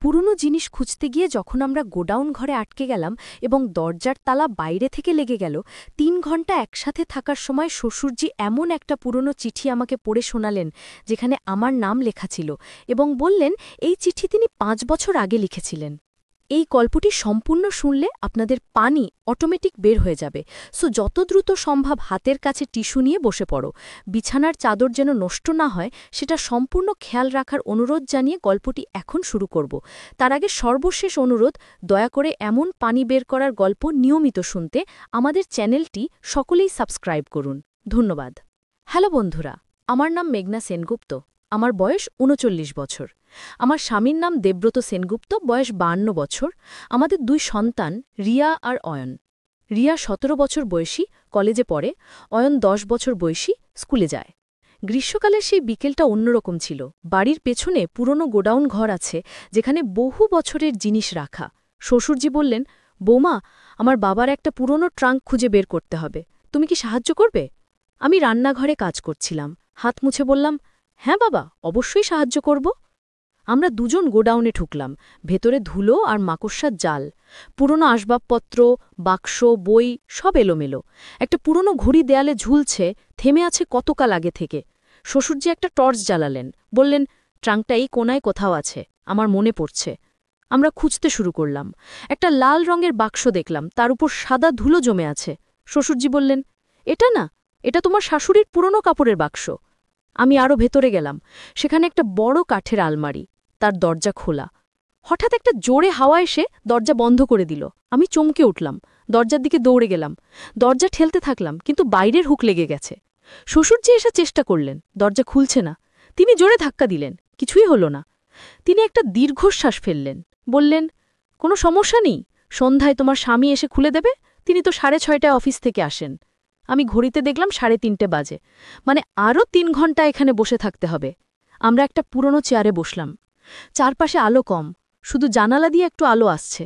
পুরনো জিনিস খুঁজতে গিয়ে যখন আমরা গোডাউন ঘরে আটকে গেলাম এবং দরজার তালা বাইরে থেকে লেগে গেল, ৩ ঘণ্টা একসাথে থাকার সময় শ্বশুরজি এমন একটা পুরনো চিঠি আমাকে পড়ে শোনালেন যেখানে আমার নাম লেখা ছিল, এবং বললেন এই চিঠি তিনি ৫ বছর আগে লিখেছিলেন। এই গল্পটি সম্পূর্ণ শুনলে আপনাদের পানি অটোমেটিক বের হয়ে যাবে। যত দ্রুত সম্ভব হাতের কাছে টিস্যু নিয়ে বসে পড়ো। বিছানার চাদর যেন নষ্ট না হয় সেটা সম্পূর্ণ খেয়াল রাখার অনুরোধ জানিয়ে গল্পটি এখন শুরু করব। তার আগে সর্বশেষ অনুরোধ, দয়া করে এমন পানি বের করার গল্প নিয়মিত শুনতে আমাদের চ্যানেলটি সকলেই সাবস্ক্রাইব করুন। ধন্যবাদ। হ্যালো বন্ধুরা, আমার নাম মেঘনা সেনগুপ্ত। আমার বয়স ৩৯ বছর। আমার স্বামীর নাম দেবব্রত সেনগুপ্ত, বয়স ৫২ বছর। আমাদের ২ সন্তান, রিয়া আর অয়ন। রিয়া ১৭ বছর বয়সী, কলেজে পড়ে। অয়ন ১০ বছর বয়সী, স্কুলে যায়। গ্রীষ্মকালের সেই বিকেলটা অন্যরকম ছিল। বাড়ির পেছনে পুরনো গোডাউন ঘর আছে যেখানে বহু বছরের জিনিস রাখা। শ্বশুরজি বললেন, বৌমা, আমার বাবার একটা পুরনো ট্রাঙ্ক খুঁজে বের করতে হবে, তুমি কি সাহায্য করবে? আমি রান্নাঘরে কাজ করছিলাম, হাত মুছে বললাম, হ্যাঁ বাবা, অবশ্যই সাহায্য করব। আমরা দুজন গোডাউনে ঢুকলাম। ভেতরে ধুলো আর মাকড়সার জাল, পুরনো আসবাবপত্র, বাক্স, বই সব এলোমেলো। একটা পুরনো ঘড়ি দেয়ালে ঝুলছে, থেমে আছে কতকাল আগে থেকে। শ্বশুরজি একটা টর্চ জ্বালালেন, বললেন, ট্রাঙ্কটা এই কোনায় কোথাও আছে, আমার মনে পড়ছে। আমরা খুঁজতে শুরু করলাম। একটা লাল রঙের বাক্স দেখলাম, তার উপর সাদা ধুলো জমে আছে। শ্বশুরজি বললেন, এটা না, এটা তোমার শাশুড়ির পুরনো কাপড়ের বাক্স। আমি আরও ভেতরে গেলাম। সেখানে একটা বড় কাঠের আলমারি, তার দরজা খোলা। হঠাৎ একটা জোরে হাওয়া এসে দরজা বন্ধ করে দিল। আমি চমকে উঠলাম, দরজার দিকে দৌড়ে গেলাম। দরজা ঠেলতে থাকলাম, কিন্তু বাইরের হুক লেগে গেছে। শ্বশুরজি এসে চেষ্টা করলেন, দরজা খুলছে না। তিনি জোরে ধাক্কা দিলেন, কিছুই হলো না। তিনি একটা দীর্ঘশ্বাস ফেললেন, বললেন, কোনো সমস্যা নেই, সন্ধ্যায় তোমার স্বামী এসে খুলে দেবে, তিনি তো 6:30টায় অফিস থেকে আসেন। আমি ঘড়িতে দেখলাম 3:30 বাজে, মানে আরও ৩ ঘণ্টা এখানে বসে থাকতে হবে। আমরা একটা পুরনো চেয়ারে বসলাম। চারপাশে আলো কম, শুধু জানালা দিয়ে একটু আলো আসছে।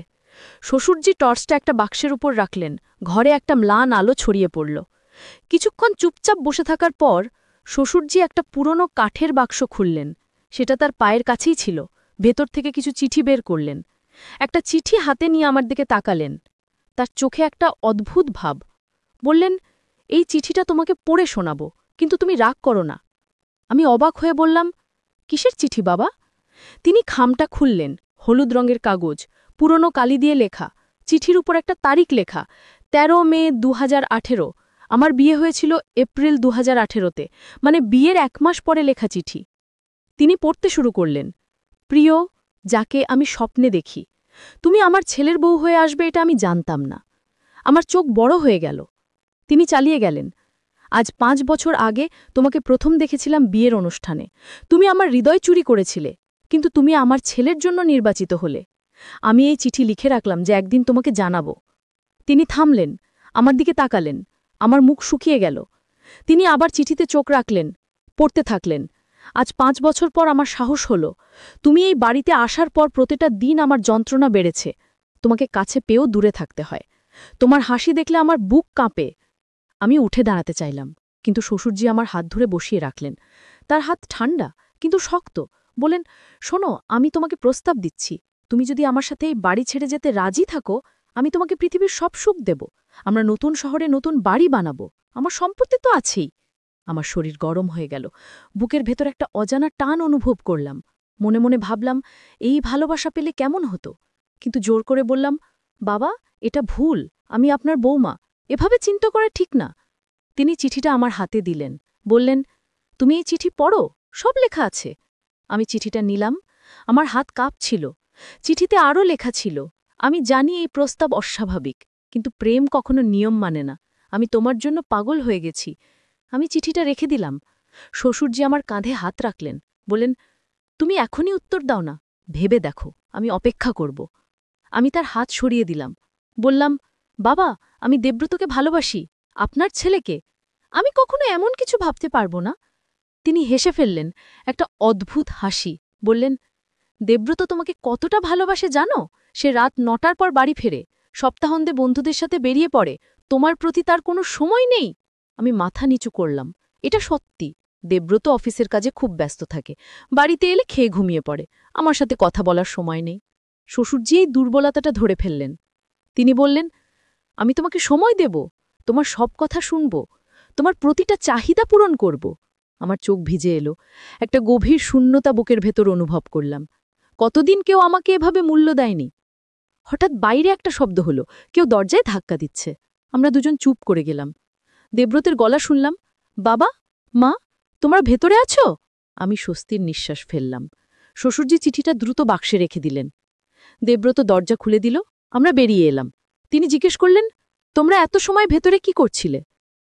শ্বশুরজি টর্চটা একটা বাক্সের উপর রাখলেন, ঘরে একটা ম্লান আলো ছড়িয়ে পড়ল। কিছুক্ষণ চুপচাপ বসে থাকার পর শ্বশুরজি একটা পুরনো কাঠের বাক্স খুললেন। সেটা তার পায়ের কাছেই ছিল। ভেতর থেকে কিছু চিঠি বের করলেন। একটা চিঠি হাতে নিয়ে আমার দিকে তাকালেন। তার চোখে একটা অদ্ভুত ভাব। বললেন, এই চিঠিটা তোমাকে পড়ে শোনাব, কিন্তু তুমি রাগ করো না। আমি অবাক হয়ে বললাম, কিসের চিঠি বাবা? তিনি খামটা খুললেন, হলুদ রঙের কাগজ, পুরনো কালি দিয়ে লেখা। চিঠির উপর একটা তারিখ লেখা, ১৩ মে ২০১৮। আমার বিয়ে হয়েছিল এপ্রিল ২০১৮-তে, মানে বিয়ের ১ মাস পরে লেখা চিঠি। তিনি পড়তে শুরু করলেন, প্রিয়, যাকে আমি স্বপ্নে দেখি, তুমি আমার ছেলের বউ হয়ে আসবে এটা আমি জানতাম না। আমার চোখ বড় হয়ে গেল। তিনি চালিয়ে গেলেন, আজ ৫ বছর আগে তোমাকে প্রথম দেখেছিলাম বিয়ের অনুষ্ঠানে। তুমি আমার হৃদয় চুরি করেছিলে, কিন্তু তুমি আমার ছেলের জন্য নির্বাচিত হলে। আমি এই চিঠি লিখে রাখলাম যে একদিন তোমাকে জানাবো। তিনি থামলেন, আমার দিকে তাকালেন। আমার মুখ শুকিয়ে গেল। তিনি আবার চিঠিতে চোখ রাখলেন, পড়তে থাকলেন। আজ ৫ বছর পর আমার সাহস হলো। তুমি এই বাড়িতে আসার পর প্রতিটা দিন আমার যন্ত্রণা বেড়েছে। তোমাকে কাছে পেয়েও দূরে থাকতে হয়। তোমার হাসি দেখলে আমার বুক কাঁপে। আমি উঠে দাঁড়াতে চাইলাম, কিন্তু শ্বশুরজি আমার হাত ধরে বসিয়ে রাখলেন। তার হাত ঠান্ডা, কিন্তু শক্ত। বলেন, শোনো, আমি তোমাকে প্রস্তাব দিচ্ছি। তুমি যদি আমার সাথে এই বাড়ি ছেড়ে যেতে রাজি থাকো, আমি তোমাকে পৃথিবীর সব সুখ দেব। আমরা নতুন শহরে নতুন বাড়ি বানাবো। আমার সম্পত্তি তো আছেই। আমার শরীর গরম হয়ে গেল। বুকের ভেতর একটা অজানা টান অনুভব করলাম। মনে মনে ভাবলাম, এই ভালোবাসা পেলে কেমন হতো। কিন্তু জোর করে বললাম, বাবা, এটা ভুল, আমি আপনার বৌমা, এভাবে চিন্তা করা ঠিক না। তিনি চিঠিটা আমার হাতে দিলেন, বললেন, তুমি এই চিঠি পড়ো, সব লেখা আছে। আমি চিঠিটা নিলাম। আমার হাত কাঁপছিল। চিঠিতে আরও লেখা ছিল, আমি জানি এই প্রস্তাব অস্বাভাবিক, কিন্তু প্রেম কখনো নিয়ম মানে না। আমি তোমার জন্য পাগল হয়ে গেছি। আমি চিঠিটা রেখে দিলাম। শ্বশুরজি আমার কাঁধে হাত রাখলেন, বলেন, তুমি এখনই উত্তর দাও না, ভেবে দেখো, আমি অপেক্ষা করব। আমি তার হাত সরিয়ে দিলাম। বললাম, বাবা, আমি দেবব্রতকে ভালোবাসি, আপনার ছেলেকে। আমি কখনো এমন কিছু ভাবতে পারবো না। তিনি হেসে ফেললেন, একটা অদ্ভুত হাসি। বললেন, দেবব্রত তোমাকে কতটা ভালোবাসে জানো? সে রাত ৯টার পর বাড়ি ফেরে, সপ্তাহান্তে বন্ধুদের সাথে বেরিয়ে পড়ে। তোমার প্রতি তার কোনো সময় নেই। আমি মাথা নিচু করলাম। এটা সত্যি। দেবব্রত অফিসের কাজে খুব ব্যস্ত থাকে, বাড়িতে এলে খেয়ে ঘুমিয়ে পড়ে, আমার সাথে কথা বলার সময় নেই। শ্বশুরজি এই দুর্বলতাটা ধরে ফেললেন। তিনি বললেন, আমি তোমাকে সময় দেব, তোমার সব কথা শুনব, তোমার প্রতিটা চাহিদা পূরণ করব। আমার চোখ ভিজে এলো, একটা গভীর শূন্যতা বুকের ভেতর অনুভব করলাম। কতদিন কেউ আমাকে এভাবে মূল্য দেয়নি। হঠাৎ বাইরে একটা শব্দ হলো, কেউ দরজায় ধাক্কা দিচ্ছে। আমরা দুজন চুপ করে গেলাম। দেবব্রতের গলা শুনলাম, বাবা, মা, তোমরা ভেতরে আছো? আমি স্বস্তির নিঃশ্বাস ফেললাম। শ্বশুরজি চিঠিটা দ্রুত বাক্সে রেখে দিলেন। দেবব্রত দরজা খুলে দিল, আমরা বেরিয়ে এলাম। তিনি জিজ্ঞেস করলেন, তোমরা এত সময় ভেতরে কি করছিলে?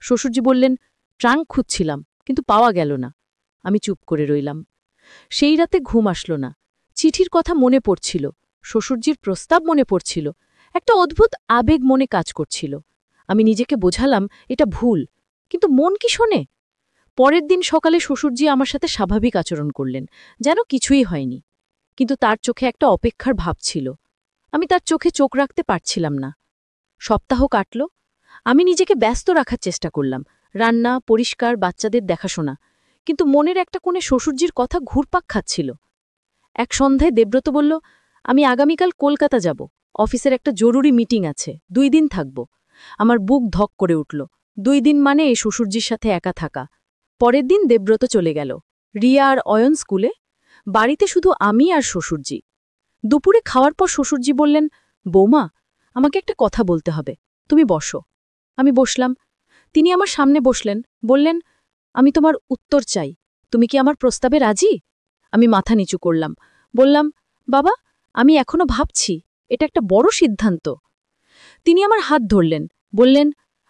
শ্বশুরজি বললেন, ট্রাঙ্ক খুঁজছিলাম, কিন্তু পাওয়া গেল না। আমি চুপ করে রইলাম। সেই রাতে ঘুম আসলো না। চিঠির কথা মনে পড়ছিল, শ্বশুরজির প্রস্তাব মনে পড়ছিল, একটা অদ্ভুত আবেগ মনে কাজ করছিল। আমি নিজেকে বোঝালাম এটা ভুল, কিন্তু মন কি শোনে? পরের দিন সকালে শ্বশুরজি আমার সাথে স্বাভাবিক আচরণ করলেন, যেন কিছুই হয়নি। কিন্তু তার চোখে একটা অপেক্ষার ভাব ছিল। আমি তার চোখে চোখ রাখতে পারছিলাম না। সপ্তাহ কাটল। আমি নিজেকে ব্যস্ত রাখার চেষ্টা করলাম, রান্না, পরিষ্কার, বাচ্চাদের দেখাশোনা। কিন্তু মনের একটা কোণে শ্বশুরজির কথা ঘুরপাক খাচ্ছিল। এক সন্ধ্যায় দেবব্রত বলল, আমি আগামীকাল কলকাতা যাব, অফিসের একটা জরুরি মিটিং আছে, 2 দিন থাকব। আমার বুক ধক করে উঠল। 2 দিন মানে এই শ্বশুরজির সাথে একা থাকা। পরের দিন দেবব্রত চলে গেল, রিয়া আর অয়ন স্কুলে। বাড়িতে শুধু আমি আর শ্বশুরজি। দুপুরে খাওয়ার পর শ্বশুরজি বললেন, বৌমা, আমাকে একটা কথা বলতে হবে, তুমি বসো। আমি বসলাম। তিনি আমার সামনে বসলেন, বললেন, আমি তোমার উত্তর চাই, তুমি কি আমার প্রস্তাবে রাজি? আমি মাথা নিচু করলাম, বললাম, বাবা, আমি এখনো ভাবছি, এটা একটা বড় সিদ্ধান্ত। তিনি আমার হাত ধরলেন, বললেন,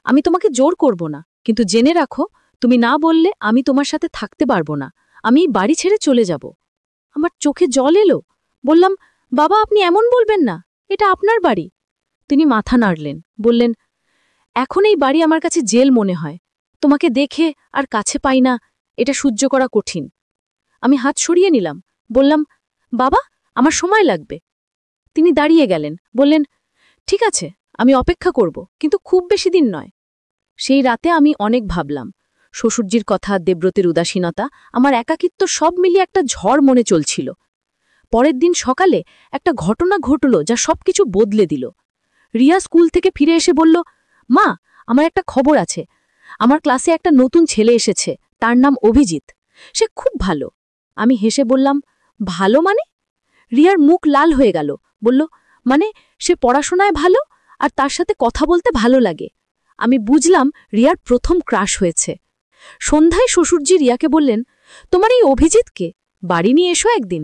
আমি তোমাকে জোর করব না, কিন্তু জেনে রাখো, তুমি না বললে আমি তোমার সাথে থাকতে পারবো না, আমি বাড়ি ছেড়ে চলে যাব। আমার চোখে জল এলো। বললাম, বাবা, আপনি এমন বলবেন না, এটা আপনার বাড়ি। তিনি মাথা নাড়লেন, বললেন, এখন এই বাড়ি আমার কাছে জেল মনে হয়। তোমাকে দেখে আর কাছে পাই না, এটা সহ্য করা কঠিন। আমি হাত সরিয়ে নিলাম, বললাম, বাবা, আমার সময় লাগবে। তিনি দাঁড়িয়ে গেলেন, বললেন, ঠিক আছে, আমি অপেক্ষা করব, কিন্তু খুব বেশি দিন নয়। সেই রাতে আমি অনেক ভাবলাম। শ্বশুরজির কথা, দেবব্রতের উদাসীনতা, আমার একাকিত্ব সব মিলিয়ে একটা ঝড় মনে চলছিল। পরের দিন সকালে একটা ঘটনা ঘটল যা সবকিছু বদলে দিল। রিয়া স্কুল থেকে ফিরে এসে বলল, মা, আমার একটা খবর আছে। আমার ক্লাসে একটা নতুন ছেলে এসেছে, তার নাম অভিজিৎ। সে খুব ভালো। আমি হেসে বললাম, ভালো মানে? রিয়ার মুখ লাল হয়ে গেল, বলল, মানে সে পড়াশোনায় ভালো আর তার সাথে কথা বলতে ভালো লাগে। আমি বুঝলাম রিয়ার প্রথম ক্রাশ হয়েছে। সন্ধ্যায় শ্বশুরজি রিয়াকে বললেন, তোমার এই অভিজিৎকে বাড়ি নিয়ে এসো একদিন।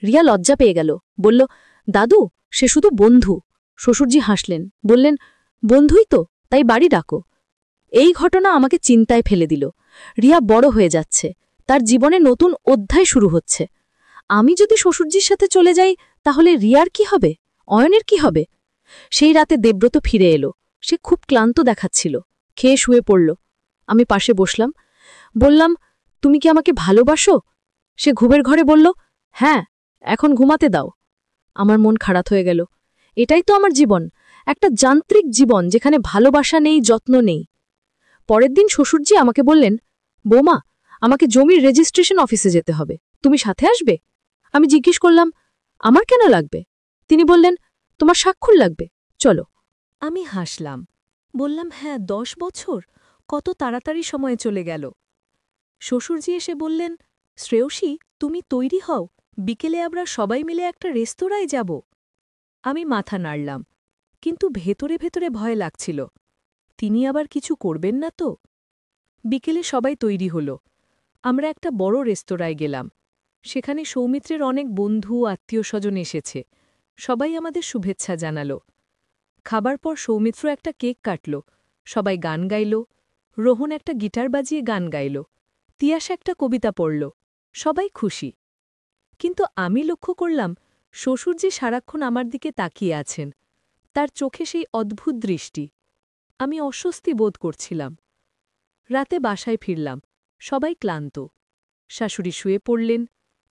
রিয়া লজ্জা পেয়ে গেল, বলল, দাদু, সে শুধু বন্ধু। শ্বশুরজি হাসলেন, বললেন, বন্ধুই তো, তাই বাড়ি ডাকো। এই ঘটনা আমাকে চিন্তায় ফেলে দিল। রিয়া বড় হয়ে যাচ্ছে, তার জীবনে নতুন অধ্যায় শুরু হচ্ছে। আমি যদি শ্বশুরজির সাথে চলে যাই, তাহলে রিয়ার কি হবে, অয়নের কি হবে? সেই রাতে দেবব্রত ফিরে এলো। সে খুব ক্লান্ত দেখাচ্ছিল, খেয়ে শুয়ে পড়ল। আমি পাশে বসলাম, বললাম, তুমি কি আমাকে ভালোবাসো? সে ঘুমের ঘরে বলল, হ্যাঁ, এখন ঘুমাতে দাও। আমার মন খারাপ হয়ে গেল। এটাই তো আমার জীবন, একটা যান্ত্রিক জীবন যেখানে ভালোবাসা নেই, যত্ন নেই। পরের দিন শ্বশুরজি আমাকে বললেন, বৌমা, আমাকে জমির রেজিস্ট্রেশন অফিসে যেতে হবে, তুমি সাথে আসবে? আমি জিজ্ঞেস করলাম, আমার কেন লাগবে? তিনি বললেন, তোমার স্বাক্ষর লাগবে, চলো। আমি হাসলাম, বললাম, হ্যাঁ, 10 বছর, কত তাড়াতাড়ি সময়ে চলে গেল। শ্বশুরজি এসে বললেন, শ্রেয়সী, তুমি তৈরি হও, বিকেলে আমরা সবাই মিলে একটা রেস্তোরাঁয় যাব। আমি মাথা নাড়লাম, কিন্তু ভেতরে ভেতরে ভয় লাগছিল। তিনি আবার কিছু করবেন না তো? বিকেলে সবাই তৈরি হল। আমরা একটা বড় রেস্তোরাঁয় গেলাম। সেখানে সৌমিত্রের অনেক বন্ধু, আত্মীয়স্বজন এসেছে। সবাই আমাদের শুভেচ্ছা জানাল। খাবার পর সৌমিত্র একটা কেক কাটল, সবাই গান গাইল। রোহন একটা গিটার বাজিয়ে গান গাইল। তিয়াস একটা কবিতা পড়ল। সবাই খুশি। কিন্তু আমি লক্ষ্য করলাম, শ্বশুরজি সারাক্ষণ আমার দিকে তাকিয়ে আছেন। তার চোখে সেই অদ্ভুত দৃষ্টি। আমি অস্বস্তি বোধ করছিলাম। রাতে বাসায় ফিরলাম, সবাই ক্লান্ত। শাশুড়ি শুয়ে পড়লেন,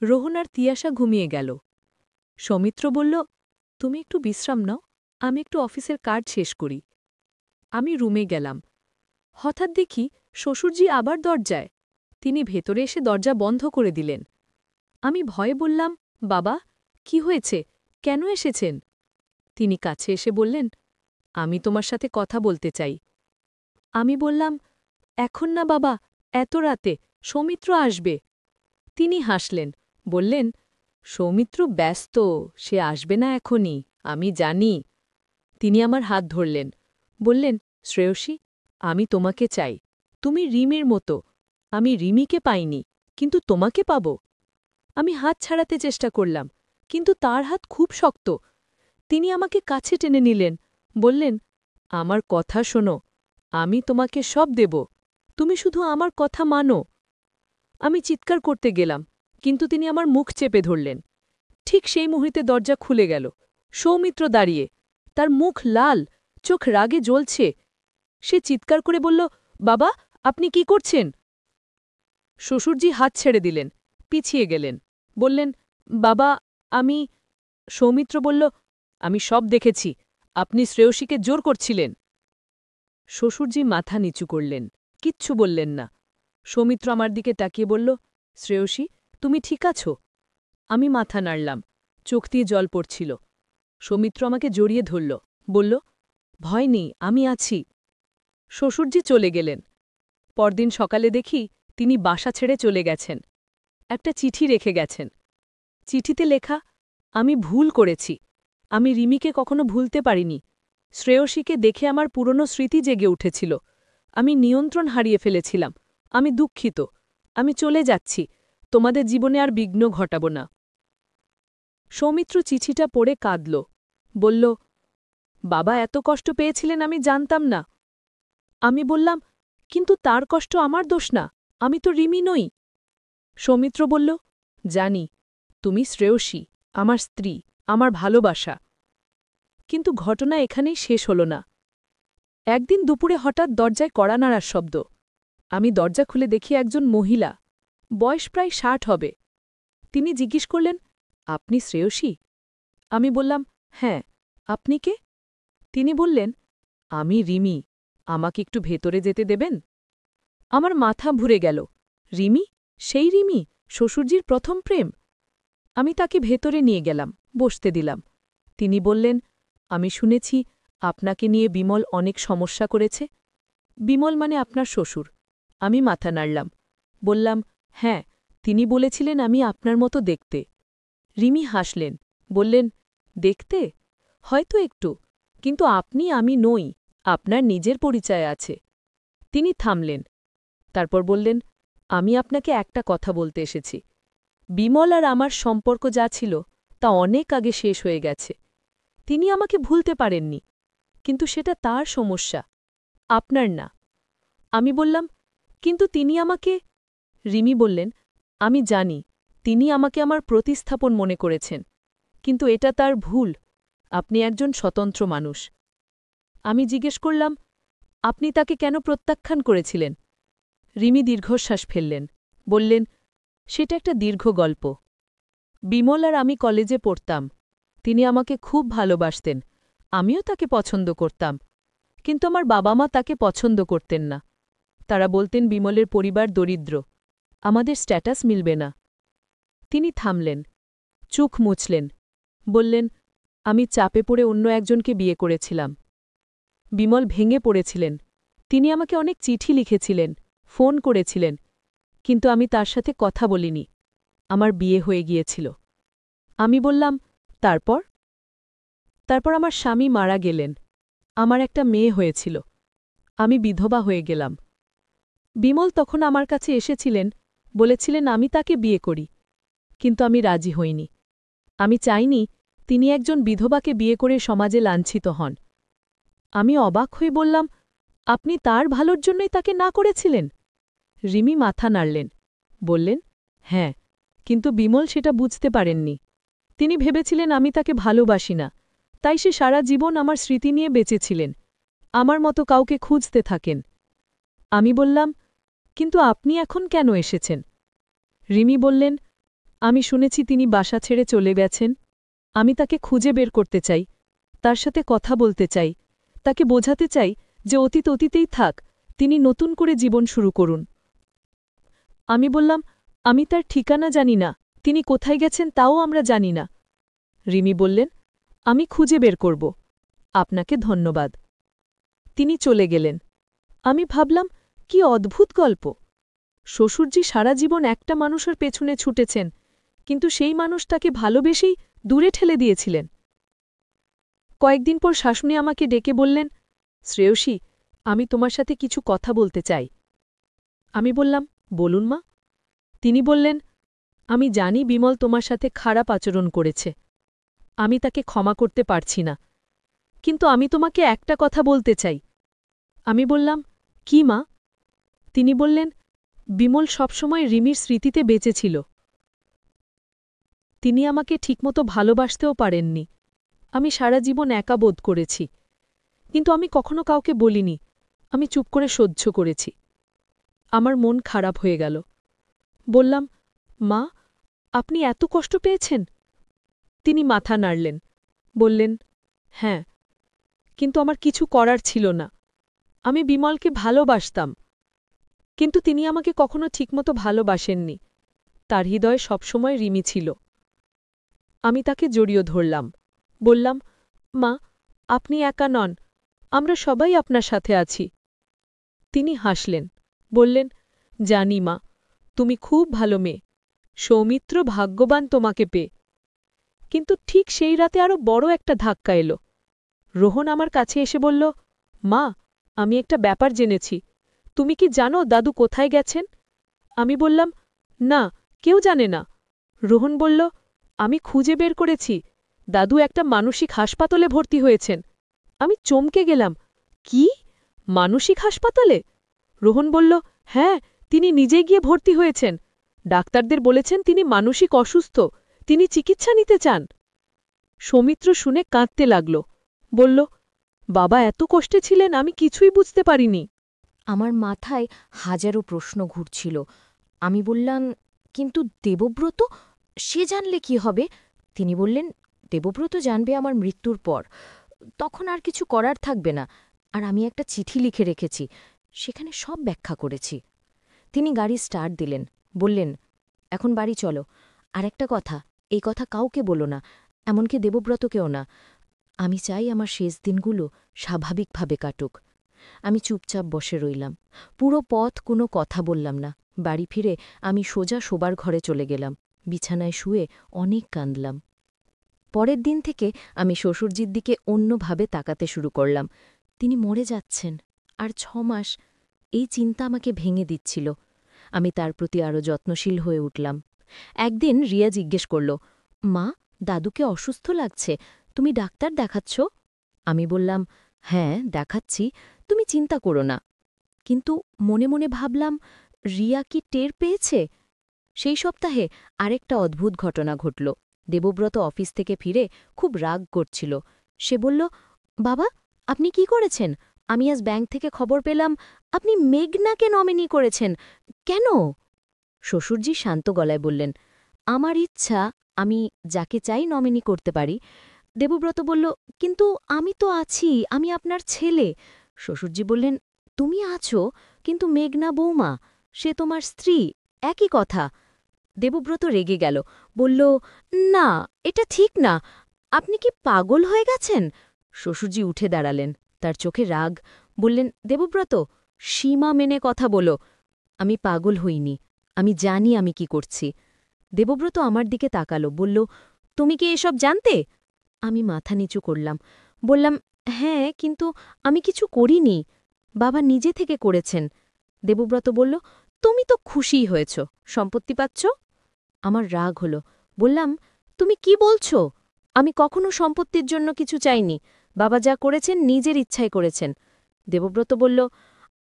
রোহন আর তিয়াসা ঘুমিয়ে গেল। সৌমিত্র বলল, তুমি একটু বিশ্রাম নাও, আমি একটু অফিসের কাজ শেষ করি। আমি রুমে গেলাম। হঠাৎ দেখি শ্বশুরজি আবার দরজায়। তিনি ভেতরে এসে দরজা বন্ধ করে দিলেন। আমি ভয়ে বললাম, বাবা, কি হয়েছে, কেন এসেছেন? তিনি কাছে এসে বললেন, আমি তোমার সাথে কথা বলতে চাই। আমি বললাম, এখন না বাবা, এত রাতে, সৌমিত্র আসবে। তিনি হাসলেন, বললেন, সৌমিত্র ব্যস্ত, সে আসবে না এখনই, আমি জানি। তিনি আমার হাত ধরলেন, বললেন, শ্রেয়সী, আমি তোমাকে চাই। তুমি রিমির মতো। আমি রিমিকে পাইনি, কিন্তু তোমাকে পাব। আমি হাত ছাড়াতে চেষ্টা করলাম, কিন্তু তার হাত খুব শক্ত। তিনি আমাকে কাছে টেনে নিলেন, বললেন, আমার কথা শোনো, আমি তোমাকে সব দেব, তুমি শুধু আমার কথা মানো। আমি চিৎকার করতে গেলাম, কিন্তু তিনি আমার মুখ চেপে ধরলেন। ঠিক সেই মুহূর্তে দরজা খুলে গেল। সৌমিত্র দাঁড়িয়ে, তার মুখ লাল, চোখ রাগে জ্বলছে। সে চিৎকার করে বলল, বাবা, আপনি কি করছেন? শ্বশুরজি হাত ছেড়ে দিলেন, পিছিয়ে গেলেন, বললেন, বাবা, আমি। সৌমিত্র বলল, আমি সব দেখেছি, আপনি শ্রেয়সীকে জোর করছিলেন। শ্বশুরজি মাথা নিচু করলেন, কিচ্ছু বললেন না। সৌমিত্র আমার দিকে তাকিয়ে বলল, শ্রেয়সী, তুমি ঠিক আছো? আমি মাথা নাড়লাম, চোখ দিয়ে জল পড়ছিল। সৌমিত্র আমাকে জড়িয়ে ধরল, বলল, ভয় নেই, আমি আছি। শ্বশুরজি চলে গেলেন। পরদিন সকালে দেখি তিনি বাসা ছেড়ে চলে গেছেন। একটা চিঠি রেখে গেছেন। চিঠিতে লেখা, আমি ভুল করেছি, আমি রিমিকে কখনো ভুলতে পারিনি। শ্রেয়সীকে দেখে আমার পুরনো স্মৃতি জেগে উঠেছিল। আমি নিয়ন্ত্রণ হারিয়ে ফেলেছিলাম। আমি দুঃখিত। আমি চলে যাচ্ছি, তোমাদের জীবনে আর বিঘ্ন ঘটাব না। সৌমিত্র চিঠিটা পড়ে কাঁদল, বলল, বাবা এত কষ্ট পেয়েছিলেন আমি জানতাম না। আমি বললাম, কিন্তু তার কষ্ট আমার দোষ না, আমি তো রিমি নই। সৌমিত্র বলল, জানি, তুমি শ্রেয়সী, আমার স্ত্রী, আমার ভালোবাসা। কিন্তু ঘটনা এখানেই শেষ হল না। একদিন দুপুরে হঠাৎ দরজায় কড়া নাড়ার শব্দ। আমি দরজা খুলে দেখি একজন মহিলা, বয়স প্রায় ৬০ হবে। তিনি জিজ্ঞেস করলেন, আপনি শ্রেয়সী? আমি বললাম, হ্যাঁ, আপনি কে? তিনি বললেন, আমি রিমি, আমাকে একটু ভেতরে যেতে দেবেন? আমার মাথা ঘুরে গেল। রিমি? সেই রিমি, শ্বশুরজির প্রথম প্রেম? আমি তাকে ভেতরে নিয়ে গেলাম, বসতে দিলাম। তিনি বললেন, আমি শুনেছি আপনাকে নিয়ে বিমল অনেক সমস্যা করেছে। বিমল মানে আপনার শ্বশুর। আমি মাথা নাড়লাম, বললাম, হ্যাঁ, তিনি বলেছিলেন আমি আপনার মতো দেখতে। রিমি হাসলেন, বললেন, দেখতে? হয়তো একটু, কিন্তু আপনি আমি নই, আপনার নিজের পরিচয় আছে। তিনি থামলেন, তারপর বললেন, আমি আপনাকে একটা কথা বলতে এসেছি। বিমল আর আমার সম্পর্ক যা ছিল তা অনেক আগে শেষ হয়ে গেছে। তিনি আমাকে ভুলতে পারেননি, কিন্তু সেটা তার সমস্যা, আপনার না। আমি বললাম, কিন্তু তিনি আমাকে। রিমি বললেন, আমি জানি, তিনি আমাকে আমার প্রতিস্থাপন মনে করেছেন, কিন্তু এটা তার ভুল। আপনি একজন স্বতন্ত্র মানুষ। আমি জিজ্ঞেস করলাম, আপনি তাকে কেন প্রত্যাখ্যান করেছিলেন? রিমি দীর্ঘশ্বাস ফেললেন, বললেন, সেটা একটা দীর্ঘ গল্প। বিমল আর আমি কলেজে পড়তাম। তিনি আমাকে খুব ভালোবাসতেন, আমিও তাকে পছন্দ করতাম, কিন্তু আমার বাবা মা তাকে পছন্দ করতেন না। তারা বলতেন বিমলের পরিবার দরিদ্র, আমাদের স্ট্যাটাস মিলবে না। তিনি থামলেন, চোখ মুছলেন, বললেন, আমি চাপে পড়ে অন্য একজনকে বিয়ে করেছিলাম। বিমল ভেঙে পড়েছিলেন, তিনি আমাকে অনেক চিঠি লিখেছিলেন, ফোন করেছিলেন, কিন্তু আমি তার সাথে কথা বলিনি। আমার বিয়ে হয়ে গিয়েছিল। আমি বললাম, তারপর? তারপর আমার স্বামী মারা গেলেন, আমার একটা মেয়ে হয়েছিল, আমি বিধবা হয়ে গেলাম। বিমল তখন আমার কাছে এসেছিলেন, বলেছিলেন আমি তাকে বিয়ে করি, কিন্তু আমি রাজি হইনি। আমি চাইনি তিনি একজন বিধবাকে বিয়ে করে সমাজে লাঞ্ছিত হন। আমি অবাক হয়ে বললাম, আপনি তার ভালোর জন্যই তাকে না করেছিলেন? রিমি মাথা নাড়লেন, বললেন, হ্যাঁ, কিন্তু বিমল সেটা বুঝতে পারেননি। তিনি ভেবেছিলেন আমি তাকে ভালোবাসি না, তাই সে সারা জীবন আমার স্মৃতি নিয়ে বেঁচেছিলেন, আমার মতো কাউকে খুঁজতে থাকেন। আমি বললাম, কিন্তু আপনি এখন কেন এসেছেন? রিমি বললেন, আমি শুনেছি তিনি বাসা ছেড়ে চলে গেছেন। আমি তাকে খুঁজে বের করতে চাই, তার সাথে কথা বলতে চাই, তাকে বোঝাতে চাই যে অতীত অতীতেই থাক, তিনি নতুন করে জীবন শুরু করুন। আমি বললাম, আমি তার ঠিকানা জানি না, তিনি কোথায় গেছেন তাও আমরা জানি না। রিমি বললেন, আমি খুঁজে বের করব। আপনাকে ধন্যবাদ। তিনি চলে গেলেন। আমি ভাবলাম, কি অদ্ভুত গল্প। শ্বশুরজি সারা জীবন একটা মানুষের পেছনে ছুটেছেন, কিন্তু সেই মানুষ তাকে ভালোবেসেই দূরে ঠেলে দিয়েছিলেন। কয়েকদিন পর শাশুড়ি আমাকে ডেকে বললেন, শ্রেয়সী, আমি তোমার সাথে কিছু কথা বলতে চাই। আমি বললাম, বলুন মা। তিনি বললেন, আমি জানি বিমল তোমার সাথে খারাপ আচরণ করেছে। আমি তাকে ক্ষমা করতে পারছি না, কিন্তু আমি তোমাকে একটা কথা বলতে চাই। আমি বললাম, কি মা? তিনি বললেন, বিমল সবসময় রিমির স্মৃতিতে বেঁচে ছিল। তিনি আমাকে ঠিকমতো ভালোবাসতেও পারেননি। আমি সারা জীবন একা বোধ করেছি, কিন্তু আমি কখনো কাউকে বলিনি। আমি চুপ করে সহ্য করেছি। আমার মন খারাপ হয়ে গেল। বললাম, মা, আপনি এত কষ্ট পেয়েছেন? তিনি মাথা নাড়লেন, বললেন, হ্যাঁ, কিন্তু আমার কিছু করার ছিল না। আমি বিমলকে ভালোবাসতাম, কিন্তু তিনি আমাকে কখনো ঠিকমতো ভালোবাসেননি। তার হৃদয়ে সবসময় রিমি ছিল। আমি তাকে জড়িয়ে ধরলাম, বললাম, মা, আপনি একা নন, আমরা সবাই আপনার সাথে আছি। তিনি হাসলেন, বললেন, জানি মা, তুমি খুব ভালো মেয়ে। সৌমিত্র ভাগ্যবান তোমাকে পেয়ে। কিন্তু ঠিক সেই রাতে আরও বড় একটা ধাক্কা এলো। রোহন আমার কাছে এসে বলল, মা, আমি একটা ব্যাপার জেনেছি। তুমি কি জানো দাদু কোথায় গেছেন? আমি বললাম, না, কেউ জানে না। রোহন বলল, আমি খুঁজে বের করেছি। দাদু একটা মানসিক হাসপাতালে ভর্তি হয়েছেন। আমি চমকে গেলাম, কি? মানসিক হাসপাতালে? রোহন বলল, হ্যাঁ, তিনি নিজে গিয়ে ভর্তি হয়েছেন। ডাক্তারদের বলেছেন তিনি মানসিক অসুস্থ, তিনি চিকিৎসা নিতে চান। সৌমিত্র শুনে কাঁদতে লাগল, বলল, বাবা এত কষ্টে ছিলেন, আমি কিছুই বুঝতে পারিনি। আমার মাথায় হাজারো প্রশ্ন ঘুরছিল। আমি বললাম, কিন্তু দেবব্রত, সে জানলে কি হবে? তিনি বললেন, দেবব্রত জানবে আমার মৃত্যুর পর। তখন আর কিছু করার থাকবে না। আর আমি একটা চিঠি লিখে রেখেছি, সেখানে সব ব্যাখ্যা করেছি। তিনি গাড়ি স্টার্ট দিলেন, বললেন, এখন বাড়ি চলো। আর একটা কথা, এই কথা কাউকে বলো না, এমনকি দেবব্রতকেও না। আমি চাই আমার শেষ দিনগুলো স্বাভাবিকভাবে কাটুক। আমি চুপচাপ বসে রইলাম। পুরো পথ কোনো কথা বললাম না। বাড়ি ফিরে আমি সোজা শোবার ঘরে চলে গেলাম। বিছানায় শুয়ে অনেক কাঁদলাম। পরের দিন থেকে আমি শ্বশুরজির দিকে অন্যভাবে তাকাতে শুরু করলাম। তিনি মরে যাচ্ছেন, আর ৬ মাস, এই চিন্তা আমাকে ভেঙে দিচ্ছিল। আমি তার প্রতি আরও যত্নশীল হয়ে উঠলাম। একদিন রিয়া জিজ্ঞেস করল, মা, দাদুকে অসুস্থ লাগছে, তুমি ডাক্তার দেখাচ্ছ? আমি বললাম, হ্যাঁ, দেখাচ্ছি, তুমি চিন্তা করো না। কিন্তু মনে মনে ভাবলাম, রিয়া কি টের পেয়েছে? সেই সপ্তাহে আরেকটা অদ্ভুত ঘটনা ঘটল। দেবব্রত অফিস থেকে ফিরে খুব রাগ করছিল। সে বলল, বাবা, আপনি কি করেছেন? আমি আজ ব্যাংক থেকে খবর পেলাম আপনি মেঘনাকে নমিনি করেছেন। কেন? শ্বশুরজি শান্ত গলায় বললেন, আমার ইচ্ছা, আমি যাকে চাই নমিনি করতে পারি। দেবব্রত বলল, কিন্তু আমি তো আছি, আমি আপনার ছেলে। শ্বশুরজি বললেন, তুমি আছো, কিন্তু মেঘনা বৌমা, সে তোমার স্ত্রী, একই কথা। দেবব্রত রেগে গেল, বলল, না, এটা ঠিক না। আপনি কি পাগল হয়ে গেছেন? শ্বশুরজি উঠে দাঁড়ালেন, তার চোখে রাগ, বললেন, দেবব্রত, সীমা মেনে কথা বলো। আমি পাগল হইনি, আমি জানি আমি কি করছি। দেবব্রত আমার দিকে তাকালো, বলল, তুমি কি এসব জানতে? আমি মাথা নিচু করলাম, বললাম, হ্যাঁ, কিন্তু আমি কিছু করিনি। বাবা নিজে থেকে করেছেন। দেবব্রত বলল, তুমি তো খুশিই হয়েছ, সম্পত্তি পাচ্ছ। আমার রাগ হল, বললাম, তুমি কি বলছ? আমি কখনো সম্পত্তির জন্য কিছু চাইনি। বাবা যা করেছেন নিজের ইচ্ছায় করেছেন। দেবব্রত বলল,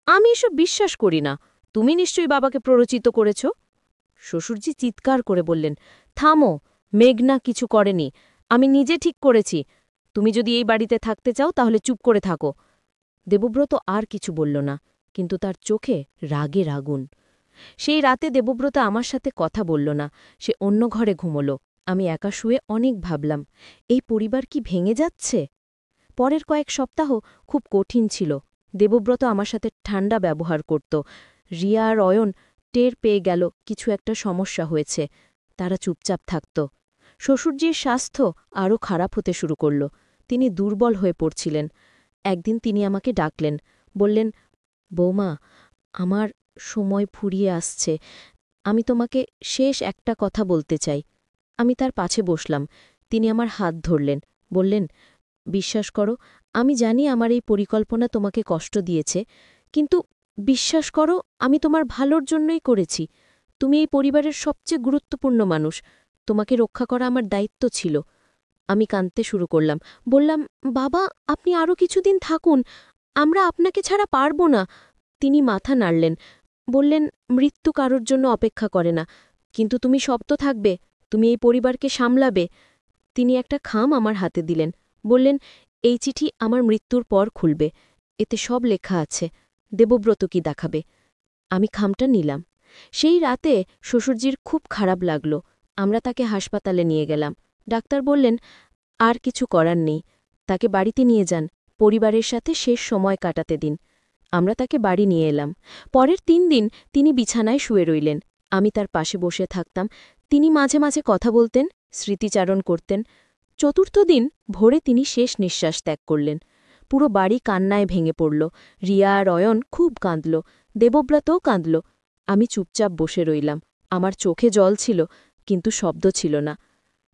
আমি এসব বিশ্বাস করি না, তুমি নিশ্চয়ই বাবাকে প্ররোচিত করেছ। শ্বশুরজি চিৎকার করে বললেন, থামো, মেঘনা কিছু করেনি, আমি নিজে ঠিক করেছি। তুমি যদি এই বাড়িতে থাকতে চাও তাহলে চুপ করে থাকো। দেবব্রত আর কিছু বলল না, কিন্তু তার চোখে রাগের আগুন। সেই রাতে দেবব্রত আমার সাথে কথা বলল না, সে অন্য ঘরে ঘুমল। আমি একা শুয়ে অনেক ভাবলাম, এই পরিবার কি ভেঙে যাচ্ছে? পরের কয়েক সপ্তাহ খুব কঠিন ছিল। দেবব্রত আমার সাথে ঠান্ডা ব্যবহার করত। রিয়া আর অয়ন টের পেয়ে গেল কিছু একটা সমস্যা হয়েছে। তারা চুপচাপ থাকত। শ্বশুরজির স্বাস্থ্য আরও খারাপ হতে শুরু করল। তিনি দুর্বল হয়ে পড়ছিলেন। একদিন তিনি আমাকে ডাকলেন, বললেন, বৌমা, আমার সময় ফুরিয়ে আসছে, আমি তোমাকে শেষ একটা কথা বলতে চাই। আমি তার পাশে বসলাম। তিনি আমার হাত ধরলেন, বললেন, বিশ্বাস করো, আমি জানি আমার এই পরিকল্পনা তোমাকে কষ্ট দিয়েছে, কিন্তু বিশ্বাস করো, আমি তোমার ভালোর জন্যই করেছি। তুমি এই পরিবারের সবচেয়ে গুরুত্বপূর্ণ মানুষ, তোমাকে রক্ষা করা আমার দায়িত্ব ছিল। আমি কাঁদতে শুরু করলাম, বললাম, বাবা, আপনি আরও কিছুদিন থাকুন, আমরা আপনাকে ছাড়া পারব না। তিনি মাথা নাড়লেন, বললেন, মৃত্যু কারোর জন্য অপেক্ষা করে না, কিন্তু তুমি শব্দ থাকবে, তুমি এই পরিবারকে সামলাবে। তিনি একটা খাম আমার হাতে দিলেন, বললেন, এই চিঠি আমার মৃত্যুর পর খুলবে, এতে সব লেখা আছে, দেবব্রত কি দেখাবে। আমি খামটা নিলাম। সেই রাতে শ্বশুরজির খুব খারাপ লাগল। আমরা তাকে হাসপাতালে নিয়ে গেলাম। ডাক্তার বললেন, আর কিছু করার নেই, তাকে বাড়িতে নিয়ে যান, পরিবারের সাথে শেষ সময় কাটাতে দিন। আমরা তাকে বাড়ি নিয়ে এলাম। পরের ৩ দিন তিনি বিছানায় শুয়ে রইলেন। আমি তার পাশে বসে থাকতাম। তিনি মাঝে মাঝে কথা বলতেন, স্মৃতিচারণ করতেন। চতুর্থ দিন ভোরে তিনি শেষ নিঃশ্বাস ত্যাগ করলেন। পুরো বাড়ি কান্নায় ভেঙে পড়ল। রিয়া আর অয়ন খুব কাঁদল, দেবব্রতও কাঁদল। আমি চুপচাপ বসে রইলাম। আমার চোখে জল ছিল, কিন্তু শব্দ ছিল না।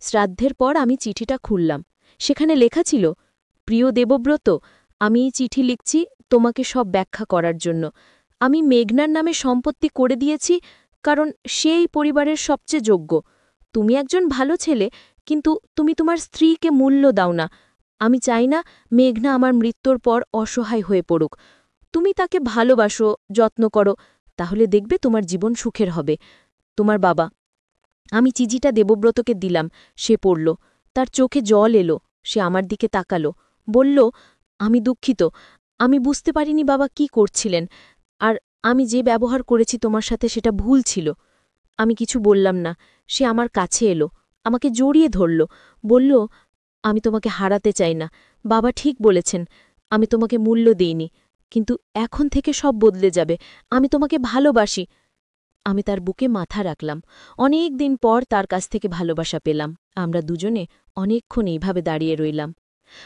শ্রাদ্ধের পর আমি চিঠিটা খুললাম। সেখানে লেখা ছিল, প্রিয় দেবব্রত, আমি এই চিঠি লিখছি তোমাকে সব ব্যাখ্যা করার জন্য। আমি মেঘনার নামে সম্পত্তি করে দিয়েছি, কারণ সেই পরিবারের সবচেয়ে যোগ্য। তুমি একজন ভালো ছেলে, কিন্তু তুমি তোমার স্ত্রীকে মূল্য দাও না। আমি চাই না মেঘনা আমার মৃত্যুর পর অসহায় হয়ে পড়ুক। তুমি তাকে ভালোবাসো, যত্ন করো, তাহলে দেখবে তোমার জীবন সুখের হবে। তোমার বাবা। আমি চিঠিটা দেবব্রতকে দিলাম। সে পড়ল। তার চোখে জল এলো। সে আমার দিকে তাকালো, বলল, আমি দুঃখিত, আমি বুঝতে পারিনি বাবা কি করছিলেন, আর আমি যে ব্যবহার করেছি তোমার সাথে সেটা ভুল ছিল। আমি কিছু বললাম না। সে আমার কাছে এলো, আমাকে জড়িয়ে ধরল, বলল, আমি তোমাকে হারাতে চাই না, বাবা ঠিক বলেছেন, আমি তোমাকে মূল্য দিইনি, কিন্তু এখন থেকে সব বদলে যাবে, আমি তোমাকে ভালোবাসি। আমি তার বুকে মাথা রাখলাম। অনেক দিন পর তার কাছ থেকে ভালোবাসা পেলাম। আমরা দুজনে অনেকক্ষণ এইভাবে দাঁড়িয়ে রইলাম।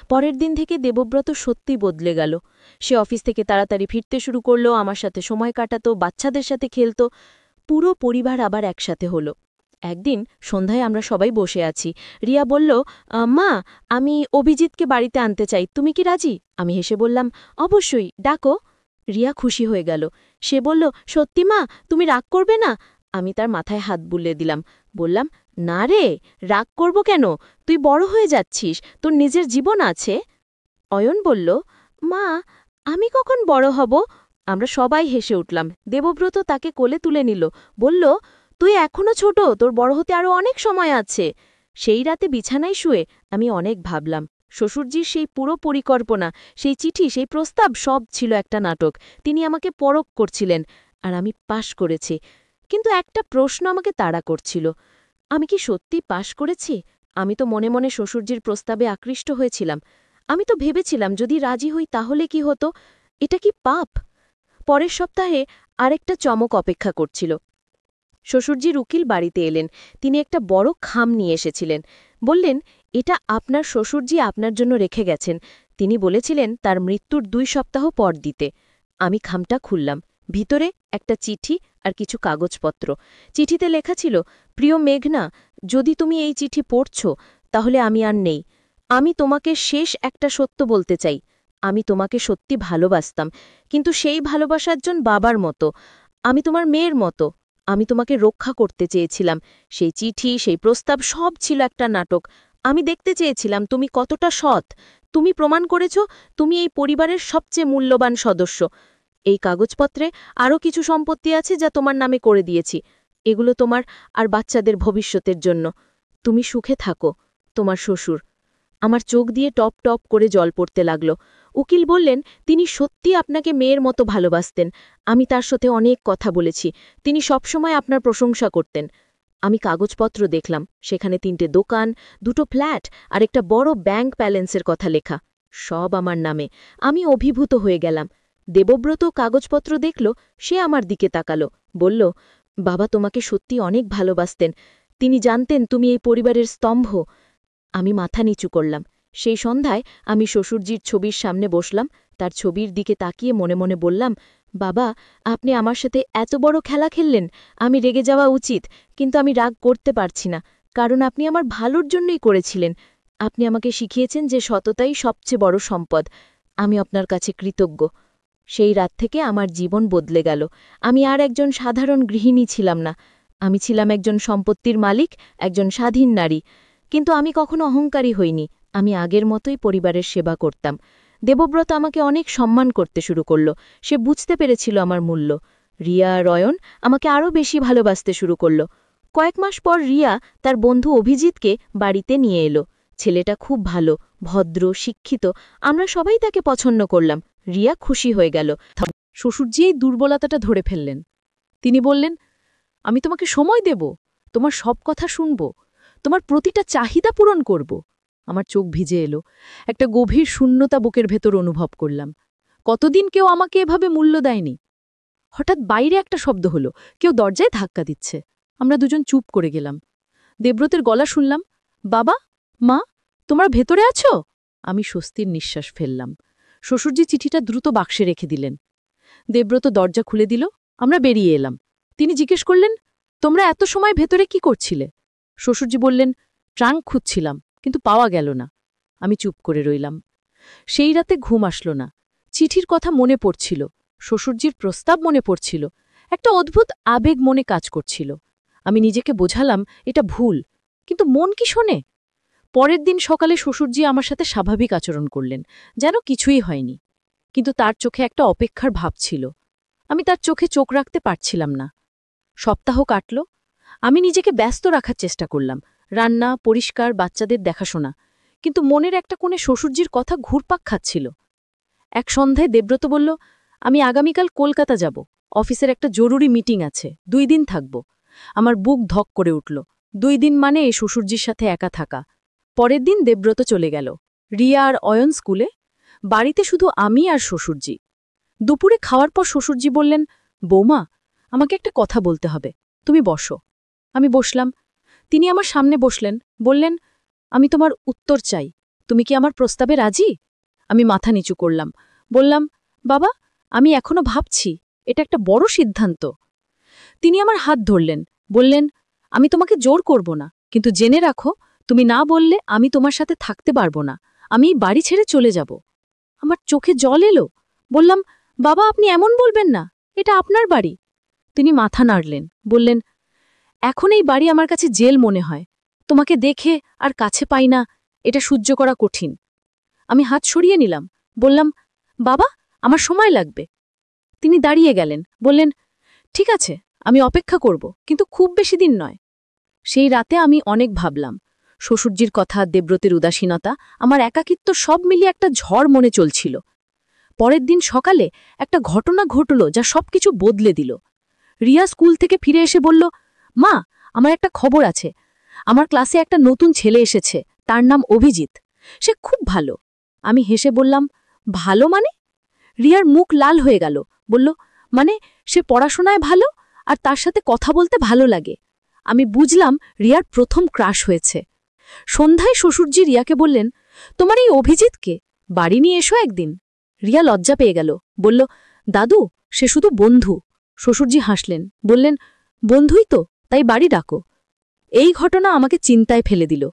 পরের দিন থেকে দেবব্রত সত্যিই বদলে গেল। সে অফিস থেকে তাড়াতাড়ি ফিরতে শুরু করল, আমার সাথে সময় কাটাতো, বাচ্চাদের সাথে খেলত। পুরো পরিবার আবার একসাথে হলো। একদিন সন্ধ্যায় আমরা সবাই বসে আছি। রিয়া বলল, মা, আমি অভিজিৎকে বাড়িতে আনতে চাই, তুমি কি রাজি? আমি হেসে বললাম, অবশ্যই, ডাকো। রিয়া খুশি হয়ে গেল। সে বলল, সত্যি মা, তুমি রাগ করবে না? আমি তার মাথায় হাত বুলিয়ে দিলাম, বললাম, না রে, রাগ করব কেন? তুই বড় হয়ে যাচ্ছিস, তোর নিজের জীবন আছে। অয়ন বলল, মা, আমি কখন বড় হব? আমরা সবাই হেসে উঠলাম। দেবব্রত তাকে কোলে তুলে নিল, বলল, তুই এখনো ছোট, তোর বড় হতে আরও অনেক সময় আছে। সেই রাতে বিছানায় শুয়ে আমি অনেক ভাবলাম। শ্বশুরজির সেই পুরো পরিকল্পনা, সেই চিঠি, সেই প্রস্তাব, সব ছিল একটা নাটক। তিনি আমাকে পরখ করছিলেন, আর আমি পাশ করেছি। কিন্তু একটা প্রশ্ন আমাকে তাড়া করছিল, আমি কি সত্যি পাশ করেছি? আমি তো মনে মনে শ্বশুরজির প্রস্তাবে আকৃষ্ট হয়েছিলাম। আমি তো ভেবেছিলাম, যদি রাজি হই তাহলে কি হতো? এটা কি পাপ? পরের সপ্তাহে আরেকটা চমক অপেক্ষা করছিল। শ্বশুরজির উকিল বাড়িতে এলেন। তিনি একটা বড় খাম নিয়ে এসেছিলেন। বললেন, এটা আপনার শ্বশুরজি আপনার জন্য রেখে গেছেন। তিনি বলেছিলেন তার মৃত্যুর 2 সপ্তাহ পর দিতে। আমি খামটা খুললাম। ভিতরে একটা চিঠি আর কিছু কাগজপত্র। চিঠিতে লেখা ছিল, প্রিয় মেঘনা, যদি তুমি এই চিঠি পড়ছ, তাহলে আমি আর নেই। আমি তোমাকে শেষ একটা সত্য বলতে চাই। আমি তোমাকে সত্যি ভালোবাসতাম, কিন্তু সেই ভালোবাসা একজন বাবার মতো। আমি তোমার মেয়ের মতো। আমি তোমাকে রক্ষা করতে চেয়েছিলাম। সেই চিঠি, সেই প্রস্তাব, সব ছিল একটা নাটক। আমি দেখতে চেয়েছিলাম তুমি কতটা সৎ। তুমি প্রমাণ করেছ তুমি এই পরিবারের সবচেয়ে মূল্যবান সদস্য। এই কাগজপত্রে আরও কিছু সম্পত্তি আছে যা তোমার নামে করে দিয়েছি। এগুলো তোমার আর বাচ্চাদের ভবিষ্যতের জন্য। তুমি সুখে থাকো, তোমার শ্বশুর। আমার চোখ দিয়ে টপ টপ করে জল পড়তে লাগল। উকিল বললেন, তিনি সত্যি আপনাকে মেয়ের মতো ভালোবাসতেন। আমি তার সাথে অনেক কথা বলেছি। তিনি সবসময় আপনার প্রশংসা করতেন। আমি কাগজপত্র দেখলাম। সেখানে 3টে দোকান, 2টো ফ্ল্যাট আর একটা বড় ব্যাংক ব্যালেন্সের কথা লেখা। সব আমার নামে। আমি অভিভূত হয়ে গেলাম। দেবব্রত কাগজপত্র দেখল। সে আমার দিকে তাকালো, বলল, বাবা তোমাকে সত্যি অনেক ভালোবাসতেন, তিনি জানতেন তুমি এই পরিবারের স্তম্ভ। আমি মাথা নিচু করলাম। সেই সন্ধ্যায় আমি শ্বশুরজির ছবির সামনে বসলাম, তার ছবির দিকে তাকিয়ে মনে মনে বললাম, বাবা, আপনি আমার সাথে এত বড় খেলা খেললেন, আমি রেগে যাওয়া উচিত, কিন্তু আমি রাগ করতে পারছি না, কারণ আপনি আমার ভালোর জন্যই করেছিলেন। আপনি আমাকে শিখিয়েছেন যে সততাই সবচেয়ে বড় সম্পদ। আমি আপনার কাছে কৃতজ্ঞ। সেই রাত থেকে আমার জীবন বদলে গেল। আমি আর একজন সাধারণ গৃহিণী ছিলাম না, আমি ছিলাম একজন সম্পত্তির মালিক, একজন স্বাধীন নারী। কিন্তু আমি কখনো অহংকারী হইনি, আমি আগের মতোই পরিবারের সেবা করতাম। দেবব্রত আমাকে অনেক সম্মান করতে শুরু করল, সে বুঝতে পেরেছিল আমার মূল্য। রিয়া আর অয়ন আমাকে আরও বেশি ভালোবাসতে শুরু করল। কয়েক মাস পর রিয়া তার বন্ধু অভিজিৎকে বাড়িতে নিয়ে এলো। ছেলেটা খুব ভালো, ভদ্র, শিক্ষিত, আমরা সবাই তাকে পছন্দ করলাম। রিয়া খুশি হয়ে গেল। শ্বশুরজি এই দুর্বলতাটা ধরে ফেললেন। তিনি বললেন, আমি তোমাকে সময় দেব, তোমার সব কথা শুনব, তোমার প্রতিটা চাহিদা পূরণ করব। আমার চোখ ভিজে এলো, একটা গভীর শূন্যতা বুকের ভেতর অনুভব করলাম। কতদিন কেউ আমাকে এভাবে মূল্য দেয়নি। হঠাৎ বাইরে একটা শব্দ হলো, কেউ দরজায় ধাক্কা দিচ্ছে। আমরা দুজন চুপ করে গেলাম। দেবব্রতের গলা শুনলাম, বাবা, মা, তোমরা ভেতরে আছো? আমি স্বস্তির নিঃশ্বাস ফেললাম। শ্বশুরজি চিঠিটা দ্রুত বাক্সে রেখে দিলেন। দেবব্রত দরজা খুলে দিল, আমরা বেরিয়ে এলাম। তিনি জিজ্ঞেস করলেন, তোমরা এত সময় ভেতরে কি করছিলে? শ্বশুরজি বললেন, ট্রাঙ্ক খুঁজছিলাম, কিন্তু পাওয়া গেল না। আমি চুপ করে রইলাম। সেই রাতে ঘুম আসল না। চিঠির কথা মনে পড়ছিল, শ্বশুরজির প্রস্তাব মনে পড়ছিল, একটা অদ্ভুত আবেগ মনে কাজ করছিল। আমি নিজেকে বোঝালাম এটা ভুল, কিন্তু মন কি শোনে? পরের দিন সকালে শ্বশুরজি আমার সাথে স্বাভাবিক আচরণ করলেন, যেন কিছুই হয়নি। কিন্তু তার চোখে একটা অপেক্ষার ভাব ছিল। আমি তার চোখে চোখ রাখতে পারছিলাম না। সপ্তাহ কাটল। আমি নিজেকে ব্যস্ত রাখার চেষ্টা করলাম, রান্না, পরিষ্কার, বাচ্চাদের দেখাশোনা, কিন্তু মনের একটা কোণে শ্বশুরজির কথা ঘুরপাক খাচ্ছিল। এক সন্ধ্যায় দেবব্রত বলল, আমি আগামীকাল কলকাতা যাব, অফিসের একটা জরুরি মিটিং আছে, 2 দিন থাকব। আমার বুক ধক করে উঠল। 2 দিন মানে এই শ্বশুরজির সাথে একা থাকা। পরের দিন দেবব্রত চলে গেল। রিয়া আর অয়ন স্কুলে, বাড়িতে শুধু আমি আর শ্বশুরজি। দুপুরে খাওয়ার পর শ্বশুরজি বললেন, বৌমা, আমাকে একটা কথা বলতে হবে, তুমি বসো। আমি বসলাম। তিনি আমার সামনে বসলেন, বললেন, আমি তোমার উত্তর চাই, তুমি কি আমার প্রস্তাবে রাজি? আমি মাথা নিচু করলাম, বললাম, বাবা, আমি এখনো ভাবছি, এটা একটা বড় সিদ্ধান্ত। তিনি আমার হাত ধরলেন, বললেন, আমি তোমাকে জোর করব না, কিন্তু জেনে রাখো, তুমি না বললে আমি তোমার সাথে থাকতে পারব না, আমি এই বাড়ি ছেড়ে চলে যাব। আমার চোখে জল এলো। বললাম, বাবা, আপনি এমন বলবেন না, এটা আপনার বাড়ি। তিনি মাথা নাড়লেন, বললেন, এখন এই বাড়ি আমার কাছে জেল মনে হয়, তোমাকে দেখে আর কাছে পাই না, এটা সহ্য করা কঠিন। আমি হাত সরিয়ে নিলাম, বললাম, বাবা, আমার সময় লাগবে। তিনি দাঁড়িয়ে গেলেন, বললেন, ঠিক আছে, আমি অপেক্ষা করব, কিন্তু খুব বেশি দিন নয়। সেই রাতে আমি অনেক ভাবলাম। শ্বশুরজির কথা, দেবব্রতের উদাসীনতা, আমার একাকিত্ব সব মিলিয়ে একটা ঝড় মনে চলছিল। পরের দিন সকালে একটা ঘটনা ঘটল যা সবকিছু বদলে দিল। রিয়া স্কুল থেকে ফিরে এসে বলল, মা, আমার একটা খবর আছে, আমার ক্লাসে একটা নতুন ছেলে এসেছে, তার নাম অভিজিৎ, সে খুব ভালো। আমি হেসে বললাম, ভালো মানে? রিয়ার মুখ লাল হয়ে গেল, বলল, মানে সে পড়াশোনায় ভালো আর তার সাথে কথা বলতে ভালো লাগে। আমি বুঝলাম রিয়ার প্রথম ক্রাশ হয়েছে। সন্ধ্যায় শ্বশুরজি রিয়াকে বললেন, তোমার এই অভিজিৎকে বাড়ি নিয়ে এসো একদিন। রিয়া লজ্জা পেয়ে গেল, বলল, দাদু, সে শুধু বন্ধু। শ্বশুরজি হাসলেন, বললেন, বন্ধুই তো, তাই বাড়ি ডাকো। এই ঘটনা আমাকে চিন্তায় ফেলে দিল।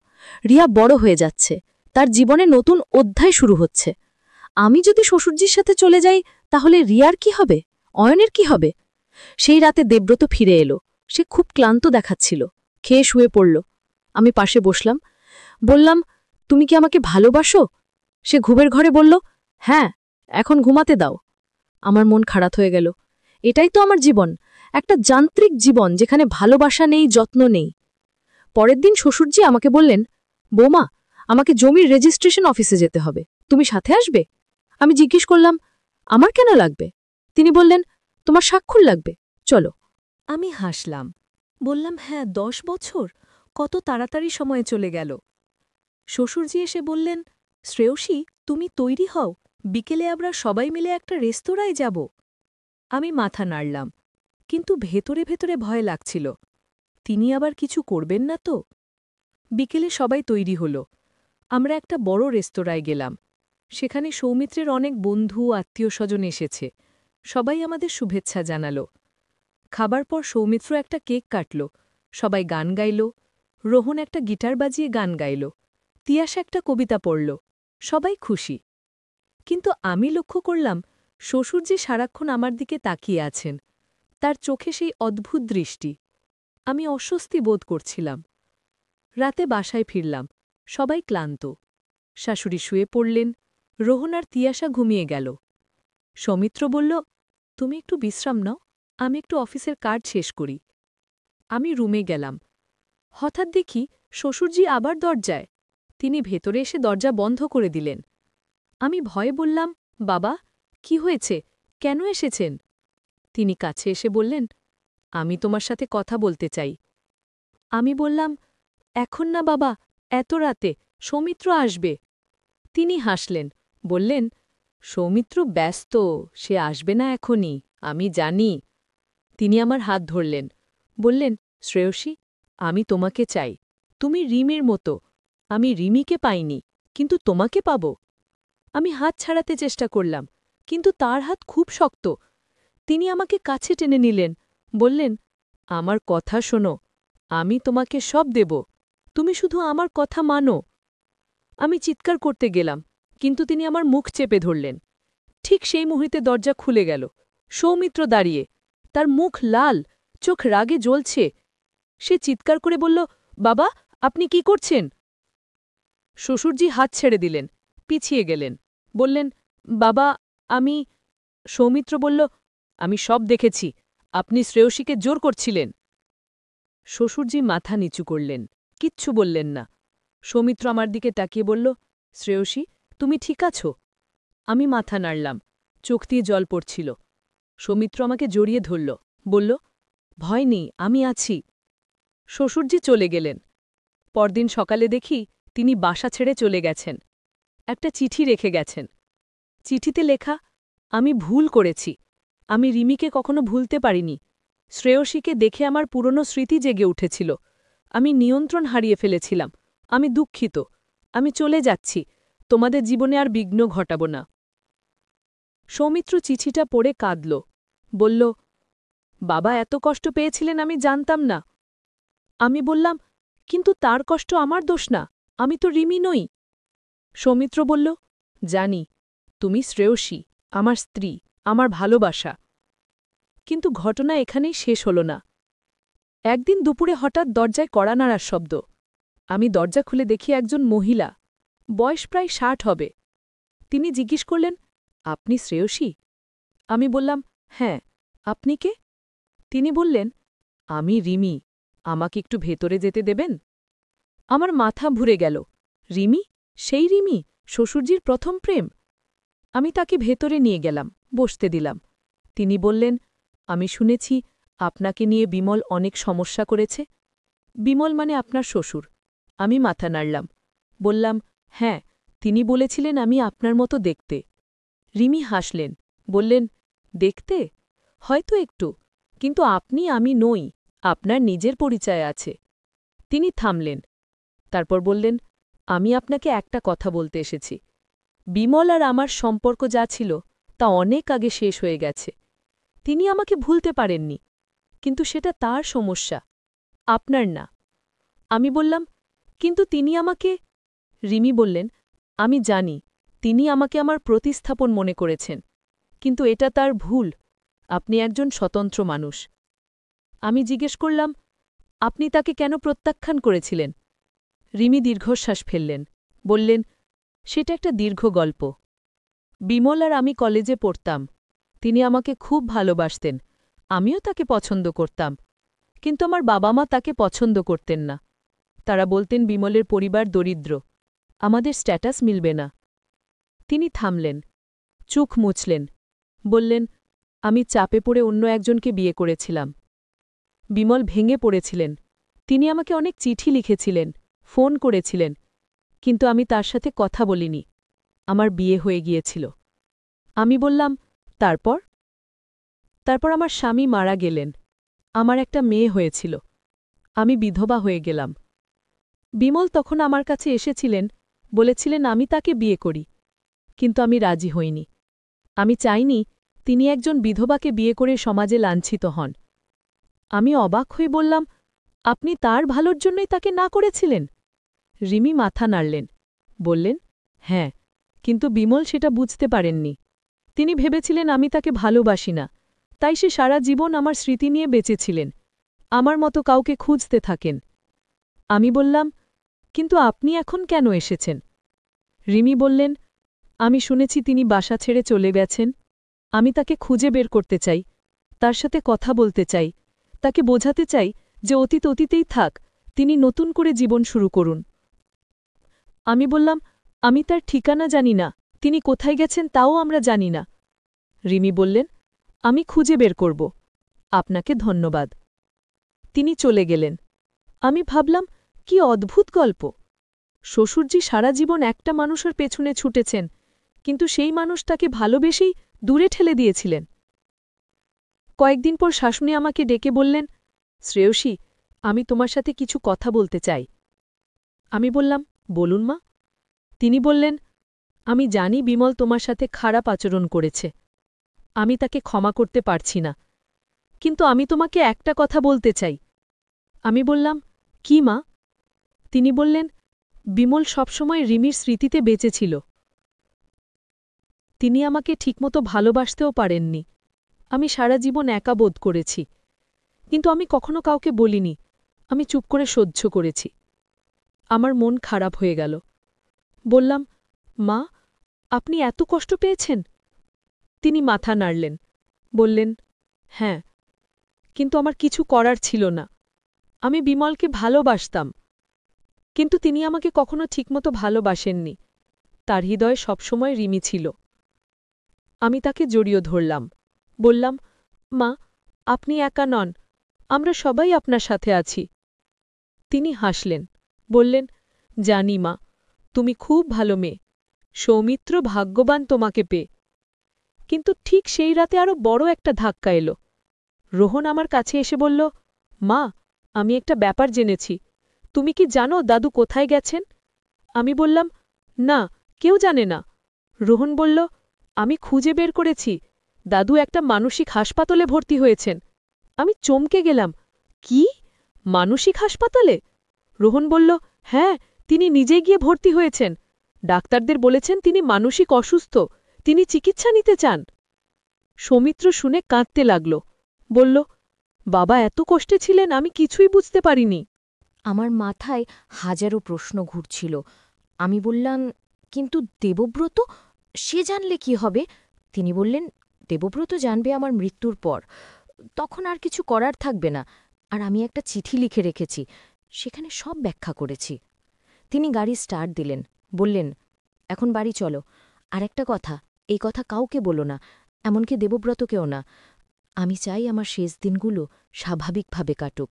রিয়া বড় হয়ে যাচ্ছে, তার জীবনে নতুন অধ্যায় শুরু হচ্ছে। আমি যদি শ্বশুরজির সাথে চলে যাই, তাহলে রিয়ার কি হবে, অয়নের কি হবে? সেই রাতে দেবব্রত ফিরে এলো। সে খুব ক্লান্ত দেখাচ্ছিল, খেয়ে শুয়ে পড়ল। আমি পাশে বসলাম, বললাম, তুমি কি আমাকে ভালোবাসো? সে ঘুমের ঘরে বলল, হ্যাঁ, এখন ঘুমাতে দাও। আমার মন খারাপ হয়ে গেল। এটাই তো আমার জীবন, একটা যান্ত্রিক জীবন যেখানে ভালোবাসা নেই, যত্ন নেই। পরের দিন শ্বশুরজি আমাকে বললেন, বৌমা, আমাকে জমির রেজিস্ট্রেশন অফিসে যেতে হবে, তুমি সাথে আসবে? আমি জিজ্ঞেস করলাম, আমার কেন লাগবে? তিনি বললেন, তোমার স্বাক্ষর লাগবে, চলো। আমি হাসলাম, বললাম, হ্যাঁ, 10 বছর, কত তাড়াতাড়ি সময় চলে গেল। শ্বশুরজি এসে বললেন, শ্রেয়সী, তুমি তৈরি হও, বিকেলে আমরা সবাই মিলে একটা রেস্তোরাঁয় যাব। আমি মাথা নাড়লাম, কিন্তু ভেতরে ভেতরে ভয় লাগছিল। তিনি আবার কিছু করবেন না তো? বিকেলে সবাই তৈরি হল। আমরা একটা বড় রেস্তোরাঁয় গেলাম। সেখানে সৌমিত্রের অনেক বন্ধু আত্মীয়স্বজন এসেছে। সবাই আমাদের শুভেচ্ছা জানাল। খাবার পর সৌমিত্র একটা কেক কাটল। সবাই গান গাইল। রোহন একটা গিটার বাজিয়ে গান গাইল। তিয়াস একটা কবিতা পড়ল। সবাই খুশি। কিন্তু আমি লক্ষ্য করলাম শ্বশুর যে সারাক্ষণ আমার দিকে তাকিয়ে আছেন। তার চোখে সেই অদ্ভুত দৃষ্টি। আমি অস্বস্তি বোধ করছিলাম। রাতে বাসায় ফিরলাম। সবাই ক্লান্ত। শাশুড়ি শুয়ে পড়লেন। রোহন আর তিয়াসা ঘুমিয়ে গেল। সৌমিত্র বলল, তুমি একটু বিশ্রাম নাও, আমি একটু অফিসের কাজ শেষ করি। আমি রুমে গেলাম। হঠাৎ দেখি শ্বশুরজি আবার দরজায়। তিনি ভেতরে এসে দরজা বন্ধ করে দিলেন। আমি ভয়ে বললাম, বাবা, কি হয়েছে, কেন এসেছেন? তিনি কাছে এসে বললেন, আমি তোমার সাথে কথা বলতে চাই। আমি বললাম, এখন না বাবা, এত রাতে, সৌমিত্র আসবে। তিনি হাসলেন, বললেন, সৌমিত্র ব্যস্ত, সে আসবে না এখনই, আমি জানি। তিনি আমার হাত ধরলেন, বললেন, শ্রেয়সী, আমি তোমাকে চাই। তুমি রিমির মতো। আমি রিমিকে পাইনি, কিন্তু তোমাকে পাব। আমি হাত ছাড়াতে চেষ্টা করলাম, কিন্তু তার হাত খুব শক্ত। তিনি আমাকে কাছে টেনে নিলেন, বললেন, আমার কথা শোনো, আমি তোমাকে সব দেব, তুমি শুধু আমার কথা মানো। আমি চিৎকার করতে গেলাম, কিন্তু তিনি আমার মুখ চেপে ধরলেন। ঠিক সেই মুহূর্তে দরজা খুলে গেল। সৌমিত্র দাঁড়িয়ে, তার মুখ লাল, চোখ রাগে জ্বলছে। সে চিৎকার করে বলল, বাবা, আপনি কি করছেন? শ্বশুরজি হাত ছেড়ে দিলেন, পিছিয়ে গেলেন, বললেন, বাবা, আমি। সৌমিত্র বলল, আমি সব দেখেছি, আপনি শ্রেয়সীকে জোর করছিলেন। শ্বশুরজি মাথা নিচু করলেন, কিচ্ছু বললেন না। সৌমিত্র আমার দিকে তাকিয়ে বলল, শ্রেয়সী, তুমি ঠিক আছো? আমি মাথা নাড়লাম, চোখ দিয়ে জল পড়ছিল। সৌমিত্র আমাকে জড়িয়ে ধরল, বলল, ভয় নেই, আমি আছি। শ্বশুরজি চলে গেলেন। পরদিন সকালে দেখি তিনি বাসা ছেড়ে চলে গেছেন। একটা চিঠি রেখে গেছেন। চিঠিতে লেখা, আমি ভুল করেছি। আমি রিমিকে কখনো ভুলতে পারিনি। শ্রেয়সীকে দেখে আমার পুরনো স্মৃতি জেগে উঠেছিল। আমি নিয়ন্ত্রণ হারিয়ে ফেলেছিলাম। আমি দুঃখিত। আমি চলে যাচ্ছি। তোমাদের জীবনে আর বিঘ্ন ঘটাব না। সৌমিত্র চিঠিটা পড়ে কাঁদল। বলল, বাবা এত কষ্ট পেয়েছিলেন আমি জানতাম না। আমি বললাম, কিন্তু তার কষ্ট আমার দোষ না, আমি তো রিমি নই। সৌমিত্র বলল, জানি, তুমি শ্রেয়সী, আমার স্ত্রী, আমার ভালোবাসা। কিন্তু ঘটনা এখানেই শেষ হল না। একদিন দুপুরে হঠাৎ দরজায় কড়া নাড়ার শব্দ। আমি দরজা খুলে দেখি একজন মহিলা, বয়স প্রায় ৬০ হবে। তিনি জিজ্ঞেস করলেন, আপনি শ্রেয়সী? আমি বললাম, হ্যাঁ, আপনি কে? তিনি বললেন, আমি রিমি, আমাকে একটু ভেতরে যেতে দেবেন? আমার মাথা ঘুরে গেল। রিমি? সেই রিমি, শ্বশুরজির প্রথম প্রেম? আমি তাকে ভেতরে নিয়ে গেলাম, বসতে দিলাম। তিনি বললেন, আমি শুনেছি আপনাকে নিয়ে বিমল অনেক সমস্যা করেছে। বিমল মানে আপনার শ্বশুর। আমি মাথা নাড়লাম, বললাম, হ্যাঁ, তিনি বলেছিলেন আমি আপনার মতো দেখতে। রিমি হাসলেন, বললেন, দেখতে? হয়তো একটু, কিন্তু আপনি আমি নই, আপনার নিজের পরিচয় আছে। তিনি থামলেন, তারপর বললেন, আমি আপনাকে একটা কথা বলতে এসেছি। বিমল আর আমার সম্পর্ক যা ছিল তা অনেক আগে শেষ হয়ে গেছে। তিনি আমাকে ভুলতে পারেননি, কিন্তু সেটা তার সমস্যা, আপনার না। আমি বললাম, কিন্তু তিনি আমাকে। রিমি বললেন, আমি জানি, তিনি আমাকে আমার প্রতিস্থাপন মনে করেছেন, কিন্তু এটা তার ভুল। আপনি একজন স্বতন্ত্র মানুষ। আমি জিজ্ঞেস করলাম, আপনি তাকে কেন প্রত্যাখ্যান করেছিলেন? রিমি দীর্ঘশ্বাস ফেললেন, বললেন, সেটা একটা দীর্ঘ গল্প। বিমল আর আমি কলেজে পড়তাম। তিনি আমাকে খুব ভালোবাসতেন, আমিও তাকে পছন্দ করতাম। কিন্তু আমার বাবা মা তাকে পছন্দ করতেন না। তারা বলতেন বিমলের পরিবার দরিদ্র, আমাদের স্ট্যাটাস মিলবে না। তিনি থামলেন, চোখ মুছলেন, বললেন, আমি চাপে পড়ে অন্য একজনকে বিয়ে করেছিলাম। বিমল ভেঙে পড়েছিলেন। তিনি আমাকে অনেক চিঠি লিখেছিলেন, ফোন করেছিলেন, কিন্তু আমি তার সাথে কথা বলিনি। আমার বিয়ে হয়ে গিয়েছিল। আমি বললাম, তারপর? তারপর আমার স্বামী মারা গেলেন। আমার একটা মেয়ে হয়েছিল। আমি বিধবা হয়ে গেলাম। বিমল তখন আমার কাছে এসেছিলেন, বলেছিলেন আমি তাকে বিয়ে করি। কিন্তু আমি রাজি হইনি। আমি চাইনি তিনি একজন বিধবাকে বিয়ে করে সমাজে লাঞ্ছিত হন। আমি অবাক হয়ে বললাম, আপনি তার ভালোর জন্যই তাকে না করেছিলেন? রিমি মাথা নাড়লেন, বললেন, হ্যাঁ, কিন্তু বিমল সেটা বুঝতে পারেননি। তিনি ভেবেছিলেন আমি তাকে ভালোবাসি না, তাই সে সারা জীবন আমার স্মৃতি নিয়ে বেঁচেছিলেন, আমার মতো কাউকে খুঁজতে থাকেন। আমি বললাম, কিন্তু আপনি এখন কেন এসেছেন? রিমি বললেন, আমি শুনেছি তিনি বাসা ছেড়ে চলে গেছেন। আমি তাকে খুঁজে বের করতে চাই, তার সাথে কথা বলতে চাই, তাকে বোঝাতে চাই যে অতীত অতীতেই থাক, তিনি নতুন করে জীবন শুরু করুন। আমি বললাম, আমি তার ঠিকানা জানি না, তিনি কোথায় গেছেন তাও আমরা জানি না। রিমি বললেন, আমি খুঁজে বের করব। আপনাকে ধন্যবাদ। তিনি চলে গেলেন। আমি ভাবলাম, কি অদ্ভুত গল্প। শ্বশুরজি সারা জীবন একটা মানুষের পেছনে ছুটেছেন, কিন্তু সেই মানুষ তাকে ভালোবেসেই দূরে ঠেলে দিয়েছিলেন। কয়েকদিন পর শাশুড়ি আমাকে ডেকে বললেন, শ্রেয়সী, আমি তোমার সাথে কিছু কথা বলতে চাই। আমি বললাম, বলুন মা। তিনি বললেন, আমি জানি বিমল তোমার সাথে খারাপ আচরণ করেছে। আমি তাকে ক্ষমা করতে পারছি না, কিন্তু আমি তোমাকে একটা কথা বলতে চাই। আমি বললাম, কি মা? তিনি বললেন, বিমল সবসময় রিমির স্মৃতিতে বেঁচে ছিল। তিনি আমাকে ঠিকমতো ভালোবাসতেও পারেননি। আমি সারা জীবন একা বোধ করেছি, কিন্তু আমি কখনো কাউকে বলিনি। আমি চুপ করে সহ্য করেছি। আমার মন খারাপ হয়ে গেল। বললাম, মা, আপনি এত কষ্ট পেয়েছেন? তিনি মাথা নাড়লেন, বললেন, হ্যাঁ, কিন্তু আমার কিছু করার ছিল না। আমি বিমলকে ভালোবাসতাম, কিন্তু তিনি আমাকে কখনো ঠিকমতো ভালোবাসেননি। তার হৃদয়ে সবসময় রিমি ছিল। আমি তাকে জড়িয়ে ধরলাম, বললাম, মা, আপনি একা নন, আমরা সবাই আপনার সাথে আছি। তিনি হাসলেন, বললেন, জানি মা, তুমি খুব ভালো মেয়ে, সৌমিত্র ভাগ্যবান তোমাকে পেয়ে। কিন্তু ঠিক সেই রাতে আরও বড় একটা ধাক্কা এলো। রোহন আমার কাছে এসে বলল, মা, আমি একটা ব্যাপার জেনেছি। তুমি কি জানো দাদু কোথায় গেছেন? আমি বললাম, না, কেউ জানে না। রোহন বলল, আমি খুঁজে বের করেছি, দাদু একটা মানসিক হাসপাতালে ভর্তি হয়েছেন। আমি চমকে গেলাম, কি, মানসিক হাসপাতালে? রোহন বলল, হ্যাঁ, তিনি নিজে গিয়ে ভর্তি হয়েছেন। ডাক্তারদের বলেছেন তিনি মানসিক অসুস্থ, তিনি চিকিৎসা নিতে চান। সৌমিত্র শুনে কাঁদতে লাগল, বলল, বাবা এত কষ্টে ছিলেন, আমি কিছুই বুঝতে পারিনি। আমার মাথায় হাজারো প্রশ্ন ঘুরছিল। আমি বললাম, কিন্তু দেবব্রত, সে জানলে কি হবে? তিনি বললেন, দেবব্রত জানবে আমার মৃত্যুর পর, তখন আর কিছু করার থাকবে না। আর আমি একটা চিঠি লিখে রেখেছি, সেখানে সব ব্যাখ্যা করেছি। তিনি গাড়ি স্টার্ট দিলেন, বললেন, এখন বাড়ি চলো। আর একটা কথা, এই কথা কাউকে বলো না, এমনকি দেবব্রতকেও না। আমি চাই আমার শেষ দিনগুলো স্বাভাবিকভাবে কাটুক।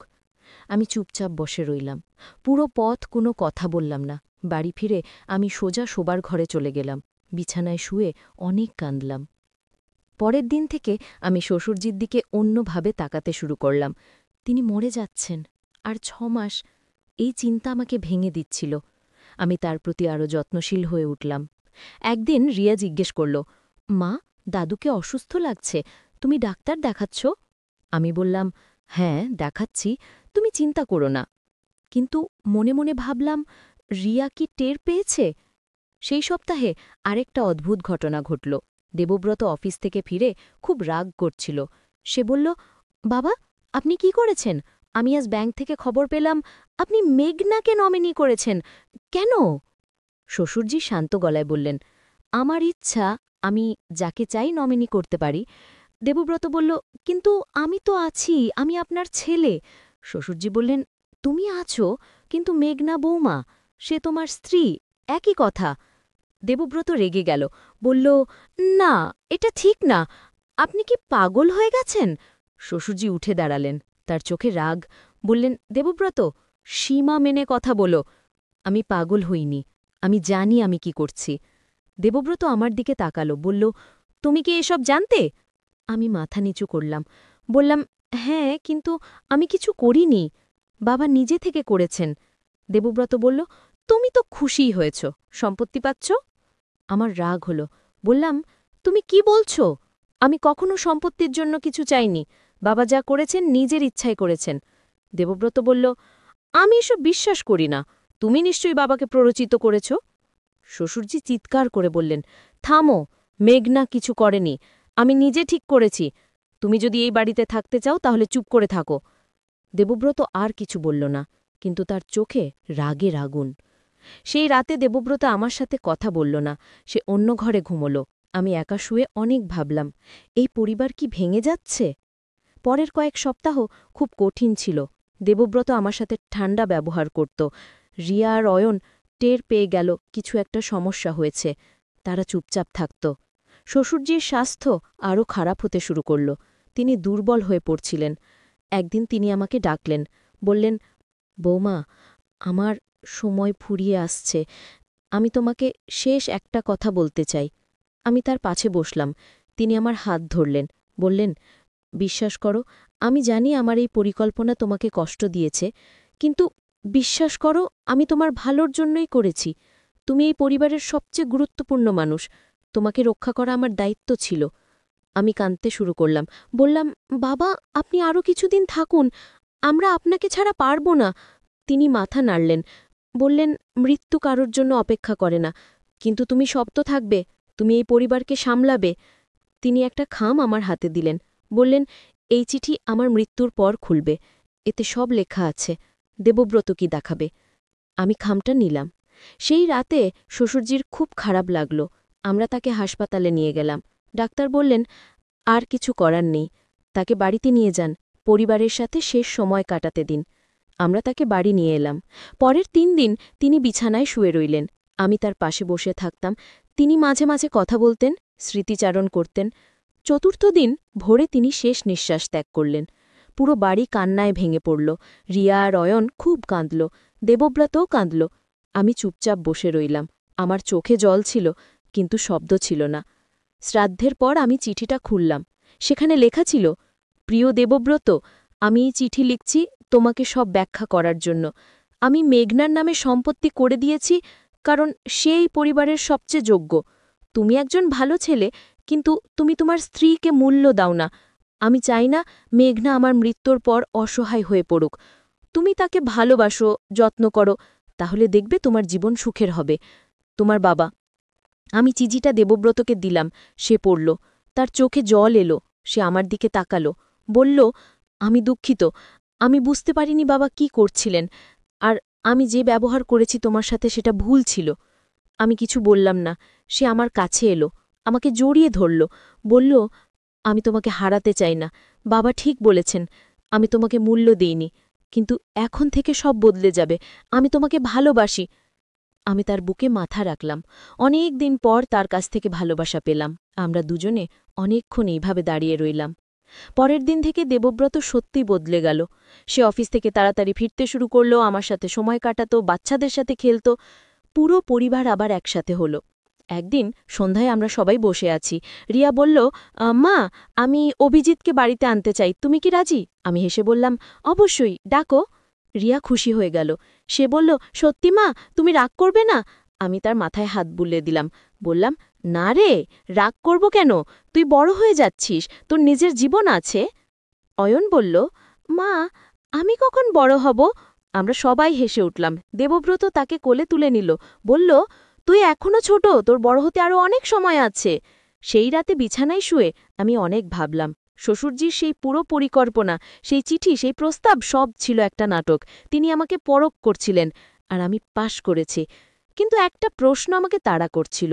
আমি চুপচাপ বসে রইলাম। পুরো পথ কোনো কথা বললাম না। বাড়ি ফিরে আমি সোজা শোবার ঘরে চলে গেলাম। বিছানায় শুয়ে অনেক কাঁদলাম। পরের দিন থেকে আমি শ্বশুরজির দিকে অন্যভাবে তাকাতে শুরু করলাম। তিনি মরে যাচ্ছেন, আর ৬ মাস, এই চিন্তা আমাকে ভেঙে দিচ্ছিল। আমি তার প্রতি আরও যত্নশীল হয়ে উঠলাম। একদিন রিয়া জিজ্ঞেস করল, মা, দাদুকে অসুস্থ লাগছে, তুমি ডাক্তার দেখাচ্ছ? আমি বললাম, হ্যাঁ, দেখাচ্ছি, তুমি চিন্তা করো না। কিন্তু মনে মনে ভাবলাম, রিয়া কি টের পেয়েছে? সেই সপ্তাহে আরেকটা অদ্ভুত ঘটনা ঘটল। দেবব্রত অফিস থেকে ফিরে খুব রাগ করছিল। সে বলল, বাবা, আপনি কি করেছেন? আমি আজ ব্যাংক থেকে খবর পেলাম আপনি মেঘনাকে নমিনি করেছেন। কেন? শ্বশুরজি শান্ত গলায় বললেন, আমার ইচ্ছা, আমি যাকে চাই নমিনি করতে পারি। দেবব্রত বলল, কিন্তু আমি তো আছি, আমি আপনার ছেলে। শ্বশুরজি বললেন, তুমি আছো, কিন্তু মেঘনা বৌমা, সে তোমার স্ত্রী, একই কথা। দেবব্রত রেগে গেল, বলল, না, এটা ঠিক না, আপনি কি পাগল হয়ে গেছেন? শ্বশুরজি উঠে দাঁড়ালেন, তার চোখে রাগ, বললেন, দেবব্রত, সীমা মেনে কথা বলো। আমি পাগল হইনি, আমি জানি আমি কি করছি। দেবব্রত আমার দিকে তাকালো, বলল, তুমি কি এসব জানতে? আমি মাথা নিচু করলাম, বললাম, হ্যাঁ, কিন্তু আমি কিছু করিনি। বাবা নিজে থেকে করেছেন। দেবব্রত বলল, তুমি তো খুশিই হয়েছ, সম্পত্তি পাচ্ছ। আমার রাগ হলো। বললাম, তুমি কি বলছো? আমি কখনো সম্পত্তির জন্য কিছু চাইনি। বাবা যা করেছেন নিজের ইচ্ছায় করেছেন। দেবব্রত বলল, আমি এসব বিশ্বাস করি না। তুমি নিশ্চয়ই বাবাকে প্ররোচিত করেছ। শ্বশুরজি চিৎকার করে বললেন, থামো, মেঘনা কিছু করেনি। আমি নিজে ঠিক করেছি। তুমি যদি এই বাড়িতে থাকতে চাও তাহলে চুপ করে থাকো। দেবব্রত আর কিছু বলল না, কিন্তু তার চোখে রাগের আগুন। সেই রাতে দেবব্রত আমার সাথে কথা বলল না, সে অন্য ঘরে ঘুমল। আমি একা শুয়ে অনেক ভাবলাম, এই পরিবার কি ভেঙে যাচ্ছে? পরের কয়েক সপ্তাহ খুব কঠিন ছিল। দেবব্রত আমার সাথে ঠান্ডা ব্যবহার করত। রিয়া আর অয়ন টের পেয়ে গেল কিছু একটা সমস্যা হয়েছে। তারা চুপচাপ থাকত। শ্বশুরজির স্বাস্থ্য আরও খারাপ হতে শুরু করল। তিনি দুর্বল হয়ে পড়ছিলেন। একদিন তিনি আমাকে ডাকলেন, বললেন, বৌমা, আমার সময় ফুরিয়ে আসছে। আমি তোমাকে শেষ একটা কথা বলতে চাই। আমি তার পাশে বসলাম। তিনি আমার হাত ধরলেন, বললেন, বিশ্বাস করো, আমি জানি আমার এই পরিকল্পনা তোমাকে কষ্ট দিয়েছে, কিন্তু বিশ্বাস করো, আমি তোমার ভালোর জন্যই করেছি। তুমি এই পরিবারের সবচেয়ে গুরুত্বপূর্ণ মানুষ। তোমাকে রক্ষা করা আমার দায়িত্ব ছিল। আমি কাঁদতে শুরু করলাম। বললাম, বাবা, আপনি আরও কিছুদিন থাকুন। আমরা আপনাকে ছাড়া পারব না। তিনি মাথা নাড়লেন, বললেন, মৃত্যু কারোর জন্য অপেক্ষা করে না। কিন্তু তুমি শক্ত থাকবে, তুমি এই পরিবারকে সামলাবে। তিনি একটা খাম আমার হাতে দিলেন, বললেন, এই চিঠি আমার মৃত্যুর পর খুলবে। এতে সব লেখা আছে। দেবব্রত কি দেখাবে। আমি খামটা নিলাম। সেই রাতে শ্বশুরজির খুব খারাপ লাগল। আমরা তাকে হাসপাতালে নিয়ে গেলাম। ডাক্তার বললেন, আর কিছু করার নেই, তাকে বাড়িতে নিয়ে যান, পরিবারের সাথে শেষ সময় কাটাতে দিন। আমরা তাকে বাড়ি নিয়ে এলাম। পরের ৩ দিন তিনি বিছানায় শুয়ে রইলেন। আমি তার পাশে বসে থাকতাম। তিনি মাঝে মাঝে কথা বলতেন, স্মৃতিচারণ করতেন। চতুর্থ দিন ভোরে তিনি শেষ নিঃশ্বাস ত্যাগ করলেন। পুরো বাড়ি কান্নায় ভেঙে পড়ল। রিয়া আর অয়ন খুব কাঁদল। দেবব্রতও কাঁদল। আমি চুপচাপ বসে রইলাম। আমার চোখে জল ছিল, কিন্তু শব্দ ছিল না। শ্রাদ্ধের পর আমি চিঠিটা খুললাম। সেখানে লেখা ছিল, প্রিয় দেবব্রত, আমি এই চিঠি লিখছি তোমাকে সব ব্যাখ্যা করার জন্য। আমি মেঘনার নামে সম্পত্তি করে দিয়েছি, কারণ সেই পরিবারের সবচেয়ে যোগ্য। তুমি একজন ভালো ছেলে, কিন্তু তুমি তোমার স্ত্রীকে মূল্য দাও না। আমি চাই না মেঘনা আমার মৃত্যুর পর অসহায় হয়ে পড়ুক। তুমি তাকে ভালোবাসো, যত্ন করো, তাহলে দেখবে তোমার জীবন সুখের হবে। তোমার বাবা। আমি চিঠিটা দেবব্রতকে দিলাম। সে পড়ল। তার চোখে জল এলো। সে আমার দিকে তাকালো, বলল, আমি দুঃখিত। আমি বুঝতে পারিনি বাবা কি করছিলেন, আর আমি যে ব্যবহার করেছি তোমার সাথে সেটা ভুল ছিল। আমি কিছু বললাম না। সে আমার কাছে এলো, আমাকে জড়িয়ে ধরল, বলল, আমি তোমাকে হারাতে চাই না। বাবা ঠিক বলেছেন, আমি তোমাকে মূল্য দেইনি, কিন্তু এখন থেকে সব বদলে যাবে। আমি তোমাকে ভালোবাসি। আমি তার বুকে মাথা রাখলাম। অনেক দিন পর তার কাছ থেকে ভালোবাসা পেলাম। আমরা দুজনে অনেকক্ষণ এইভাবে দাঁড়িয়ে রইলাম। পরের দিন থেকে দেবব্রত সত্যি বদলে গেল। সে অফিস থেকে তাড়াতাড়ি ফিরতে শুরু করল, আমার সাথে সময় কাটাতো, বাচ্চাদের সাথে খেলত। পুরো পরিবার আবার একসাথে হল। একদিন সন্ধ্যায় আমরা সবাই বসে আছি। রিয়া বলল, মা, আমি অভিজিৎকে বাড়িতে আনতে চাই, তুমি কি রাজি? আমি হেসে বললাম, অবশ্যই, ডাকো। রিয়া খুশি হয়ে গেল। সে বলল, সত্যি মা, তুমি রাগ করবে না? আমি তার মাথায় হাত বুলিয়ে দিলাম। বললাম, না রে, রাগ করব কেন? তুই বড় হয়ে যাচ্ছিস, তোর নিজের জীবন আছে। অয়ন বলল, মা, আমি কখন বড় হব? আমরা সবাই হেসে উঠলাম। দেবব্রত তাকে কোলে তুলে নিল, বলল, তুই এখনো ছোট, তোর বড় হতে আরও অনেক সময় আছে। সেই রাতে বিছানায় শুয়ে আমি অনেক ভাবলাম। শ্বশুরজির সেই পুরো পরিকল্পনা, সেই চিঠি, সেই প্রস্তাব, সব ছিল একটা নাটক। তিনি আমাকে পরখ করছিলেন, আর আমি পাশ করেছি। কিন্তু একটা প্রশ্ন আমাকে তাড়া করছিল,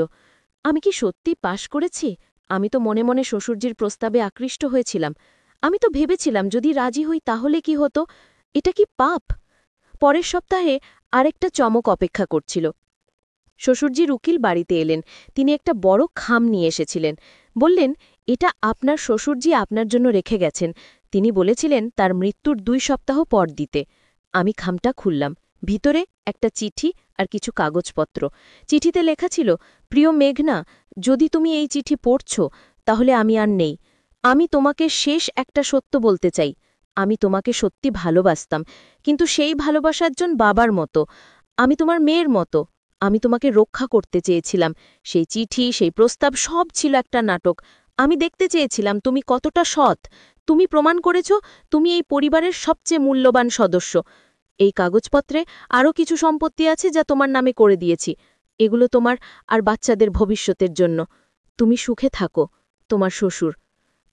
আমি কি সত্যি পাশ করেছি? আমি তো মনে মনে শ্বশুরজির প্রস্তাবে আকৃষ্ট হয়েছিলাম। আমি তো ভেবেছিলাম, যদি রাজি হই তাহলে কি হতো? এটা কি পাপ? পরের সপ্তাহে আরেকটা চমক অপেক্ষা করছিল। শ্বশুরজির উকিল বাড়িতে এলেন। তিনি একটা বড় খাম নিয়ে এসেছিলেন। বললেন, এটা আপনার শ্বশুরজি আপনার জন্য রেখে গেছেন। তিনি বলেছিলেন তার মৃত্যুর 2 সপ্তাহ পর দিতে। আমি খামটা খুললাম। ভিতরে একটা চিঠি আর কিছু কাগজপত্র। চিঠিতে লেখা ছিল, প্রিয় মেঘনা, যদি তুমি এই চিঠি পড়ছ, তাহলে আমি আর নেই। আমি তোমাকে শেষ একটা সত্য বলতে চাই। আমি তোমাকে সত্যি ভালোবাসতাম, কিন্তু সেই ভালোবাসা একজন বাবার মতো। আমি তোমার মেয়ের মতো। আমি তোমাকে রক্ষা করতে চেয়েছিলাম। সেই চিঠি, সেই প্রস্তাব সব ছিল একটা নাটক। আমি দেখতে চেয়েছিলাম তুমি কতটা সৎ। তুমি প্রমাণ করেছ তুমি এই পরিবারের সবচেয়ে মূল্যবান সদস্য। এই কাগজপত্রে আরও কিছু সম্পত্তি আছে যা তোমার নামে করে দিয়েছি। এগুলো তোমার আর বাচ্চাদের ভবিষ্যতের জন্য। তুমি সুখে থাকো। তোমার শ্বশুর।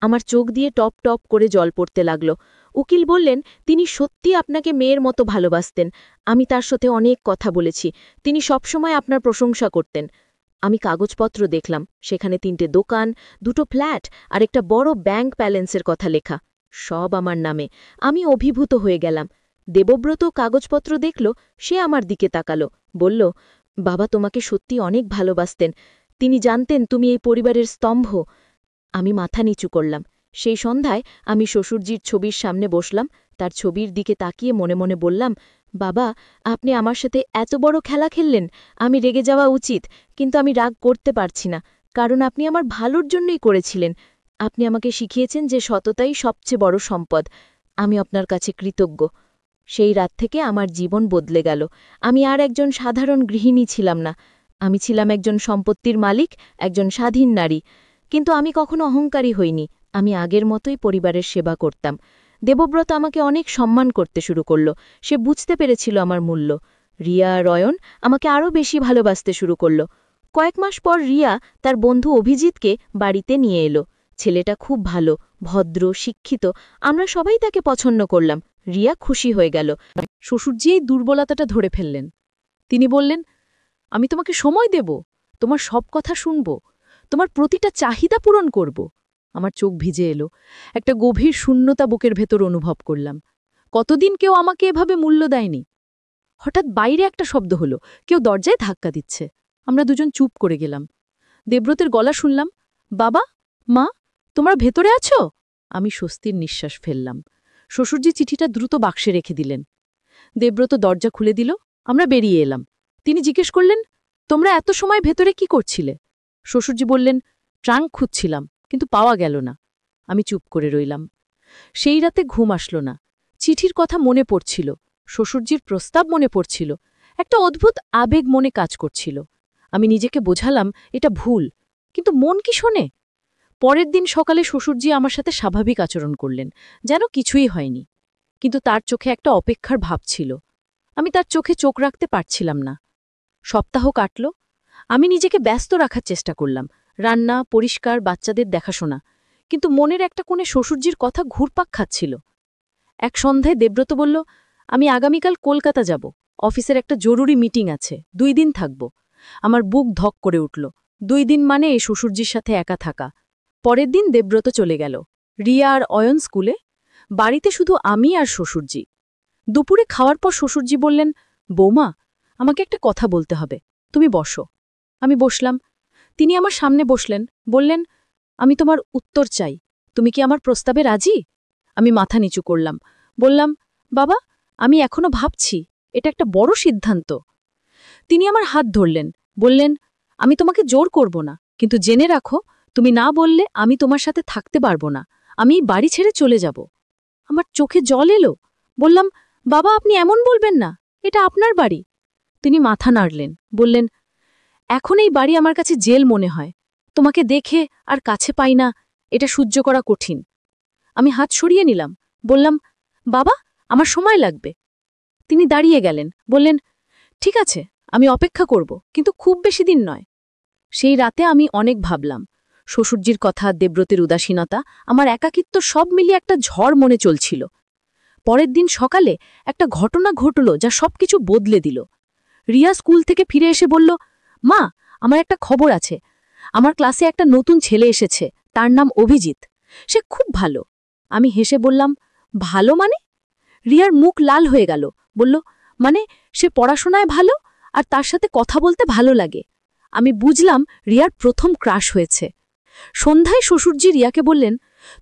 আমার চোখ দিয়ে টপ টপ করে জল পড়তে লাগল। উকিল বললেন তিনি সত্যি আপনাকে মেয়ের মতো ভালোবাসতেন। আমি তার সাথে অনেক কথা বলেছি। তিনি সবসময় আপনার প্রশংসা করতেন। আমি কাগজপত্র দেখলাম, সেখানে 3টে দোকান, 2টো ফ্ল্যাট আর একটা বড় ব্যাংক ব্যালেন্সের কথা লেখা, সব আমার নামে। আমি অভিভূত হয়ে গেলাম। দেবব্রত কাগজপত্র দেখল, সে আমার দিকে তাকালো, বলল, বাবা তোমাকে সত্যি অনেক ভালোবাসতেন। তিনি জানতেন তুমি এই পরিবারের স্তম্ভ। আমি মাথা নিচু করলাম। সেই সন্ধ্যায় আমি শ্বশুরজির ছবির সামনে বসলাম। তার ছবির দিকে তাকিয়ে মনে মনে বললাম, বাবা আপনি আমার সাথে এত বড় খেলা খেললেন। আমি রেগে যাওয়া উচিত, কিন্তু আমি রাগ করতে পারছি না, কারণ আপনি আমার ভালোর জন্যই করেছিলেন। আপনি আমাকে শিখিয়েছেন যে সততাই সবচেয়ে বড় সম্পদ। আমি আপনার কাছে কৃতজ্ঞ। সেই রাত থেকে আমার জীবন বদলে গেল। আমি আর একজন সাধারণ গৃহিণী ছিলাম না। আমি ছিলাম একজন সম্পত্তির মালিক, একজন স্বাধীন নারী। কিন্তু আমি কখনো অহংকারী হইনি। আমি আগের মতোই পরিবারের সেবা করতাম। দেবব্রত আমাকে অনেক সম্মান করতে শুরু করল। সে বুঝতে পেরেছিল আমার মূল্য। রিয়া আর অয়ন আমাকে আরও বেশি ভালোবাসতে শুরু করল। কয়েক মাস পর রিয়া তার বন্ধু অভিজিৎকে বাড়িতে নিয়ে এলো। ছেলেটা খুব ভালো, ভদ্র, শিক্ষিত। আমরা সবাই তাকে পছন্দ করলাম। রিয়া খুশি হয়ে গেল। শ্বশুরজি এই দুর্বলতাটা ধরে ফেললেন। তিনি বললেন, আমি তোমাকে সময় দেব, তোমার সব কথা শুনব, তোমার প্রতিটা চাহিদা পূরণ করব। আমার চোখ ভিজে এলো। একটা গভীর শূন্যতা বুকের ভেতর অনুভব করলাম। কতদিন কেউ আমাকে এভাবে মূল্য দেয়নি। হঠাৎ বাইরে একটা শব্দ হলো, কেউ দরজায় ধাক্কা দিচ্ছে। আমরা দুজন চুপ করে গেলাম। দেবব্রতের গলা শুনলাম, বাবা, মা, তোমরা ভেতরে আছো? আমি স্বস্তির নিঃশ্বাস ফেললাম। শ্বশুরজি চিঠিটা দ্রুত বাক্সে রেখে দিলেন। দেবব্রত দরজা খুলে দিল। আমরা বেরিয়ে এলাম। তিনি জিজ্ঞেস করলেন, তোমরা এত সময় ভেতরে কি করছিলে? শ্বশুরজি বললেন, ট্রাঙ্ক খুঁজছিলাম, কিন্তু পাওয়া গেল না। আমি চুপ করে রইলাম। সেই রাতে ঘুম আসলো না। চিঠির কথা মনে পড়ছিল, শ্বশুরজির প্রস্তাব মনে পড়ছিল। একটা অদ্ভুত আবেগ মনে কাজ করছিল। আমি নিজেকে বোঝালাম এটা ভুল, কিন্তু মন কি শোনে? পরের দিন সকালে শ্বশুরজি আমার সাথে স্বাভাবিক আচরণ করলেন, যেন কিছুই হয়নি। কিন্তু তার চোখে একটা অপেক্ষার ভাব ছিল। আমি তার চোখে চোখ রাখতে পারছিলাম না। সপ্তাহ কাটল। আমি নিজেকে ব্যস্ত রাখার চেষ্টা করলাম, রান্না, পরিষ্কার, বাচ্চাদের দেখাশোনা। কিন্তু মনের একটা কোণে শ্বশুরজির কথা ঘুরপাক খাচ্ছিল। এক সন্ধ্যায় দেবব্রত বলল, আমি আগামীকাল কলকাতা যাব, অফিসের একটা জরুরি মিটিং আছে, 2 দিন থাকব। আমার বুক ধক করে উঠল। 2 দিন মানে এই শ্বশুরজির সাথে একা থাকা। পরের দিন দেবব্রত চলে গেল। রিয়া আর অয়ন স্কুলে। বাড়িতে শুধু আমি আর শ্বশুরজি। দুপুরে খাওয়ার পর শ্বশুরজি বললেন, বৌমা, আমাকে একটা কথা বলতে হবে, তুমি বসো। আমি বসলাম। তিনি আমার সামনে বসলেন, বললেন, আমি তোমার উত্তর চাই। তুমি কি আমার প্রস্তাবে রাজি? আমি মাথা নিচু করলাম, বললাম, বাবা, আমি এখনো ভাবছি, এটা একটা বড় সিদ্ধান্ত। তিনি আমার হাত ধরলেন, বললেন, আমি তোমাকে জোর করব না, কিন্তু জেনে রাখো, তুমি না বললে আমি তোমার সাথে থাকতে পারবো না। আমি এই বাড়ি ছেড়ে চলে যাব। আমার চোখে জল এলো। বললাম, বাবা, আপনি এমন বলবেন না, এটা আপনার বাড়ি। তিনি মাথা নাড়লেন, বললেন, এখন এই বাড়ি আমার কাছে জেল মনে হয়। তোমাকে দেখে আর কাছে পাই না, এটা সহ্য করা কঠিন। আমি হাত সরিয়ে নিলাম, বললাম, বাবা, আমার সময় লাগবে। তিনি দাঁড়িয়ে গেলেন, বললেন, ঠিক আছে, আমি অপেক্ষা করব, কিন্তু খুব বেশি দিন নয়। সেই রাতে আমি অনেক ভাবলাম। শ্বশুরজির কথা, দেবব্রতের উদাসীনতা, আমার একাকিত্ব সব মিলিয়ে একটা ঝড় মনে চলছিল। পরের দিন সকালে একটা ঘটনা ঘটল যা সবকিছু বদলে দিল। রিয়া স্কুল থেকে ফিরে এসে বলল, মা, আমার একটা খবর আছে। আমার ক্লাসে একটা নতুন ছেলে এসেছে, তার নাম অভিজিৎ। সে খুব ভালো। আমি হেসে বললাম, ভালো মানে? রিয়ার মুখ লাল হয়ে গেল, বলল, মানে সে পড়াশোনায় ভালো আর তার সাথে কথা বলতে ভালো লাগে। আমি বুঝলাম রিয়ার প্রথম ক্রাশ হয়েছে। সন্ধ্যায় শ্বশুরজি রিয়াকে বললেন,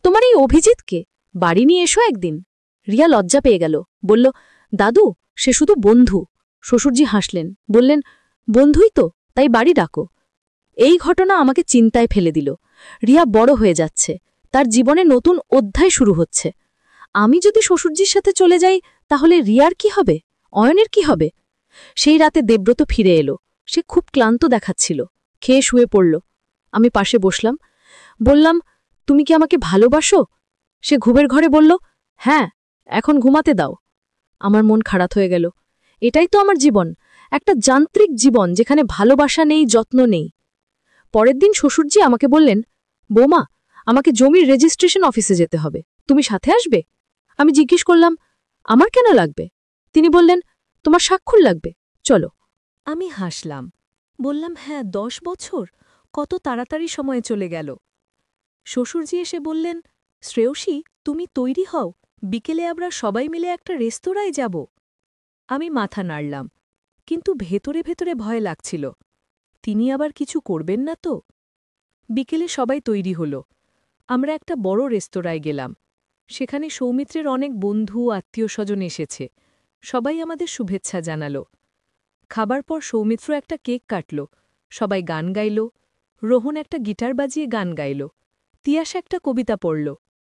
তোমার এই অভিজিৎকে বাড়ি নিয়ে এসো একদিন। রিয়া লজ্জা পেয়ে গেল, বলল, দাদু, সে শুধু বন্ধু। শ্বশুরজি হাসলেন, বললেন, বন্ধুই তো, তাই বাড়ি ডাকো। এই ঘটনা আমাকে চিন্তায় ফেলে দিল। রিয়া বড় হয়ে যাচ্ছে, তার জীবনে নতুন অধ্যায় শুরু হচ্ছে। আমি যদি শ্বশুরজির সাথে চলে যাই তাহলে রিয়ার কি হবে, অয়নের কি হবে? সেই রাতে দেবব্রত ফিরে এলো। সে খুব ক্লান্ত দেখাচ্ছিল, খেয়ে শুয়ে পড়ল। আমি পাশে বসলাম, বললাম, তুমি কি আমাকে ভালোবাসো? সে ঘুমের ঘরে বলল, হ্যাঁ, এখন ঘুমাতে দাও। আমার মন খারাপ হয়ে গেল। এটাই তো আমার জীবন, একটা যান্ত্রিক জীবন যেখানে ভালোবাসা নেই, যত্ন নেই। পরের দিন শ্বশুরজি আমাকে বললেন, বৌমা, আমাকে জমির রেজিস্ট্রেশন অফিসে যেতে হবে, তুমি সাথে আসবে? আমি জিজ্ঞেস করলাম, আমার কেন লাগবে? তিনি বললেন, তোমার স্বাক্ষর লাগবে, চলো। আমি হাসলাম, বললাম, হ্যাঁ, 10 বছর, কত তাড়াতাড়ি সময়ে চলে গেল। শ্বশুরজি এসে বললেন, শ্রেয়সী, তুমি তৈরি হও, বিকেলে আমরা সবাই মিলে একটা রেস্তোরাঁয় যাব। আমি মাথা নাড়লাম, কিন্তু ভেতরে ভেতরে ভয় লাগছিল। তিনি আবার কিছু করবেন না তো? বিকেলে সবাই তৈরি হল। আমরা একটা বড় রেস্তোরাঁয় গেলাম। সেখানে সৌমিত্রের অনেক বন্ধু আত্মীয়স্বজন এসেছে। সবাই আমাদের শুভেচ্ছা জানাল। খাবার পর সৌমিত্র একটা কেক কাটল, সবাই গান গাইল। রোহন একটা গিটার বাজিয়ে গান গাইল। তিয়াস একটা কবিতা পড়ল।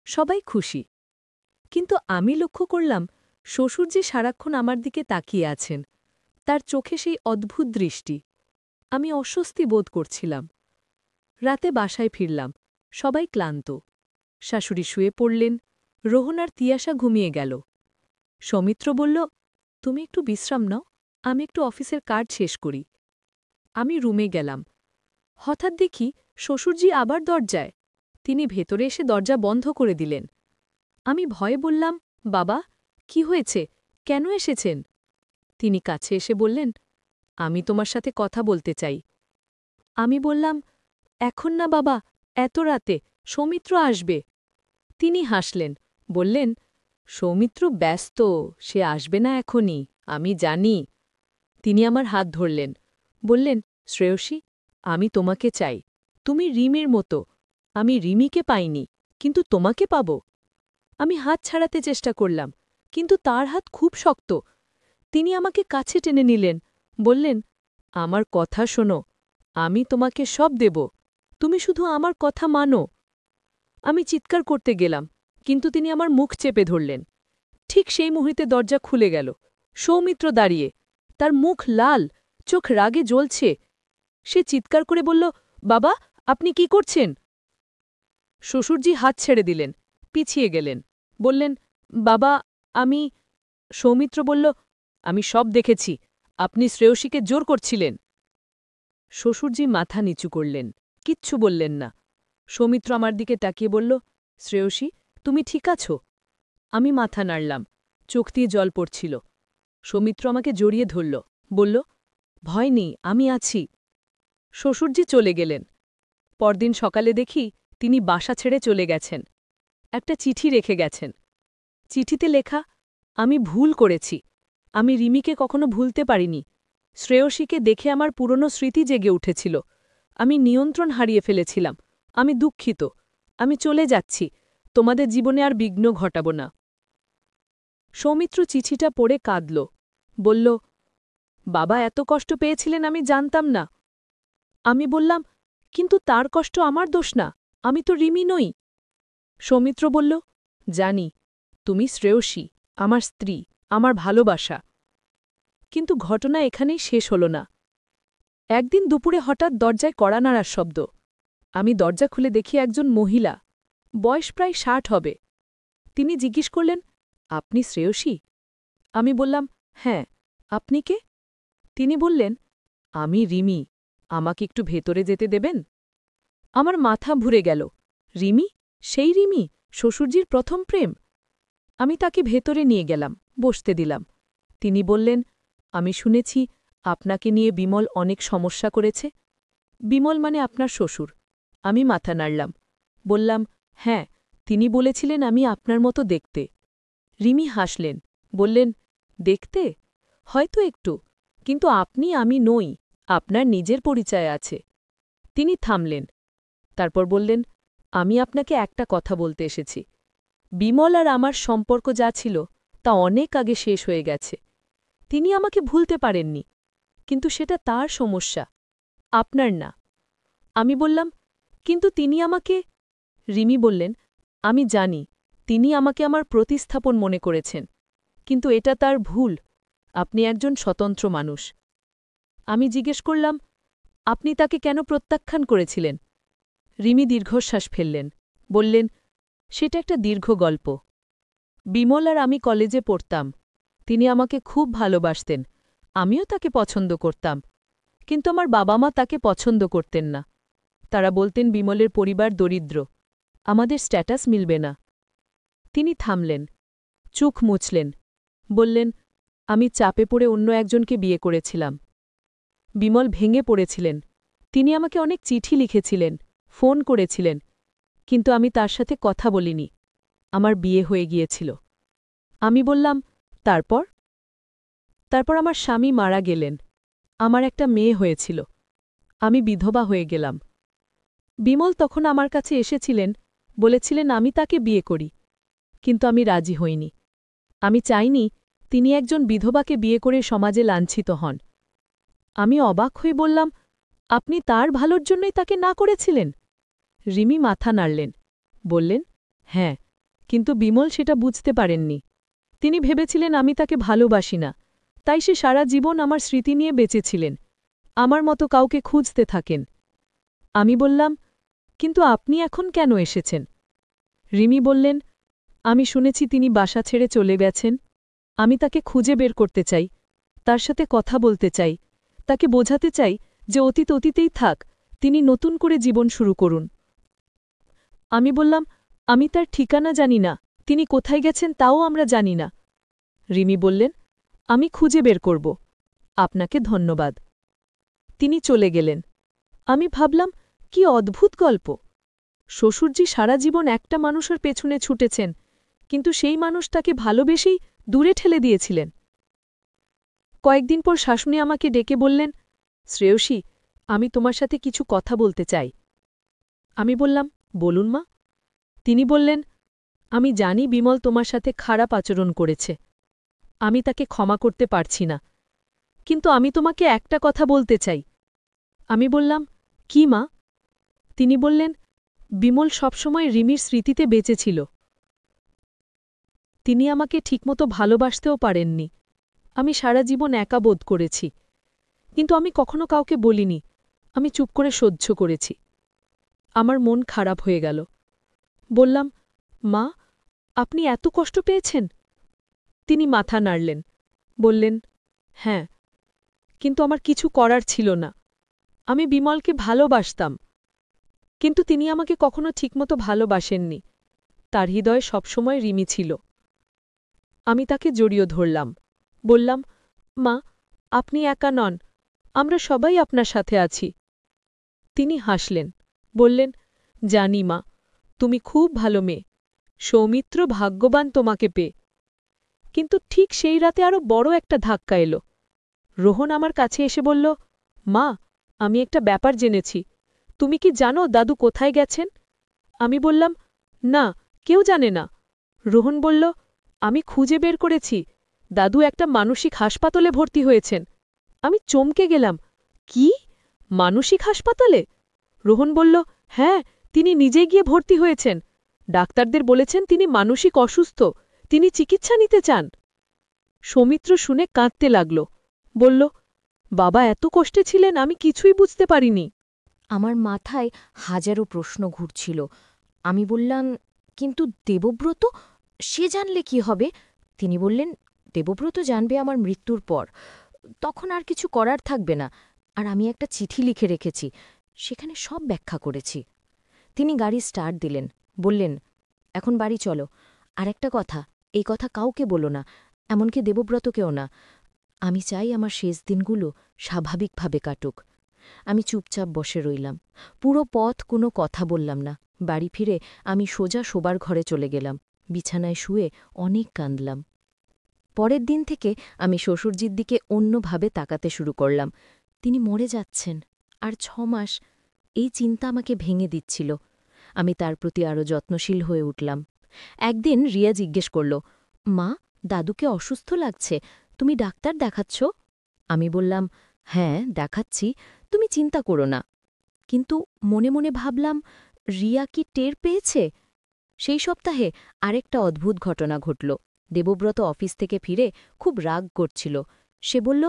সবাই খুশি। কিন্তু আমি লক্ষ্য করলাম, শ্বশুরজি সারাক্ষণ আমার দিকে তাকিয়ে আছেন। তার চোখে সেই অদ্ভুত দৃষ্টি। আমি অস্বস্তি বোধ করছিলাম। রাতে বাসায় ফিরলাম, সবাই ক্লান্ত। শাশুড়ি শুয়ে পড়লেন, রোহন আর তিয়াসা ঘুমিয়ে গেল। সৌমিত্র বলল, তুমি একটু বিশ্রাম নাও, আমি একটু অফিসের কাজ শেষ করি। আমি রুমে গেলাম। হঠাৎ দেখি শ্বশুরজি আবার দরজায়। তিনি ভেতরে এসে দরজা বন্ধ করে দিলেন। আমি ভয়ে বললাম, বাবা, কি হয়েছে, কেন এসেছেন? তিনি কাছে এসে বললেন, আমি তোমার সাথে কথা বলতে চাই। আমি বললাম, এখন না বাবা, এত রাতে, সৌমিত্র আসবে। তিনি হাসলেন, বললেন, সৌমিত্র ব্যস্ত, সে আসবে না এখনই, আমি জানি। তিনি আমার হাত ধরলেন, বললেন, শ্রেয়সী, আমি তোমাকে চাই। তুমি রিমির মতো। আমি রিমিকে পাইনি, কিন্তু তোমাকে পাব। আমি হাত ছাড়াতে চেষ্টা করলাম, কিন্তু তার হাত খুব শক্ত। তিনি আমাকে কাছে টেনে নিলেন, বললেন, আমার কথা শোনো, আমি তোমাকে সব দেব, তুমি শুধু আমার কথা মানো। আমি চিৎকার করতে গেলাম, কিন্তু তিনি আমার মুখ চেপে ধরলেন। ঠিক সেই মুহূর্তে দরজা খুলে গেল। সৌমিত্র দাঁড়িয়ে, তার মুখ লাল, চোখ রাগে জ্বলছে। সে চিৎকার করে বলল, বাবা, আপনি কি করছেন? শ্বশুরজি হাত ছেড়ে দিলেন, পিছিয়ে গেলেন, বললেন, বাবা, আমি। সৌমিত্র বলল, আমি সব দেখেছি, আপনি শ্রেয়সীকে জোর করছিলেন। শ্বশুরজি মাথা নিচু করলেন, কিচ্ছু বললেন না। সৌমিত্র আমার দিকে তাকিয়ে বলল, শ্রেয়সী, তুমি ঠিক আছো? আমি মাথা নাড়লাম, চোখ দিয়ে জল পড়ছিল। সৌমিত্র আমাকে জড়িয়ে ধরল, বলল, ভয় নেই, আমি আছি। শ্বশুরজি চলে গেলেন। পরদিন সকালে দেখি তিনি বাসা ছেড়ে চলে গেছেন। একটা চিঠি রেখে গেছেন। চিঠিতে লেখা, আমি ভুল করেছি, আমি রিমিকে কখনো ভুলতে পারিনি। শ্রেয়সীকে দেখে আমার পুরনো স্মৃতি জেগে উঠেছিল। আমি নিয়ন্ত্রণ হারিয়ে ফেলেছিলাম। আমি দুঃখিত। আমি চলে যাচ্ছি, তোমাদের জীবনে আর বিঘ্ন ঘটাব না। সৌমিত্র চিঠিটা পড়ে কাঁদল, বলল, বাবা এত কষ্ট পেয়েছিলেন আমি জানতাম না। আমি বললাম, কিন্তু তার কষ্ট আমার দোষ না, আমি তো রিমি নই। সৌমিত্র বলল, জানি, তুমি শ্রেয়সী, আমার স্ত্রী, আমার ভালোবাসা। কিন্তু ঘটনা এখানেই শেষ হল না। একদিন দুপুরে হঠাৎ দরজায় কড়া নাড়ার শব্দ। আমি দরজা খুলে দেখি একজন মহিলা, বয়স প্রায় 60 হবে। তিনি জিজ্ঞেস করলেন, আপনি শ্রেয়সী? আমি বললাম, হ্যাঁ, আপনি কে? তিনি বললেন, আমি রিমি, আমাকে একটু ভেতরে যেতে দেবেন? আমার মাথা ঘুরে গেল। রিমি? সেই রিমি, শ্বশুরজির প্রথম প্রেম? আমি তাকে ভেতরে নিয়ে গেলাম, বসতে দিলাম। তিনি বললেন, আমি শুনেছি আপনাকে নিয়ে বিমল অনেক সমস্যা করেছে। বিমল মানে আপনার শ্বশুর। আমি মাথা নাড়লাম, বললাম, হ্যাঁ, তিনি বলেছিলেন আমি আপনার মতো দেখতে। রিমি হাসলেন, বললেন, দেখতে? হয়তো একটু, কিন্তু আপনি আমি নই, আপনার নিজের পরিচয় আছে। তিনি থামলেন, তারপর বললেন, আমি আপনাকে একটা কথা বলতে এসেছি। বিমল আর আমার সম্পর্ক যা ছিল তা অনেক আগে শেষ হয়ে গেছে। তিনি আমাকে ভুলতে পারেননি, কিন্তু সেটা তার সমস্যা, আপনার না। আমি বললাম, কিন্তু তিনি আমাকে। রিমি বললেন, আমি জানি, তিনি আমাকে আমার প্রতিস্থাপন মনে করেছেন, কিন্তু এটা তার ভুল। আপনি একজন স্বতন্ত্র মানুষ। আমি জিজ্ঞেস করলাম, আপনি তাকে কেন প্রত্যাখ্যান করেছিলেন? রিমি দীর্ঘশ্বাস ফেললেন, বললেন, সেটা একটা দীর্ঘ গল্প। বিমল আর আমি কলেজে পড়তাম। তিনি আমাকে খুব ভালোবাসতেন, আমিও তাকে পছন্দ করতাম। কিন্তু আমার বাবা মা তাকে পছন্দ করতেন না। তারা বলতেন বিমলের পরিবার দরিদ্র, আমাদের স্ট্যাটাস মিলবে না। তিনি থামলেন, চোখ মুছলেন, বললেন, আমি চাপে পড়ে অন্য একজনকে বিয়ে করেছিলাম। বিমল ভেঙে পড়েছিলেন। তিনি আমাকে অনেক চিঠি লিখেছিলেন, ফোন করেছিলেন, কিন্তু আমি তার সাথে কথা বলিনি। আমার বিয়ে হয়ে গিয়েছিল। আমি বললাম, তারপর? তারপর আমার স্বামী মারা গেলেন। আমার একটা মেয়ে হয়েছিল। আমি বিধবা হয়ে গেলাম। বিমল তখন আমার কাছে এসেছিলেন, বলেছিলেন আমি তাকে বিয়ে করি, কিন্তু আমি রাজি হইনি। আমি চাইনি তিনি একজন বিধবাকে বিয়ে করে সমাজে লাঞ্ছিত হন। আমি অবাক হয়ে বললাম, আপনি তার ভালোর জন্যই তাকে না করেছিলেন? রিমি মাথা নাড়লেন, বললেন, হ্যাঁ, কিন্তু বিমল সেটা বুঝতে পারেননি। তিনি ভেবেছিলেন আমি তাকে ভালোবাসি না, তাই সে সারা জীবন আমার স্মৃতি নিয়ে বেঁচেছিলেন, আমার মতো কাউকে খুঁজতে থাকেন। আমি বললাম, কিন্তু আপনি এখন কেন এসেছেন? রিমি বললেন, আমি শুনেছি তিনি বাসা ছেড়ে চলে গেছেন। আমি তাকে খুঁজে বের করতে চাই, তার সাথে কথা বলতে চাই, তাকে বোঝাতে চাই যে অতীত অতীতেই থাক, তিনি নতুন করে জীবন শুরু করুন। আমি বললাম, আমি তার ঠিকানা জানি না, তিনি কোথায় গেছেন তাও আমরা জানি না। রিমি বললেন, আমি খুঁজে বের করব। আপনাকে ধন্যবাদ। তিনি চলে গেলেন। আমি ভাবলাম, কি অদ্ভুত গল্প। শ্বশুরজি সারা জীবন একটা মানুষের পেছনে ছুটেছেন, কিন্তু সেই মানুষ তাকে ভালোবেসেই দূরে ঠেলে দিয়েছিলেন। কয়েকদিন পর শাশুড়ি আমাকে ডেকে বললেন, শ্রেয়সী, আমি তোমার সাথে কিছু কথা বলতে চাই। আমি বললাম, বলুন মা। তিনি বললেন, আমি জানি বিমল তোমার সাথে খারাপ আচরণ করেছে। আমি তাকে ক্ষমা করতে পারছি না, কিন্তু আমি তোমাকে একটা কথা বলতে চাই। আমি বললাম, কি মা? তিনি বললেন, বিমল সবসময় রিমির স্মৃতিতে বেঁচে ছিল। তিনি আমাকে ঠিকমতো ভালোবাসতেও পারেননি। আমি সারা জীবন একা বোধ করেছি, কিন্তু আমি কখনো কাউকে বলিনি। আমি চুপ করে সহ্য করেছি। আমার মন খারাপ হয়ে গেল। বললাম, মা, আপনি এত কষ্ট পেয়েছেন? তিনি মাথা নাড়লেন, বললেন, হ্যাঁ, কিন্তু আমার কিছু করার ছিল না। আমি বিমলকে ভালোবাসতাম, কিন্তু তিনি আমাকে কখনো ঠিকমতো ভালোবাসেননি। তার হৃদয়ে সবসময় রিমি ছিল। আমি তাকে জড়িয়ে ধরলাম, বললাম, মা, আপনি একা নন, আমরা সবাই আপনার সাথে আছি। তিনি হাসলেন, বললেন, জানি মা, তুমি খুব ভালো মেয়ে, সৌমিত্র ভাগ্যবান তোমাকে পেয়ে। কিন্তু ঠিক সেই রাতে আরও বড় একটা ধাক্কা এলো। রোহন আমার কাছে এসে বলল, মা, আমি একটা ব্যাপার জেনেছি। তুমি কি জানো দাদু কোথায় গেছেন? আমি বললাম, না, কেউ জানে না। রোহন বলল, আমি খুঁজে বের করেছি, দাদু একটা মানসিক হাসপাতালে ভর্তি হয়েছেন। আমি চমকে গেলাম, কি, মানসিক হাসপাতালে? রোহন বলল, হ্যাঁ, তিনি নিজে গিয়ে ভর্তি হয়েছেন। ডাক্তারদের বলেছেন তিনি মানসিক অসুস্থ, তিনি চিকিৎসা নিতে চান। সৌমিত্র শুনে কাঁদতে লাগল, বলল, বাবা এত কষ্টে ছিলেন, আমি কিছুই বুঝতে পারিনি। আমার মাথায় হাজারো প্রশ্ন ঘুরছিল। আমি বললাম, কিন্তু দেবব্রত, সে জানলে কি হবে? তিনি বললেন, দেবব্রত জানবে আমার মৃত্যুর পর, তখন আর কিছু করার থাকবে না। আর আমি একটা চিঠি লিখে রেখেছি, সেখানে সব ব্যাখ্যা করেছি। তিনি গাড়ি স্টার্ট দিলেন, বললেন, এখন বাড়ি চলো। আর একটা কথা, এই কথা কাউকে বলো না, এমনকি দেবব্রতকেও না। আমি চাই আমার শেষ দিনগুলো স্বাভাবিকভাবে কাটুক। আমি চুপচাপ বসে রইলাম। পুরো পথ কোনো কথা বললাম না। বাড়ি ফিরে আমি সোজা শোবার ঘরে চলে গেলাম। বিছানায় শুয়ে অনেক কাঁদলাম। পরের দিন থেকে আমি শ্বশুরজির দিকে অন্যভাবে তাকাতে শুরু করলাম। তিনি মরে যাচ্ছেন, আর ৬ মাস, এই চিন্তা আমাকে ভেঙে দিচ্ছিল। আমি তার প্রতি আরও যত্নশীল হয়ে উঠলাম। একদিন রিয়া জিজ্ঞেস করল, মা, দাদুকে অসুস্থ লাগছে, তুমি ডাক্তার দেখাচ্ছ? আমি বললাম, হ্যাঁ, দেখাচ্ছি, তুমি চিন্তা করো না। কিন্তু মনে মনে ভাবলাম, রিয়া কি টের পেয়েছে? সেই সপ্তাহে আরেকটা অদ্ভুত ঘটনা ঘটল। দেবব্রত অফিস থেকে ফিরে খুব রাগ করছিল। সে বলল,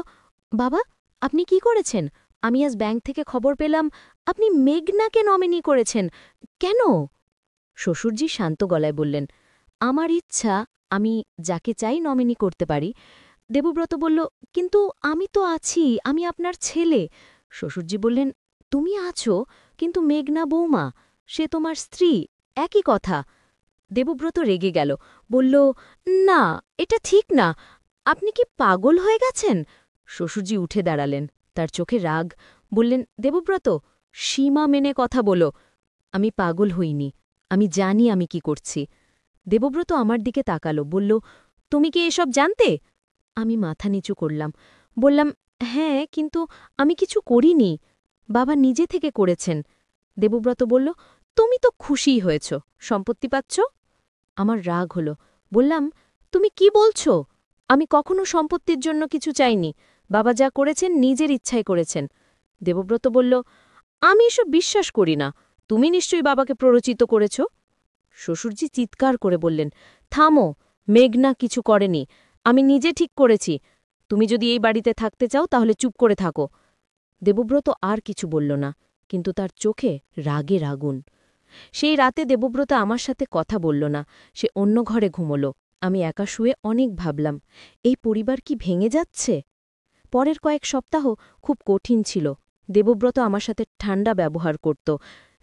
বাবা, আপনি কি করেছেন? আমি আজ ব্যাংক থেকে খবর পেলাম আপনি মেঘনাকে নমিনি করেছেন। কেন? শ্বশুরজি শান্ত গলায় বললেন, আমার ইচ্ছা, আমি যাকে চাই নমিনি করতে পারি। দেবব্রত বলল, কিন্তু আমি তো আছি, আমি আপনার ছেলে। শ্বশুরজি বললেন, তুমি আছো, কিন্তু মেঘনা বৌমা, সে তোমার স্ত্রী, একই কথা। দেবব্রত রেগে গেল, বলল, না, এটা ঠিক না। আপনি কি পাগল হয়ে গেছেন? শ্বশুরজি উঠে দাঁড়ালেন, তার চোখে রাগ। বললেন, দেবব্রত, সীমা মেনে কথা বলো। আমি পাগল হইনি, আমি জানি আমি কি করছি। দেবব্রত আমার দিকে তাকালো, বলল, তুমি কি এসব জানতে? আমি মাথা নিচু করলাম, বললাম, হ্যাঁ, কিন্তু আমি কিছু করিনি। বাবা নিজে থেকে করেছেন। দেবব্রত বলল, তুমি তো খুশিই হয়েছ, সম্পত্তি পাচ্ছ। আমার রাগ হলো, বললাম, তুমি কি বলছো? আমি কখনো সম্পত্তির জন্য কিছু চাইনি। বাবা যা করেছেন নিজের ইচ্ছায় করেছেন। দেবব্রত বলল, আমি এসব বিশ্বাস করি না। তুমি নিশ্চয়ই বাবাকে প্ররোচিত করেছ। শ্বশুরজি চিৎকার করে বললেন, থামো, মেঘনা কিছু করেনি, আমি নিজে ঠিক করেছি। তুমি যদি এই বাড়িতে থাকতে চাও তাহলে চুপ করে থাকো। দেবব্রত আর কিছু বলল না, কিন্তু তার চোখে রাগের আগুন। সেই রাতে দেবব্রত আমার সাথে কথা বলল না, সে অন্য ঘরে ঘুমল। আমি একা শুয়ে অনেক ভাবলাম, এই পরিবার কি ভেঙে যাচ্ছে? পরের কয়েক সপ্তাহ খুব কঠিন ছিল। দেবব্রত আমার সাথে ঠান্ডা ব্যবহার করত।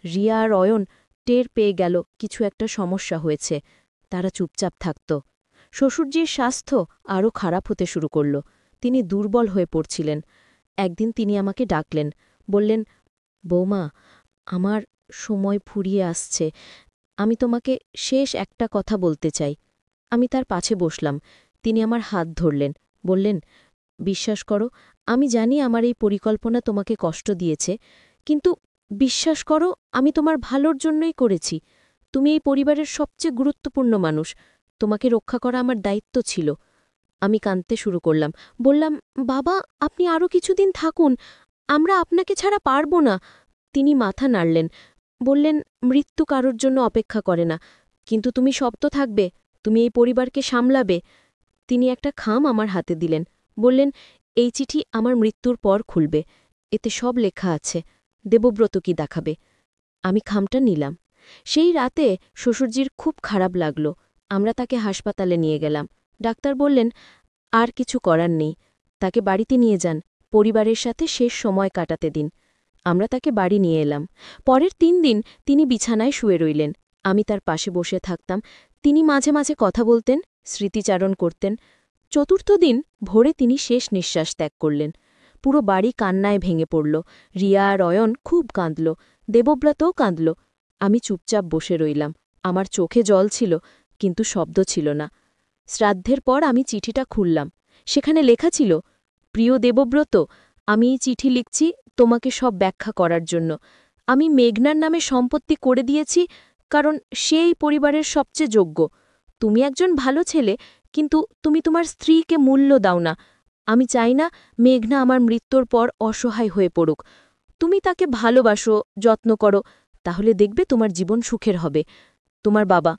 রিয়া আর অয়ন টের পেয়ে গেল কিছু একটা সমস্যা হয়েছে, তারা চুপচাপ থাকত। শ্বশুরজির স্বাস্থ্য আরও খারাপ হতে শুরু করল, তিনি দুর্বল হয়ে পড়ছিলেন। একদিন তিনি আমাকে ডাকলেন, বললেন, বৌমা, আমার সময় ফুরিয়ে আসছে, আমি তোমাকে শেষ একটা কথা বলতে চাই। আমি তার পাশে বসলাম, তিনি আমার হাত ধরলেন, বললেন, বিশ্বাস করো, আমি জানি আমার এই পরিকল্পনা তোমাকে কষ্ট দিয়েছে, কিন্তু বিশ্বাস করো, আমি তোমার ভালোর জন্যই করেছি। তুমি এই পরিবারের সবচেয়ে গুরুত্বপূর্ণ মানুষ, তোমাকে রক্ষা করা আমার দায়িত্ব ছিল। আমি কাঁদতে শুরু করলাম, বললাম, বাবা, আপনি আরও কিছুদিন থাকুন, আমরা আপনাকে ছাড়া পারব না। তিনি মাথা নাড়লেন, বললেন, মৃত্যু কারোর জন্য অপেক্ষা করে না, কিন্তু তুমি শব্দ থাকবে, তুমি এই পরিবারকে সামলাবে। তিনি একটা খাম আমার হাতে দিলেন, বললেন, এই চিঠি আমার মৃত্যুর পর খুলবে, এতে সব লেখা আছে, দেবব্রত কি দেখাবে। আমি খামটা নিলাম। সেই রাতে শ্বশুরজির খুব খারাপ লাগল। আমরা তাকে হাসপাতালে নিয়ে গেলাম। ডাক্তার বললেন, আর কিছু করার নেই, তাকে বাড়িতে নিয়ে যান, পরিবারের সাথে শেষ সময় কাটাতে দিন। আমরা তাকে বাড়ি নিয়ে এলাম। পরের ৩ দিন তিনি বিছানায় শুয়ে রইলেন, আমি তার পাশে বসে থাকতাম। তিনি মাঝে মাঝে কথা বলতেন, স্মৃতিচারণ করতেন। চতুর্থ দিন ভোরে তিনি শেষ নিঃশ্বাস ত্যাগ করলেন। পুরো বাড়ি কান্নায় ভেঙে পড়ল। রিয়া আর অয়ন খুব কাঁদল, দেবব্রতও কাঁদল। আমি চুপচাপ বসে রইলাম, আমার চোখে জল ছিল, কিন্তু শব্দ ছিল না। শ্রাদ্ধের পর আমি চিঠিটা খুললাম, সেখানে লেখা ছিল, প্রিয় দেবব্রত, আমি এই চিঠি লিখছি তোমাকে সব ব্যাখ্যা করার জন্য। আমি মেঘনার নামে সম্পত্তি করে দিয়েছি, কারণ সেই পরিবারের সবচেয়ে যোগ্য। তুমি একজন ভালো ছেলে, কিন্তু তুমি তোমার স্ত্রীকে মূল্য দাও না। আমি চাই না মেঘনা আমার মৃত্যুর পর অসহায় হয়ে পড়ুক। তুমি তাকে ভালোবাসো, যত্ন করো, তাহলে দেখবে তোমার জীবন সুখের হবে। তোমার বাবা।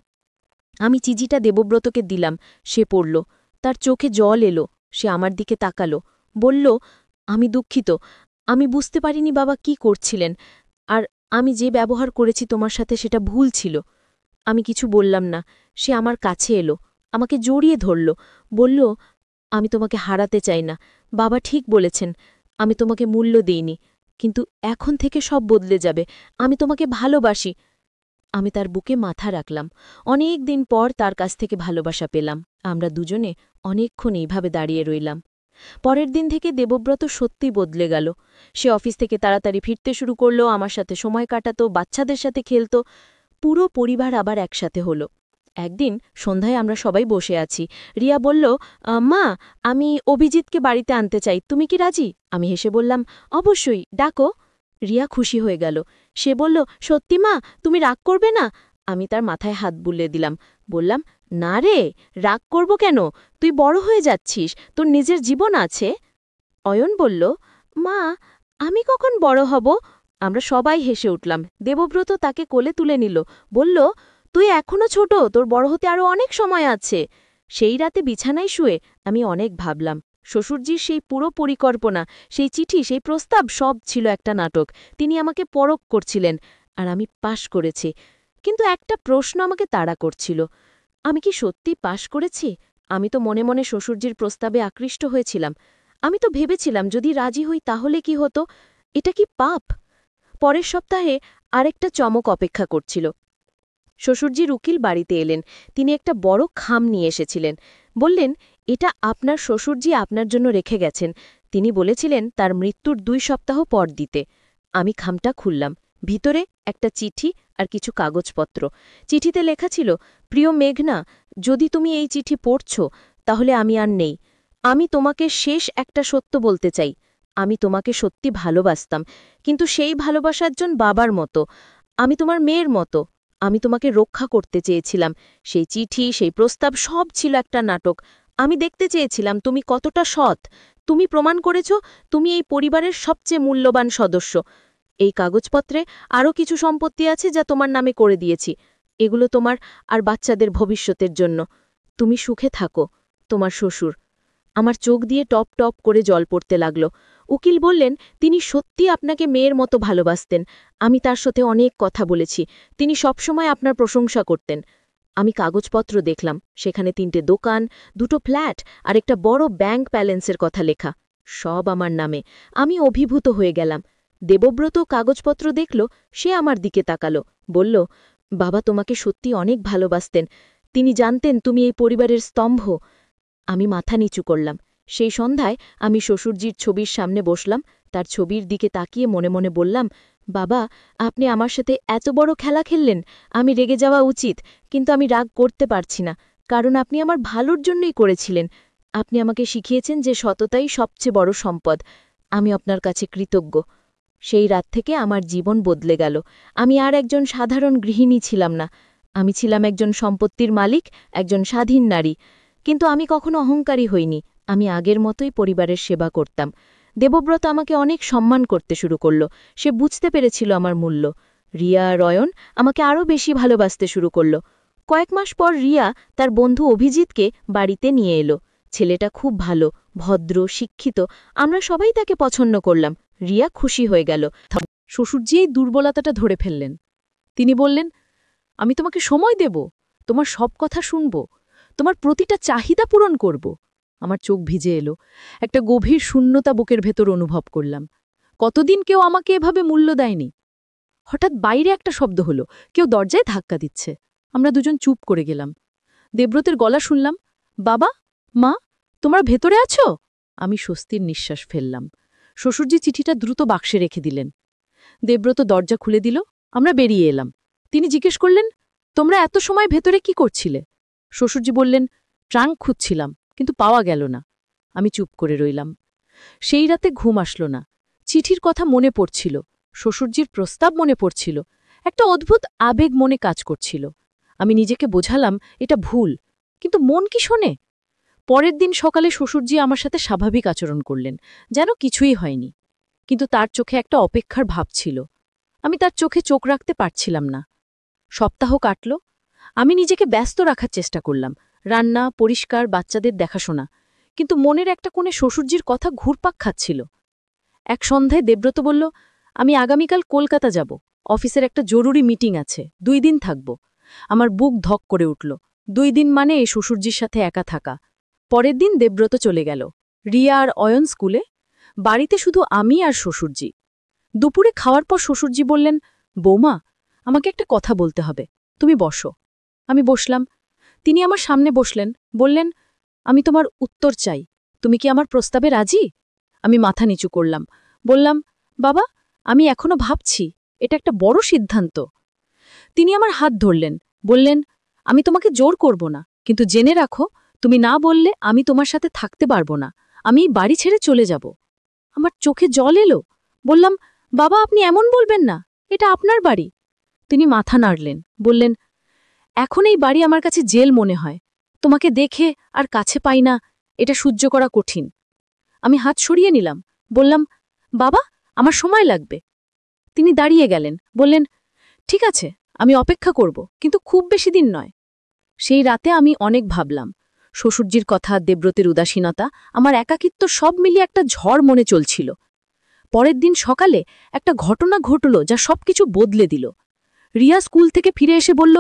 আমি চিঠিটা দেবব্রতকে দিলাম, সে পড়ল, তার চোখে জল এলো, সে আমার দিকে তাকালো, বলল, আমি দুঃখিত, আমি বুঝতে পারিনি বাবা কি করছিলেন, আর আমি যে ব্যবহার করেছি তোমার সাথে সেটা ভুল ছিল। আমি কিছু বললাম না, সে আমার কাছে এলো, আমাকে জড়িয়ে ধরল, বলল, আমি তোমাকে হারাতে চাই না, বাবা ঠিক বলেছেন, আমি তোমাকে মূল্য দেইনি, কিন্তু এখন থেকে সব বদলে যাবে, আমি তোমাকে ভালোবাসি। আমি তার বুকে মাথা রাখলাম। অনেক দিন পর তার কাছ থেকে ভালোবাসা পেলাম। আমরা দুজনে অনেকক্ষণ এইভাবে দাঁড়িয়ে রইলাম। পরের দিন থেকে দেবব্রত সত্যি বদলে গেল। সে অফিস থেকে তাড়াতাড়ি ফিরতে শুরু করল, আমার সাথে সময় কাটাতো, বাচ্চাদের সাথে খেলত। পুরো পরিবার আবার একসাথে হলো। একদিন সন্ধ্যায় আমরা সবাই বসে আছি। রিয়া বলল, মা, আমি অভিজিৎকে বাড়িতে আনতে চাই, তুমি কি রাজি? আমি হেসে বললাম, অবশ্যই, ডাকো। রিয়া খুশি হয়ে গেল। সে বলল, সত্যি মা, তুমি রাগ করবে না? আমি তার মাথায় হাত বুলিয়ে দিলাম, বললাম, না রে, রাগ করব কেন? তুই বড় হয়ে যাচ্ছিস, তোর নিজের জীবন আছে। অয়ন বলল, মা, আমি কখন বড় হব? আমরা সবাই হেসে উঠলাম। দেবব্রত তাকে কোলে তুলে নিল, বলল, তুই এখনো ছোট, তোর বড় হতে আরো অনেক সময় আছে। সেই রাতে বিছানায় শুয়ে আমি অনেক ভাবলাম। শ্বশুরজির সেই পুরো পরিকল্পনা, সেই চিঠি, সেই প্রস্তাব সব ছিল একটা নাটক। তিনি আমাকে পরখ করছিলেন, আর আমি পাশ করেছি। কিন্তু একটা প্রশ্ন আমাকে তাড়া করছিল, আমি কি সত্যি পাশ করেছি? আমি তো মনে মনে শ্বশুরজির প্রস্তাবে আকৃষ্ট হয়েছিলাম। আমি তো ভেবেছিলাম যদি রাজি হই তাহলে কি হতো। এটা কি পাপ? পরের সপ্তাহে আরেকটা চমক অপেক্ষা করছিল। শ্বশুরজির উকিল বাড়িতে এলেন। তিনি একটা বড় খাম নিয়ে এসেছিলেন। বললেন, এটা আপনার শ্বশুরজি আপনার জন্য রেখে গেছেন। তিনি বলেছিলেন তার মৃত্যুর 2 সপ্তাহ পর দিতে। আমি খামটা খুললাম। ভিতরে একটা চিঠি আর কিছু কাগজপত্র। চিঠিতে লেখা ছিল, প্রিয় মেঘনা, যদি তুমি এই চিঠি পড়ছ তাহলে আমি আর নেই। আমি তোমাকে শেষ একটা সত্য বলতে চাই। আমি তোমাকে সত্যি ভালোবাসতাম, কিন্তু সেই ভালোবাসা একজন বাবার মতো। আমি তোমার মেয়ের মতো। আমি তোমাকে রক্ষা করতে চেয়েছিলাম। সেই চিঠি, সেই প্রস্তাব সব ছিল একটা নাটক। আমি দেখতে চেয়েছিলাম তুমি কতটা সৎ। তুমি প্রমাণ করেছ তুমি এই পরিবারের সবচেয়ে মূল্যবান সদস্য। এই কাগজপত্রে আরও কিছু সম্পত্তি আছে যা তোমার নামে করে দিয়েছি। এগুলো তোমার আর বাচ্চাদের ভবিষ্যতের জন্য। তুমি সুখে থাকো, তোমার শ্বশুর। আমার চোখ দিয়ে টপ টপ করে জল পড়তে লাগল। উকিল বললেন, তিনি সত্যি আপনাকে মেয়ের মতো ভালোবাসতেন। আমি তার সাথে অনেক কথা বলেছি। তিনি সবসময় আপনার প্রশংসা করতেন। আমি কাগজপত্র দেখলাম। সেখানে 3টে দোকান, 2টো ফ্ল্যাট আর একটা বড় ব্যাংক ব্যালেন্সের কথা লেখা। সব আমার নামে। আমি অভিভূত হয়ে গেলাম। দেবব্রত কাগজপত্র দেখল। সে আমার দিকে তাকালো। বলল, বাবা তোমাকে সত্যি অনেক ভালোবাসতেন। তিনি জানতেন তুমি এই পরিবারের স্তম্ভ। আমি মাথা নিচু করলাম। সেই সন্ধ্যায় আমি শ্বশুরজির ছবির সামনে বসলাম। তার ছবির দিকে তাকিয়ে মনে মনে বললাম, বাবা, আপনি আমার সাথে এত বড় খেলা খেললেন। আমি রেগে যাওয়া উচিত, কিন্তু আমি রাগ করতে পারছি না, কারণ আপনি আমার ভালোর জন্যই করেছিলেন। আপনি আমাকে শিখিয়েছেন যে সততাই সবচেয়ে বড় সম্পদ। আমি আপনার কাছে কৃতজ্ঞ। সেই রাত থেকে আমার জীবন বদলে গেল। আমি আর একজন সাধারণ গৃহিণী ছিলাম না। আমি ছিলাম একজন সম্পত্তির মালিক, একজন স্বাধীন নারী। কিন্তু আমি কখনো অহংকারী হইনি। আমি আগের মতোই পরিবারের সেবা করতাম। দেবব্রত আমাকে অনেক সম্মান করতে শুরু করল। সে বুঝতে পেরেছিল আমার মূল্য। রিয়া আর অয়ন আমাকে আরও বেশি ভালোবাসতে শুরু করল। কয়েক মাস পর রিয়া তার বন্ধু অভিজিৎকে বাড়িতে নিয়ে এলো। ছেলেটা খুব ভালো, ভদ্র, শিক্ষিত। আমরা সবাই তাকে পছন্দ করলাম। রিয়া খুশি হয়ে গেল। শ্বশুরজি এই দুর্বলতাটা ধরে ফেললেন। তিনি বললেন, আমি তোমাকে সময় দেব, তোমার সব কথা শুনব, তোমার প্রতিটা চাহিদা পূরণ করব। আমার চোখ ভিজে এলো। একটা গভীর শূন্যতা বুকের ভেতর অনুভব করলাম। কতদিন কেউ আমাকে এভাবে মূল্য দেয়নি। হঠাৎ বাইরে একটা শব্দ হলো, কেউ দরজায় ধাক্কা দিচ্ছে। আমরা দুজন চুপ করে গেলাম। দেবব্রতের গলা শুনলাম, বাবা, মা, তোমরা ভেতরে আছো? আমি স্বস্তির নিঃশ্বাস ফেললাম। শ্বশুরজি চিঠিটা দ্রুত বাক্সে রেখে দিলেন। দেবব্রত দরজা খুলে দিল। আমরা বেরিয়ে এলাম। তিনি জিজ্ঞেস করলেন, তোমরা এত সময় ভেতরে কি করছিলে? শ্বশুরজি বললেন, ট্রাঙ্ক খুঁজছিলাম, কিন্তু পাওয়া গেল না। আমি চুপ করে রইলাম। সেই রাতে ঘুম আসল না। চিঠির কথা মনে পড়ছিল, শ্বশুরজির প্রস্তাব মনে পড়ছিল। একটা অদ্ভুত আবেগ মনে কাজ করছিল। আমি নিজেকে বোঝালাম এটা ভুল, কিন্তু মন কি শোনে? পরের দিন সকালে শ্বশুরজি আমার সাথে স্বাভাবিক আচরণ করলেন, যেন কিছুই হয়নি। কিন্তু তার চোখে একটা অপেক্ষার ভাব ছিল। আমি তার চোখে চোখ রাখতে পারছিলাম না। সপ্তাহ কাটল। আমি নিজেকে ব্যস্ত রাখার চেষ্টা করলাম, রান্না, পরিষ্কার, বাচ্চাদের দেখাশোনা। কিন্তু মনের একটা কোণে শ্বশুরজির কথা ঘুরপাক খাচ্ছিল। এক সন্ধ্যায় দেবব্রত বলল, আমি আগামীকাল কলকাতা যাব। অফিসের একটা জরুরি মিটিং আছে, 2 দিন থাকব। আমার বুক ধক করে উঠল। 2 দিন মানে এই শ্বশুরজির সাথে একা থাকা। পরের দিন দেবব্রত চলে গেল। রিয়া আর অয়ন স্কুলে। বাড়িতে শুধু আমি আর শ্বশুরজি। দুপুরে খাওয়ার পর শ্বশুরজি বললেন, বৌমা, আমাকে একটা কথা বলতে হবে, তুমি বসো। আমি বসলাম। তিনি আমার সামনে বসলেন, বললেন, আমি তোমার উত্তর চাই। তুমি কি আমার প্রস্তাবে রাজি? আমি মাথা নিচু করলাম। বললাম, বাবা, আমি এখনো ভাবছি, এটা একটা বড় সিদ্ধান্ত। তিনি আমার হাত ধরলেন, বললেন, আমি তোমাকে জোর করব না, কিন্তু জেনে রাখো, তুমি না বললে আমি তোমার সাথে থাকতে পারব না। আমি এই বাড়ি ছেড়ে চলে যাব। আমার চোখে জল এলো। বললাম, বাবা, আপনি এমন বলবেন না, এটা আপনার বাড়ি। তিনি মাথা নাড়লেন, বললেন, এখন এই বাড়ি আমার কাছে জেল মনে হয়। তোমাকে দেখে আর কাছে পাই না, এটা সহ্য করা কঠিন। আমি হাত সরিয়ে নিলাম, বললাম, বাবা, আমার সময় লাগবে। তিনি দাঁড়িয়ে গেলেন, বললেন, ঠিক আছে, আমি অপেক্ষা করব, কিন্তু খুব বেশি দিন নয়। সেই রাতে আমি অনেক ভাবলাম। শ্বশুরজির কথা, দেব্রতের উদাসীনতা, আমার একাকিত্ব সব মিলিয়ে একটা ঝড় মনে চলছিল। পরের দিন সকালে একটা ঘটনা ঘটল যা সবকিছু বদলে দিল। রিয়া স্কুল থেকে ফিরে এসে বলল,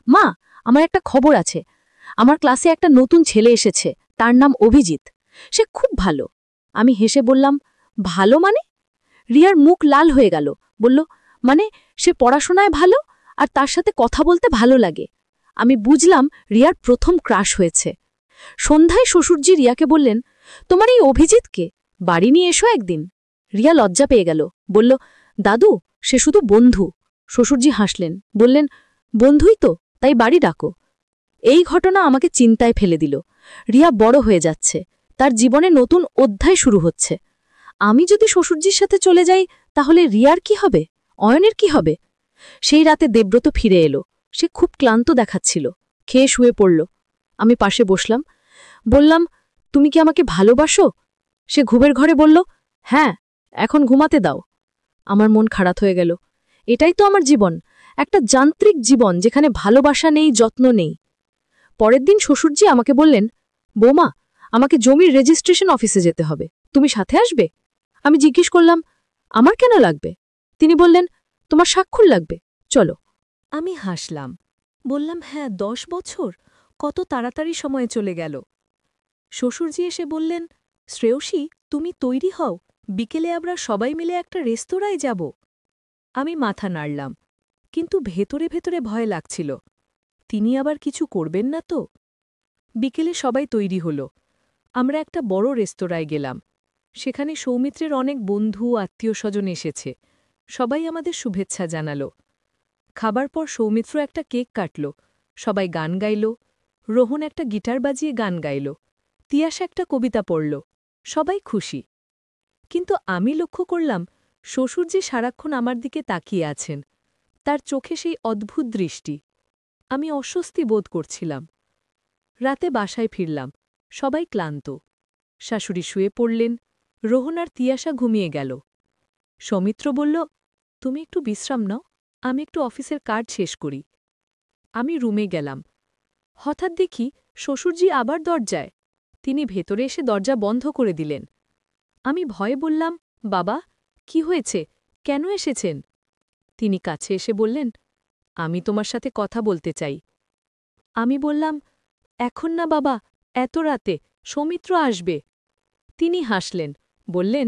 মা, আমার একটা খবর আছে। আমার ক্লাসে একটা নতুন ছেলে এসেছে, তার নাম অভিজিৎ। সে খুব ভালো। আমি হেসে বললাম, ভালো মানে? রিয়ার মুখ লাল হয়ে গেল। বলল, মানে সে পড়াশোনায় ভালো আর তার সাথে কথা বলতে ভালো লাগে। আমি বুঝলাম রিয়ার প্রথম ক্রাশ হয়েছে। সন্ধ্যায় শ্বশুরজি রিয়াকে বললেন, তোমার এই অভিজিৎকে বাড়ি নিয়ে এসো একদিন। রিয়া লজ্জা পেয়ে গেল, বলল, দাদু, সে শুধু বন্ধু। শ্বশুরজি হাসলেন, বললেন, বন্ধুই তো, তাই বাড়ি ডাকো। এই ঘটনা আমাকে চিন্তায় ফেলে দিল। রিয়া বড় হয়ে যাচ্ছে, তার জীবনে নতুন অধ্যায় শুরু হচ্ছে। আমি যদি শ্বশুরজির সাথে চলে যাই, তাহলে রিয়ার কি হবে, অয়নের কি হবে? সেই রাতে দেব্রত ফিরে এলো। সে খুব ক্লান্ত দেখাচ্ছিল, খেয়ে শুয়ে পড়ল। আমি পাশে বসলাম, বললাম, তুমি কি আমাকে ভালোবাসো? সে ঘুমের ঘরে বলল, হ্যাঁ, এখন ঘুমাতে দাও। আমার মন খারাপ হয়ে গেল। এটাই তো আমার জীবন, একটা যান্ত্রিক জীবন যেখানে ভালোবাসা নেই, যত্ন নেই। পরের দিন শ্বশুরজি আমাকে বললেন, বৌমা, আমাকে জমির রেজিস্ট্রেশন অফিসে যেতে হবে, তুমি সাথে আসবে? আমি জিজ্ঞেস করলাম, আমার কেন লাগবে? তিনি বললেন, তোমার স্বাক্ষর লাগবে, চলো। আমি হাসলাম, বললাম, হ্যাঁ, 10 বছর, কত তাড়াতাড়ি সময় চলে গেল। শ্বশুরজি এসে বললেন, শ্রেয়সী, তুমি তৈরি হও, বিকেলে আমরা সবাই মিলে একটা রেস্তোরাঁয় যাব। আমি মাথা নাড়লাম, কিন্তু ভেতরে ভেতরে ভয় লাগছিল। তিনি আবার কিছু করবেন না তো? বিকেলে সবাই তৈরি হল। আমরা একটা বড় রেস্তোরাঁয় গেলাম। সেখানে সৌমিত্রের অনেক বন্ধু, আত্মীয়স্বজন এসেছে। সবাই আমাদের শুভেচ্ছা জানাল। খাবার পর সৌমিত্র একটা কেক কাটল। সবাই গান গাইল। রোহন একটা গিটার বাজিয়ে গান গাইল। তিয়াস একটা কবিতা পড়ল। সবাই খুশি। কিন্তু আমি লক্ষ্য করলাম, শ্বশুর যে সারাক্ষণ আমার দিকে তাকিয়ে আছেন। তার চোখে সেই অদ্ভুত দৃষ্টি। আমি অস্বস্তি বোধ করছিলাম। রাতে বাসায় ফিরলাম। সবাই ক্লান্ত। শাশুড়ি শুয়ে পড়লেন। রোহন আর তিয়াসা ঘুমিয়ে গেল। সৌমিত্র বলল, তুমি একটু বিশ্রাম নাও, আমি একটু অফিসের কাজ শেষ করি। আমি রুমে গেলাম। হঠাৎ দেখি শ্বশুরজি আবার দরজায়। তিনি ভেতরে এসে দরজা বন্ধ করে দিলেন। আমি ভয়ে বললাম, বাবা, কি হয়েছে, কেন এসেছেন? তিনি কাছে এসে বললেন, আমি তোমার সাথে কথা বলতে চাই। আমি বললাম, এখন না বাবা, এত রাতে, সৌমিত্র আসবে। তিনি হাসলেন, বললেন,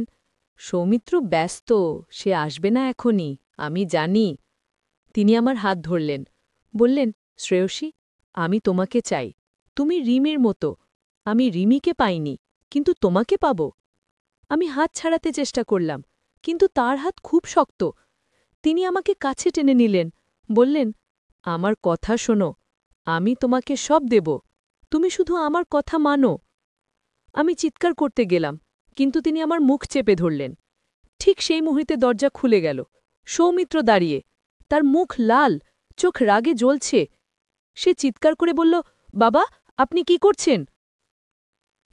সৌমিত্র ব্যস্ত, সে আসবে না এখনই, আমি জানি। তিনি আমার হাত ধরলেন, বললেন, শ্রেয়সী, আমি তোমাকে চাই। তুমি রিমির মতো। আমি রিমিকে পাইনি, কিন্তু তোমাকে পাব। আমি হাত ছাড়াতে চেষ্টা করলাম, কিন্তু তার হাত খুব শক্ত। তিনি আমাকে কাছে টেনে নিলেন, বললেন, আমার কথা শোনো, আমি তোমাকে সব দেব, তুমি শুধু আমার কথা মানো। আমি চিৎকার করতে গেলাম, কিন্তু তিনি আমার মুখ চেপে ধরলেন। ঠিক সেই মুহূর্তে দরজা খুলে গেল। সৌমিত্র দাঁড়িয়ে, তার মুখ লাল, চোখ রাগে জ্বলছে। সে চিৎকার করে বলল, বাবা, আপনি কি করছেন?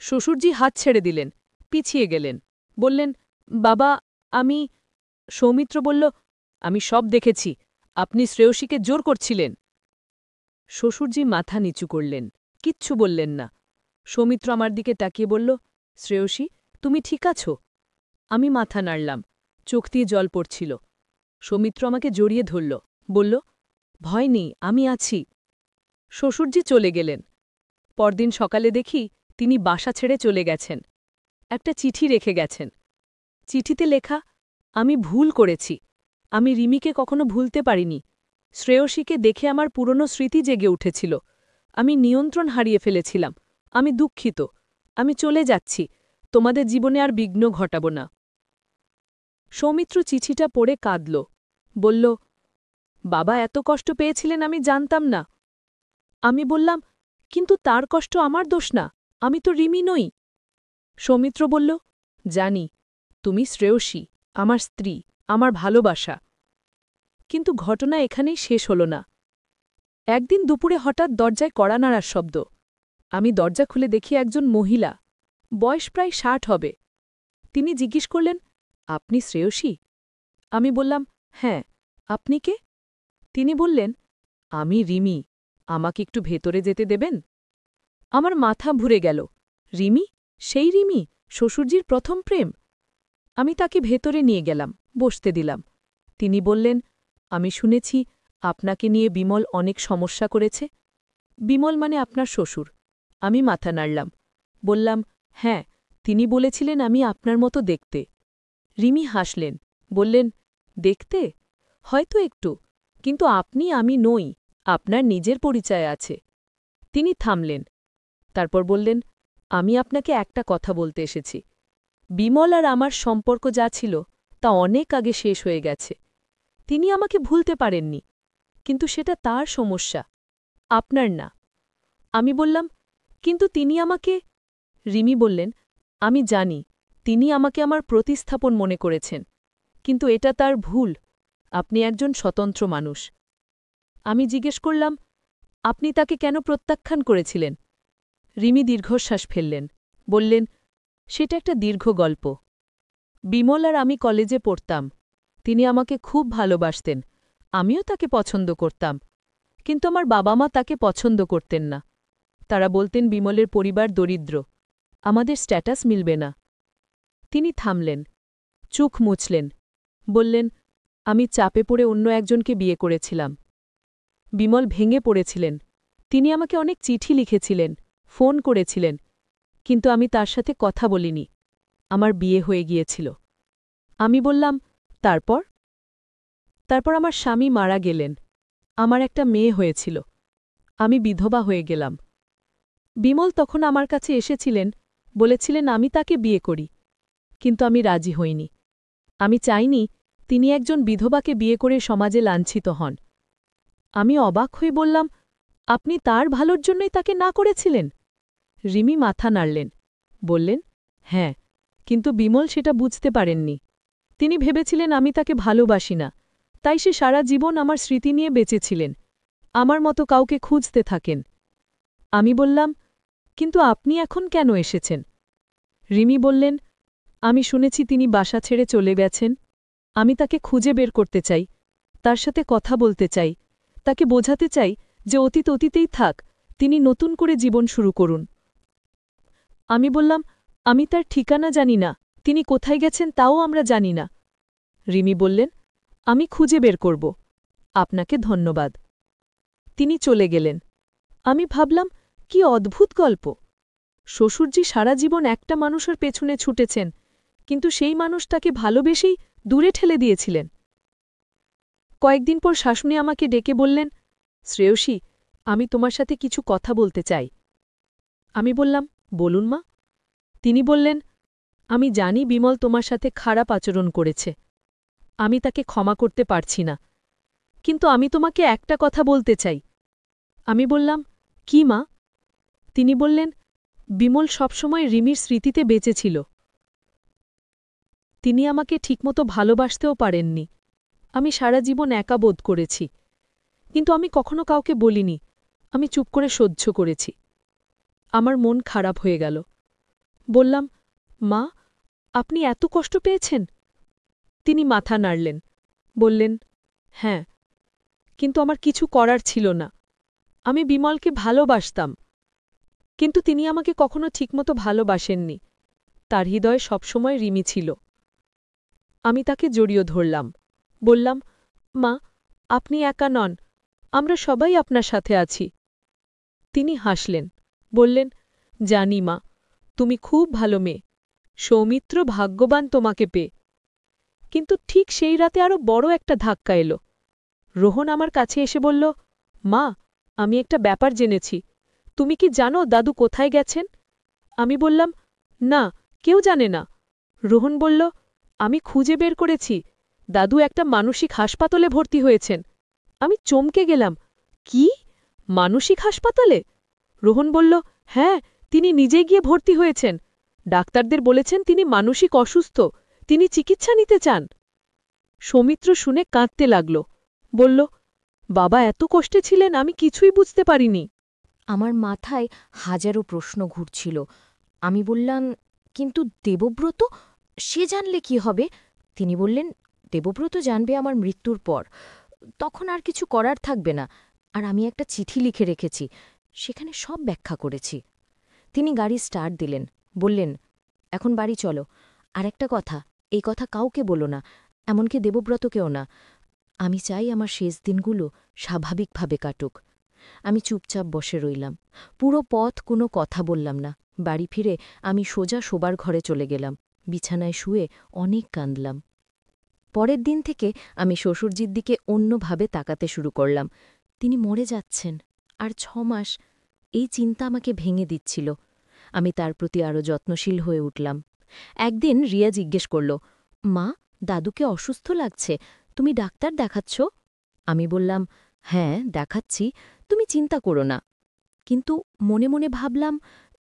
শ্বশুরজি হাত ছেড়ে দিলেন, পিছিয়ে গেলেন, বললেন, বাবা, আমি। সৌমিত্র বলল, আমি সব দেখেছি, আপনি শ্রেয়সীকে জোর করছিলেন। শ্বশুরজি মাথা নিচু করলেন, কিচ্ছু বললেন না। সৌমিত্র আমার দিকে তাকিয়ে বলল, শ্রেয়সী, তুমি ঠিক আছো? আমি মাথা নাড়লাম, চোখ দিয়ে জল পড়ছিল। সৌমিত্র আমাকে জড়িয়ে ধরল, বলল, ভয় নেই, আমি আছি। শ্বশুরজি চলে গেলেন। পরদিন সকালে দেখি তিনি বাসা ছেড়ে চলে গেছেন। একটা চিঠি রেখে গেছেন। চিঠিতে লেখা, আমি ভুল করেছি। আমি রিমিকে কখনো ভুলতে পারিনি। শ্রেয়সীকে দেখে আমার পুরনো স্মৃতি জেগে উঠেছিল। আমি নিয়ন্ত্রণ হারিয়ে ফেলেছিলাম। আমি দুঃখিত। আমি চলে যাচ্ছি। তোমাদের জীবনে আর বিঘ্ন ঘটাব না। সৌমিত্র চিঠিটা পড়ে কাঁদল। বলল, বাবা এত কষ্ট পেয়েছিলেন আমি জানতাম না। আমি বললাম, কিন্তু তার কষ্ট আমার দোষ না, আমি তো রিমি নই। সৌমিত্র বলল, জানি, তুমি শ্রেয়সী, আমার স্ত্রী, আমার ভালোবাসা। কিন্তু ঘটনা এখানেই শেষ হল না। একদিন দুপুরে হঠাৎ দরজায় কড়া নাড়ার শব্দ। আমি দরজা খুলে দেখি একজন মহিলা, বয়স প্রায় 60 হবে। তিনি জিজ্ঞেস করলেন, আপনি শ্রেয়সী? আমি বললাম, হ্যাঁ, আপনি কে? তিনি বললেন, আমি রিমি, আমাকে একটু ভেতরে যেতে দেবেন? আমার মাথা ঘুরে গেল। রিমি? সেই রিমি, শ্বশুরজির প্রথম প্রেম? আমি তাকে ভেতরে নিয়ে গেলাম, বসতে দিলাম। তিনি বললেন, আমি শুনেছি আপনাকে নিয়ে বিমল অনেক সমস্যা করেছে। বিমল মানে আপনার শ্বশুর। আমি মাথা নাড়লাম। বললাম, হ্যাঁ, তিনি বলেছিলেন আমি আপনার মতো দেখতে। রিমি হাসলেন, বললেন, দেখতে? হয়তো একটু, কিন্তু আপনি আমি নই, আপনার নিজের পরিচয় আছে। তিনি থামলেন। তারপর বললেন, আমি আপনাকে একটা কথা বলতে এসেছি। বিমল আর আমার সম্পর্ক যা ছিল তা অনেক আগে শেষ হয়ে গেছে। তিনি আমাকে ভুলতে পারেননি, কিন্তু সেটা তার সমস্যা, আপনার না। আমি বললাম, কিন্তু তিনি আমাকে। রিমি বললেন, আমি জানি তিনি আমাকে আমার প্রতিস্থাপন মনে করেছেন, কিন্তু এটা তার ভুল। আপনি একজন স্বতন্ত্র মানুষ। আমি জিজ্ঞেস করলাম, আপনি তাকে কেন প্রত্যাখ্যান করেছিলেন? রিমি দীর্ঘশ্বাস ফেললেন, বললেন, সেটা একটা দীর্ঘ গল্প। বিমল আর আমি কলেজে পড়তাম। তিনি আমাকে খুব ভালোবাসতেন, আমিও তাকে পছন্দ করতাম, কিন্তু আমার বাবা মা তাকে পছন্দ করতেন না। তারা বলতেন বিমলের পরিবার দরিদ্র, আমাদের স্ট্যাটাস মিলবে না। তিনি থামলেন, চোখ মুছলেন, বললেন, আমি চাপে পড়ে অন্য একজনকে বিয়ে করেছিলাম। বিমল ভেঙে পড়েছিলেন। তিনি আমাকে অনেক চিঠি লিখেছিলেন, ফোন করেছিলেন, কিন্তু আমি তার সাথে কথা বলিনি। আমার বিয়ে হয়ে গিয়েছিল। আমি বললাম, তারপর? তারপর আমার স্বামী মারা গেলেন। আমার একটা মেয়ে হয়েছিল। আমি বিধবা হয়ে গেলাম। বিমল তখন আমার কাছে এসেছিলেন, বলেছিলেন আমি তাকে বিয়ে করি, কিন্তু আমি রাজি হইনি। আমি চাইনি তিনি একজন বিধবাকে বিয়ে করে সমাজে লাঞ্ছিত হন। আমি অবাক হয়ে বললাম, আপনি তার ভালোর জন্যই তাকে না করেছিলেন? রিমি মাথা নাড়লেন, বললেন, হ্যাঁ, কিন্তু বিমল সেটা বুঝতে পারেননি। তিনি ভেবেছিলেন আমি তাকে ভালোবাসি না, তাই সে সারা জীবন আমার স্মৃতি নিয়ে বেঁচেছিলেন, আমার মতো কাউকে খুঁজতে থাকেন। আমি বললাম, কিন্তু আপনি এখন কেন এসেছেন? রিমি বললেন, আমি শুনেছি তিনি বাসা ছেড়ে চলে গেছেন। আমি তাকে খুঁজে বের করতে চাই, তার সাথে কথা বলতে চাই, তাকে বোঝাতে চাই যে অতীত অতীতেই থাক, তিনি নতুন করে জীবন শুরু করুন। আমি বললাম, আমি তার ঠিকানা জানি না, তিনি কোথায় গেছেন তাও আমরা জানি না। রিমি বললেন, আমি খুঁজে বের করব। আপনাকে ধন্যবাদ। তিনি চলে গেলেন। আমি ভাবলাম, কি অদ্ভুত গল্প। শ্বশুরজি সারা জীবন একটা মানুষের পেছনে ছুটেছেন, কিন্তু সেই মানুষ তাকে ভালোবেসেই দূরে ঠেলে দিয়েছিলেন। কয়েকদিন পর শাশুড়ি আমাকে ডেকে বললেন, শ্রেয়সী, আমি তোমার সাথে কিছু কথা বলতে চাই। আমি বললাম, বলুন মা। তিনি বললেন, আমি জানি বিমল তোমার সাথে খারাপ আচরণ করেছে। আমি তাকে ক্ষমা করতে পারছি না, কিন্তু আমি তোমাকে একটা কথা বলতে চাই। আমি বললাম, কি মা? তিনি বললেন, বিমল সবসময় রিমির স্মৃতিতে বেঁচে ছিল। তিনি আমাকে ঠিকমতো ভালোবাসতেও পারেননি। আমি সারা জীবন একা বোধ করেছি, কিন্তু আমি কখনো কাউকে বলিনি, আমি চুপ করে সহ্য করেছি। আমার মন খারাপ হয়ে গেল। বললাম, মা, আপনি এত কষ্ট পেয়েছেন? তিনি মাথা নাড়লেন, বললেন, হ্যাঁ, কিন্তু আমার কিছু করার ছিল না। আমি বিমলকে ভালোবাসতাম, কিন্তু তিনি আমাকে কখনো ঠিকমতো ভালোবাসেননি। তার হৃদয়ে সবসময় রিমি ছিল। আমি তাকে জড়িয়ে ধরলাম, বললাম, মা, আপনি একা নন, আমরা সবাই আপনার সাথে আছি। তিনি হাসলেন, বললেন, জানি মা, তুমি খুব ভালো মেয়ে, সৌমিত্র ভাগ্যবান তোমাকে পেয়ে। কিন্তু ঠিক সেই রাতে আরও বড় একটা ধাক্কা এলো। রোহন আমার কাছে এসে বলল, মা, আমি একটা ব্যাপার জেনেছি। তুমি কি জানো দাদু কোথায় গেছেন? আমি বললাম, না, কেউ জানে না। রোহন বলল, আমি খুঁজে বের করেছি, দাদু একটা মানসিক হাসপাতালে ভর্তি হয়েছেন। আমি চমকে গেলাম, কি, মানসিক হাসপাতালে? রোহন বলল, হ্যাঁ, তিনি নিজে গিয়ে ভর্তি হয়েছেন। ডাক্তারদের বলেছেন তিনি মানসিক অসুস্থ, তিনি চিকিৎসা নিতে চান। সৌমিত্র শুনে কাঁদতে লাগল, বলল, বাবা এত কষ্টে ছিলেন, আমি কিছুই বুঝতে পারিনি। আমার মাথায় হাজারো প্রশ্ন ঘুরছিল। আমি বললাম, কিন্তু দেবব্রত, সে জানলে কি হবে? তিনি বললেন, দেবব্রত জানবে আমার মৃত্যুর পর, তখন আর কিছু করার থাকবে না। আর আমি একটা চিঠি লিখে রেখেছি, সেখানে সব ব্যাখ্যা করেছি। তিনি গাড়ি স্টার্ট দিলেন, বললেন, এখন বাড়ি চলো। আর একটা কথা, এই কথা কাউকে বলো না, এমনকি দেবব্রতকেও না। আমি চাই আমার শেষ দিনগুলো স্বাভাবিকভাবে কাটুক। আমি চুপচাপ বসে রইলাম। পুরো পথ কোনো কথা বললাম না। বাড়ি ফিরে আমি সোজা শোবার ঘরে চলে গেলাম। বিছানায় শুয়ে অনেক কাঁদলাম। পরের দিন থেকে আমি শ্বশুরজির দিকে অন্যভাবে তাকাতে শুরু করলাম। তিনি মরে যাচ্ছেন, আর ৬ মাস, এই চিন্তা আমাকে ভেঙে দিচ্ছিল। আমি তার প্রতি আরও যত্নশীল হয়ে উঠলাম। একদিন রিয়া জিজ্ঞেস করল, মা, দাদুকে অসুস্থ লাগছে, তুমি ডাক্তার দেখাচ্ছ? আমি বললাম, হ্যাঁ দেখাচ্ছি, তুমি চিন্তা করো না। কিন্তু মনে মনে ভাবলাম,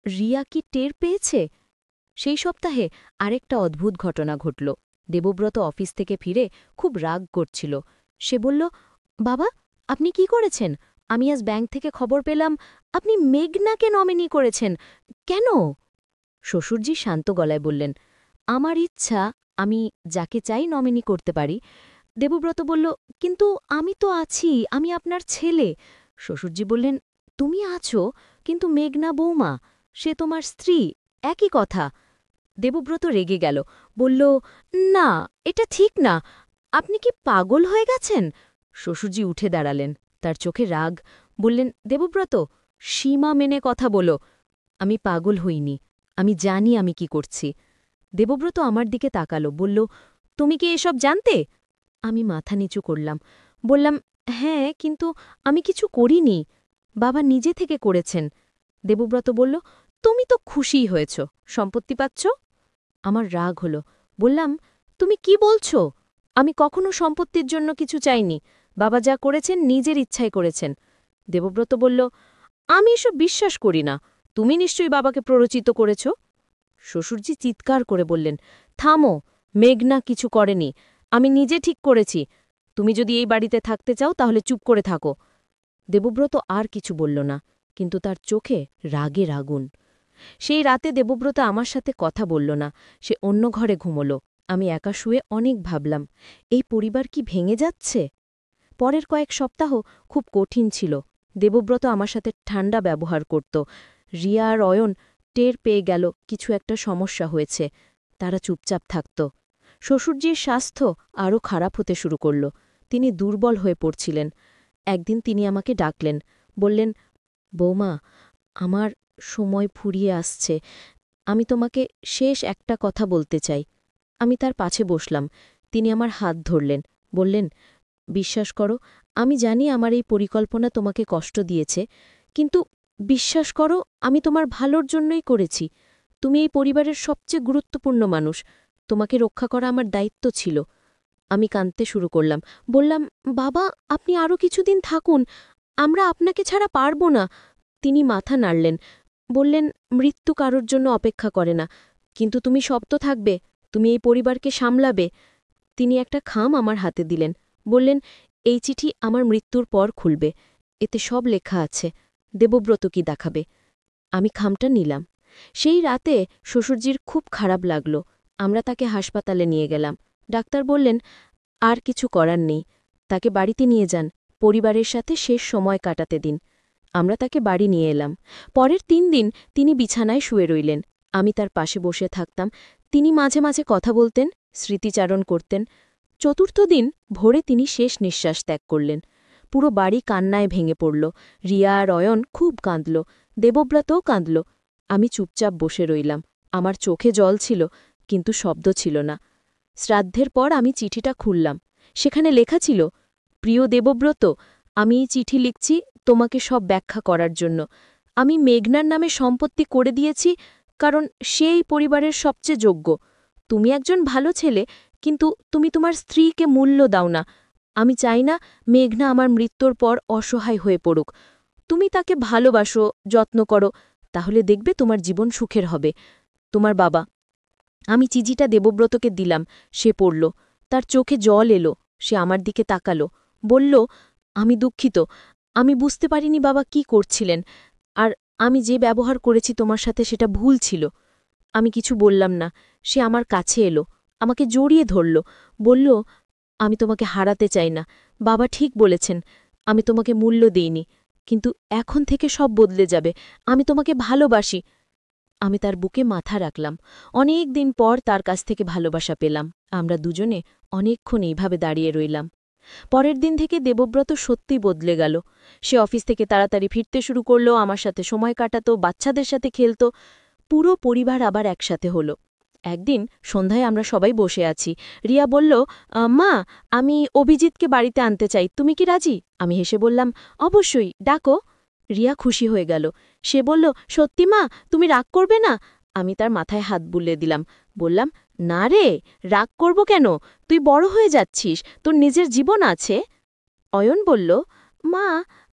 রিয়া কি টের পেয়েছে? সেই সপ্তাহে আরেকটা অদ্ভুত ঘটনা ঘটল। দেবব্রত অফিস থেকে ফিরে খুব রাগ করছিল। সে বলল, বাবা, আপনি কি করেছেন? আমি আজ ব্যাংক থেকে খবর পেলাম আপনি মেঘনাকে নমিনি করেছেন। কেন? শ্বশুরজি শান্ত গলায় বললেন, আমার ইচ্ছা, আমি যাকে চাই নমিনি করতে পারি। দেবব্রত বলল, কিন্তু আমি তো আছি, আমি আপনার ছেলে। শ্বশুরজি বললেন, তুমি আছো, কিন্তু মেঘনা বৌমা, সে তোমার স্ত্রী, একই কথা। দেবব্রত রেগে গেল, বলল, না, এটা ঠিক না, আপনি কি পাগল হয়ে গেছেন? শ্বশুরজি উঠে দাঁড়ালেন, তার চোখে রাগ, বললেন, দেবব্রত, সীমা মেনে কথা বলো। আমি পাগল হইনি, আমি জানি আমি কি করছি। দেবব্রত আমার দিকে তাকালো, বলল, তুমি কি এসব জানতে? আমি মাথা নিচু করলাম, বললাম, হ্যাঁ, কিন্তু আমি কিছু করিনি, বাবা নিজে থেকে করেছেন। দেবব্রত বলল, তুমি তো খুশিই হয়েছ, সম্পত্তি পাচ্ছ। আমার রাগ হলো, বললাম, তুমি কি বলছো? আমি কখনো সম্পত্তির জন্য কিছু চাইনি, বাবা যা করেছেন নিজের ইচ্ছায় করেছেন। দেবব্রত বলল, আমি এসব বিশ্বাস করি না, তুমি নিশ্চয়ই বাবাকে প্ররোচিত করেছ। শ্বশুরজি চিৎকার করে বললেন, থামো, মেঘনা কিছু করেনি, আমি নিজে ঠিক করেছি। তুমি যদি এই বাড়িতে থাকতে চাও তাহলে চুপ করে থাকো। দেবব্রত আর কিছু বলল না, কিন্তু তার চোখে রাগের আগুন। সেই রাতে দেবব্রত আমার সাথে কথা বলল না, সে অন্য ঘরে ঘুমল। আমি একা শুয়ে অনেক ভাবলাম, এই পরিবার কি ভেঙে যাচ্ছে? পরের কয়েক সপ্তাহ খুব কঠিন ছিল। দেবব্রত আমার সাথে ঠান্ডা ব্যবহার করত। রিয়া আর অয়ন টের পেয়ে গেল কিছু একটা সমস্যা হয়েছে, তারা চুপচাপ থাকত। শ্বশুরজির স্বাস্থ্য আরও খারাপ হতে শুরু করল, তিনি দুর্বল হয়ে পড়ছিলেন। একদিন তিনি আমাকে ডাকলেন, বললেন, বৌমা, আমার সময় ফুরিয়ে আসছে, আমি তোমাকে শেষ একটা কথা বলতে চাই। আমি তার পাশে বসলাম, তিনি আমার হাত ধরলেন, বললেন, বিশ্বাস করো, আমি জানি আমার এই পরিকল্পনা তোমাকে কষ্ট দিয়েছে, কিন্তু বিশ্বাস করো, আমি তোমার ভালোর জন্যই করেছি। তুমি এই পরিবারের সবচেয়ে গুরুত্বপূর্ণ মানুষ, তোমাকে রক্ষা করা আমার দায়িত্ব ছিল। আমি কাঁদতে শুরু করলাম, বললাম, বাবা, আপনি আরও কিছুদিন থাকুন, আমরা আপনাকে ছাড়া পারব না। তিনি মাথা নাড়লেন, বললেন, মৃত্যু কারোর জন্য অপেক্ষা করে না, কিন্তু তুমি শব্দ থাকবে, তুমি এই পরিবারকে সামলাবে। তিনি একটা খাম আমার হাতে দিলেন, বললেন, এই চিঠি আমার মৃত্যুর পর খুলবে, এতে সব লেখা আছে, দেবব্রত কি দেখাবে। আমি খামটা নিলাম। সেই রাতে শ্বশুরজির খুব খারাপ লাগল। আমরা তাকে হাসপাতালে নিয়ে গেলাম। ডাক্তার বললেন, আর কিছু করার নেই, তাকে বাড়িতে নিয়ে যান, পরিবারের সাথে শেষ সময় কাটাতে দিন। আমরা তাকে বাড়ি নিয়ে এলাম। পরের ৩ দিন তিনি বিছানায় শুয়ে রইলেন, আমি তার পাশে বসে থাকতাম। তিনি মাঝে মাঝে কথা বলতেন, স্মৃতিচারণ করতেন। চতুর্থ দিন ভোরে তিনি শেষ নিঃশ্বাস ত্যাগ করলেন। পুরো বাড়ি কান্নায় ভেঙে পড়ল। রিয়া আর অয়ন খুব কাঁদল, দেবব্রতও কাঁদল। আমি চুপচাপ বসে রইলাম, আমার চোখে জল ছিল, কিন্তু শব্দ ছিল না। শ্রাদ্ধের পর আমি চিঠিটা খুললাম। সেখানে লেখা ছিল, প্রিয় দেবব্রত, আমি এই চিঠি লিখছি তোমাকে সব ব্যাখ্যা করার জন্য। আমি মেঘনার নামে সম্পত্তি করে দিয়েছি, কারণ সে এই পরিবারের সবচেয়ে যোগ্য। তুমি একজন ভালো ছেলে, কিন্তু তুমি তোমার স্ত্রীকে মূল্য দাও না। আমি চাই না মেঘনা আমার মৃত্যুর পর অসহায় হয়ে পড়ুক। তুমি তাকে ভালোবাসো, যত্ন করো, তাহলে দেখবে তোমার জীবন সুখের হবে। তোমার বাবা। আমি চিঠিটা দেবব্রতকে দিলাম, সে পড়ল। তার চোখে জল এলো, সে আমার দিকে তাকালো, বলল, আমি দুঃখিত, আমি বুঝতে পারিনি বাবা কি করছিলেন, আর আমি যে ব্যবহার করেছি তোমার সাথে সেটা ভুল ছিল। আমি কিছু বললাম না। সে আমার কাছে এলো, আমাকে জড়িয়ে ধরল, বলল, আমি তোমাকে হারাতে চাই না, বাবা ঠিক বলেছেন, আমি তোমাকে মূল্য দিইনি, কিন্তু এখন থেকে সব বদলে যাবে। আমি তোমাকে ভালোবাসি। আমি তার বুকে মাথা রাখলাম। অনেক দিন পর তার কাছ থেকে ভালোবাসা পেলাম। আমরা দুজনে অনেকক্ষণ এইভাবে দাঁড়িয়ে রইলাম। পরের দিন থেকে দেবব্রত সত্যি বদলে গেল। সে অফিস থেকে তাড়াতাড়ি ফিরতে শুরু করল, আমার সাথে সময় কাটাতো, বাচ্চাদের সাথে খেলত। পুরো পরিবার আবার একসাথে হল। একদিন সন্ধ্যায় আমরা সবাই বসে আছি। রিয়া বলল, মা, আমি অভিজিৎকে বাড়িতে আনতে চাই, তুমি কি রাজি? আমি হেসে বললাম, অবশ্যই, ডাকো। রিয়া খুশি হয়ে গেল। সে বলল, সত্যি মা, তুমি রাগ করবে না? আমি তার মাথায় হাত বুলিয়ে দিলাম। বললাম, না রে, রাগ করব কেন? তুই বড় হয়ে যাচ্ছিস, তোর নিজের জীবন আছে। অয়ন বলল, মা,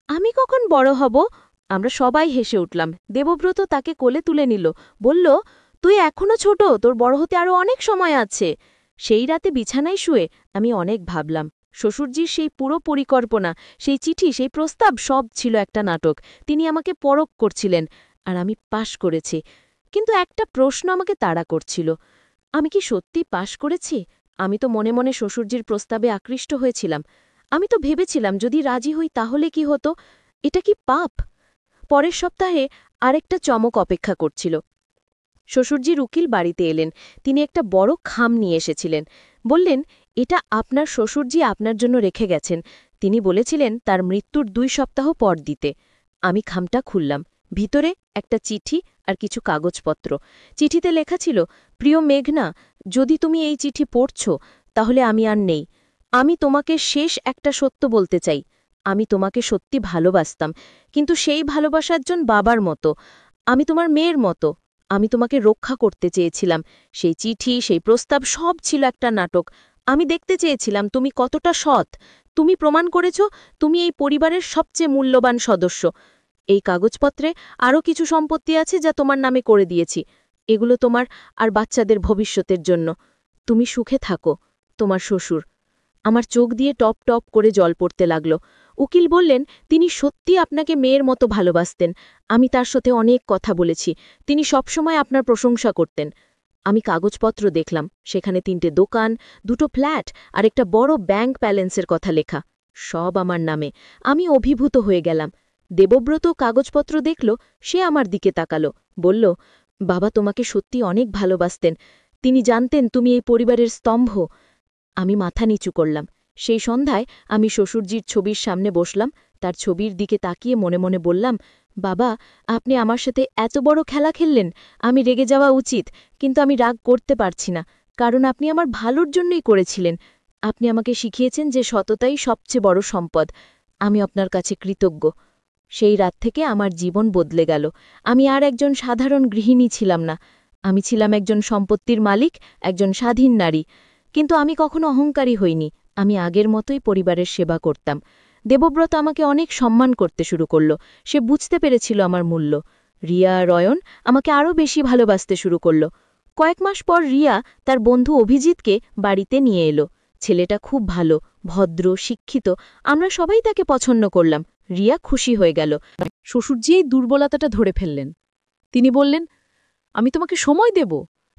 আমি কখন বড় হব? আমরা সবাই হেসে উঠলাম। দেবব্রত তাকে কোলে তুলে নিল, বলল, তুই এখনো ছোট, তোর বড় হতে আরও অনেক সময় আছে। সেই রাতে বিছানায় শুয়ে আমি অনেক ভাবলাম। শ্বশুরজির সেই পুরো পরিকল্পনা, সেই চিঠি, সেই প্রস্তাব, সব ছিল একটা নাটক। তিনি আমাকে পরখ করছিলেন, আর আমি পাশ করেছি। কিন্তু একটা প্রশ্ন আমাকে তাড়া করছিল, আমি কি সত্যি পাশ করেছি? আমি তো মনে মনে শ্বশুরজির প্রস্তাবে আকৃষ্ট হয়েছিলাম। আমি তো ভেবেছিলাম, যদি রাজি হই তাহলে কি হতো? এটা কি পাপ? পরের সপ্তাহে আরেকটা চমক অপেক্ষা করছিল। শ্বশুরজির উকিল বাড়িতে এলেন। তিনি একটা বড় খাম নিয়ে এসেছিলেন। বললেন, এটা আপনার শ্বশুরজি আপনার জন্য রেখে গেছেন। তিনি বলেছিলেন তার মৃত্যুর 2 সপ্তাহ পর দিতে। আমি খামটা খুললাম। ভিতরে একটা চিঠি আর কিছু কাগজপত্র। চিঠিতে লেখা ছিল, প্রিয় মেঘনা, যদি তুমি এই চিঠি পড়ছ, তাহলে আমি আর নেই। আমি তোমাকে শেষ একটা সত্য বলতে চাই। আমি তোমাকে সত্যি ভালোবাসতাম, কিন্তু সেই ভালোবাসা একজন বাবার মতো। আমি তোমার মেয়ের মতো। আমি তোমাকে রক্ষা করতে চেয়েছিলাম। সেই চিঠি, সেই প্রস্তাব, সব ছিল একটা নাটক। আমি দেখতে চেয়েছিলাম তুমি কতটা সৎ। তুমি প্রমাণ করেছ তুমি এই পরিবারের সবচেয়ে মূল্যবান সদস্য। এই কাগজপত্রে আরও কিছু সম্পত্তি আছে যা তোমার নামে করে দিয়েছি। এগুলো তোমার আর বাচ্চাদের ভবিষ্যতের জন্য। তুমি সুখে থাকো, তোমার শ্বশুর। আমার চোখ দিয়ে টপ টপ করে জল পড়তে লাগল। উকিল বললেন, তিনি সত্যি আপনাকে মেয়ের মতো ভালোবাসতেন। আমি তার সাথে অনেক কথা বলেছি। তিনি সবসময় আপনার প্রশংসা করতেন। আমি কাগজপত্র দেখলাম। সেখানে 3টে দোকান, 2টো ফ্ল্যাট আর একটা বড় ব্যাংক ব্যালেন্সের কথা লেখা। সব আমার নামে। আমি অভিভূত হয়ে গেলাম। দেবব্রত কাগজপত্র দেখল। সে আমার দিকে তাকালো, বলল, বাবা তোমাকে সত্যি অনেক ভালোবাসতেন। তিনি জানতেন তুমি এই পরিবারের স্তম্ভ। আমি মাথা নিচু করলাম। সেই সন্ধ্যায় আমি শ্বশুরজির ছবির সামনে বসলাম। তার ছবির দিকে তাকিয়ে মনে মনে বললাম, বাবা, আপনি আমার সাথে এত বড় খেলা খেললেন। আমি রেগে যাওয়া উচিত, কিন্তু আমি রাগ করতে পারছি না, কারণ আপনি আমার ভালোর জন্যই করেছিলেন। আপনি আমাকে শিখিয়েছেন যে সততাই সবচেয়ে বড় সম্পদ। আমি আপনার কাছে কৃতজ্ঞ। সেই রাত থেকে আমার জীবন বদলে গেল। আমি আর একজন সাধারণ গৃহিণী ছিলাম না। আমি ছিলাম একজন সম্পত্তির মালিক, একজন স্বাধীন নারী। কিন্তু আমি কখনো অহংকারী হইনি। আমি আগের মতোই পরিবারের সেবা করতাম। দেবব্রত আমাকে অনেক সম্মান করতে শুরু করল। সে বুঝতে পেরেছিল আমার মূল্য। রিয়া আর অয়ন আমাকে আরও বেশি ভালোবাসতে শুরু করল। কয়েক মাস পর রিয়া তার বন্ধু অভিজিৎকে বাড়িতে নিয়ে এলো। ছেলেটা খুব ভালো, ভদ্র, শিক্ষিত। আমরা সবাই তাকে পছন্দ করলাম। রিয়া খুশি হয়ে গেল। শ্বশুরজি এই দুর্বলতাটা ধরে ফেললেন। তিনি বললেন, আমি তোমাকে সময় দেব,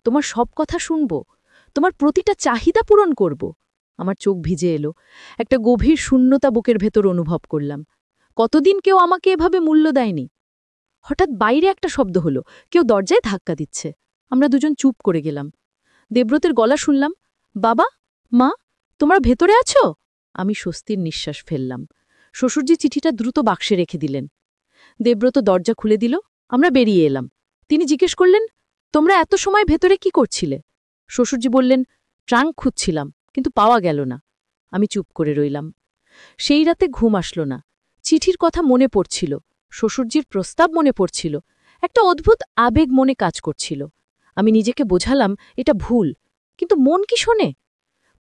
তোমার সব কথা শুনব, তোমার প্রতিটা চাহিদা পূরণ করব। আমার চোখ ভিজে এলো। একটা গভীর শূন্যতা বুকের ভেতর অনুভব করলাম। কতদিন কেউ আমাকে এভাবে মূল্য দেয়নি। হঠাৎ বাইরে একটা শব্দ হলো, কেউ দরজায় ধাক্কা দিচ্ছে। আমরা দুজন চুপ করে গেলাম। দেবব্রতের গলা শুনলাম, বাবা, মা, তোমরা ভেতরে আছো? আমি স্বস্তির নিঃশ্বাস ফেললাম। শ্বশুরজি চিঠিটা দ্রুত বাক্সে রেখে দিলেন। দেবব্রত দরজা খুলে দিল। আমরা বেরিয়ে এলাম। তিনি জিজ্ঞেস করলেন, তোমরা এত সময় ভেতরে কি করছিলে? শ্বশুরজি বললেন, ট্রাঙ্ক খুঁজছিলাম, কিন্তু পাওয়া গেল না। আমি চুপ করে রইলাম। সেই রাতে ঘুম আসল না। চিঠির কথা মনে পড়ছিল, শ্বশুরজির প্রস্তাব মনে পড়ছিল। একটা অদ্ভুত আবেগ মনে কাজ করছিল। আমি নিজেকে বোঝালাম এটা ভুল, কিন্তু মন কি শোনে?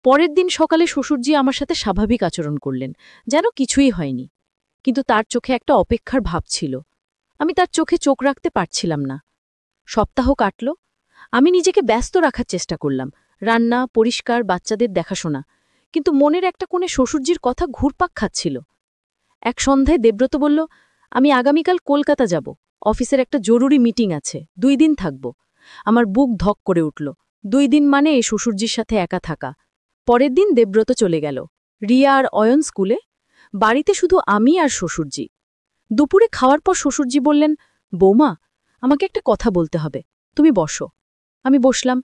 পরের দিন সকালে শ্বশুরজি আমার সাথে স্বাভাবিক আচরণ করলেন, যেন কিছুই হয়নি। কিন্তু তার চোখে একটা অপেক্ষার ভাব ছিল। আমি তার চোখে চোখ রাখতে পারছিলাম না। সপ্তাহ কাটল। আমি নিজেকে ব্যস্ত রাখার চেষ্টা করলাম, রান্না, পরিষ্কার, বাচ্চাদের দেখাশোনা। কিন্তু মনের একটা কোণে শ্বশুরজির কথা ঘুরপাক খাচ্ছিল। এক সন্ধ্যায় দেবব্রত বলল, আমি আগামীকাল কলকাতা যাব। অফিসের একটা জরুরি মিটিং আছে, 2 দিন থাকব। আমার বুক ধক করে উঠল। 2 দিন মানে এই শ্বশুরজির সাথে একা থাকা। পরের দিন দেবব্রত চলে গেল। রিয়া আর অয়ন স্কুলে। বাড়িতে শুধু আমি আর শ্বশুরজি। দুপুরে খাওয়ার পর শ্বশুরজি বললেন, বৌমা, আমাকে একটা কথা বলতে হবে, তুমি বসো। আমি বসলাম।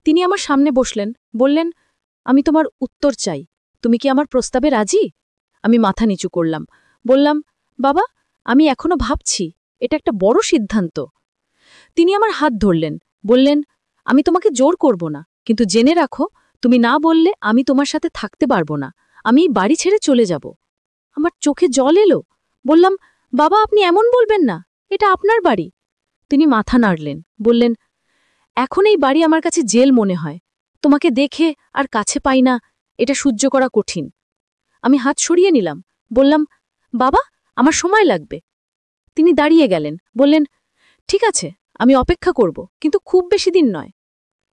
তিনি আমার সামনে বসলেন, বললেন, আমি তোমার উত্তর চাই, তুমি কি আমার প্রস্তাবে রাজি? আমি মাথা নিচু করলাম, বললাম, বাবা, আমি এখনো ভাবছি, এটা একটা বড় সিদ্ধান্ত। তিনি আমার হাত ধরলেন, বললেন, আমি তোমাকে জোর করব না, কিন্তু জেনে রাখো, তুমি না বললে আমি তোমার সাথে থাকতে পারবো না, আমি এই বাড়ি ছেড়ে চলে যাব। আমার চোখে জল এলো। বললাম, বাবা, আপনি এমন বলবেন না, এটা আপনার বাড়ি। তিনি মাথা নাড়লেন, বললেন, এখন এই বাড়ি আমার কাছে জেল মনে হয়, তোমাকে দেখে আর কাছে পাই না, এটা সহ্য করা কঠিন। আমি হাত সরিয়ে নিলাম, বললাম, বাবা, আমার সময় লাগবে। তিনি দাঁড়িয়ে গেলেন, বললেন, ঠিক আছে, আমি অপেক্ষা করব, কিন্তু খুব বেশি দিন নয়।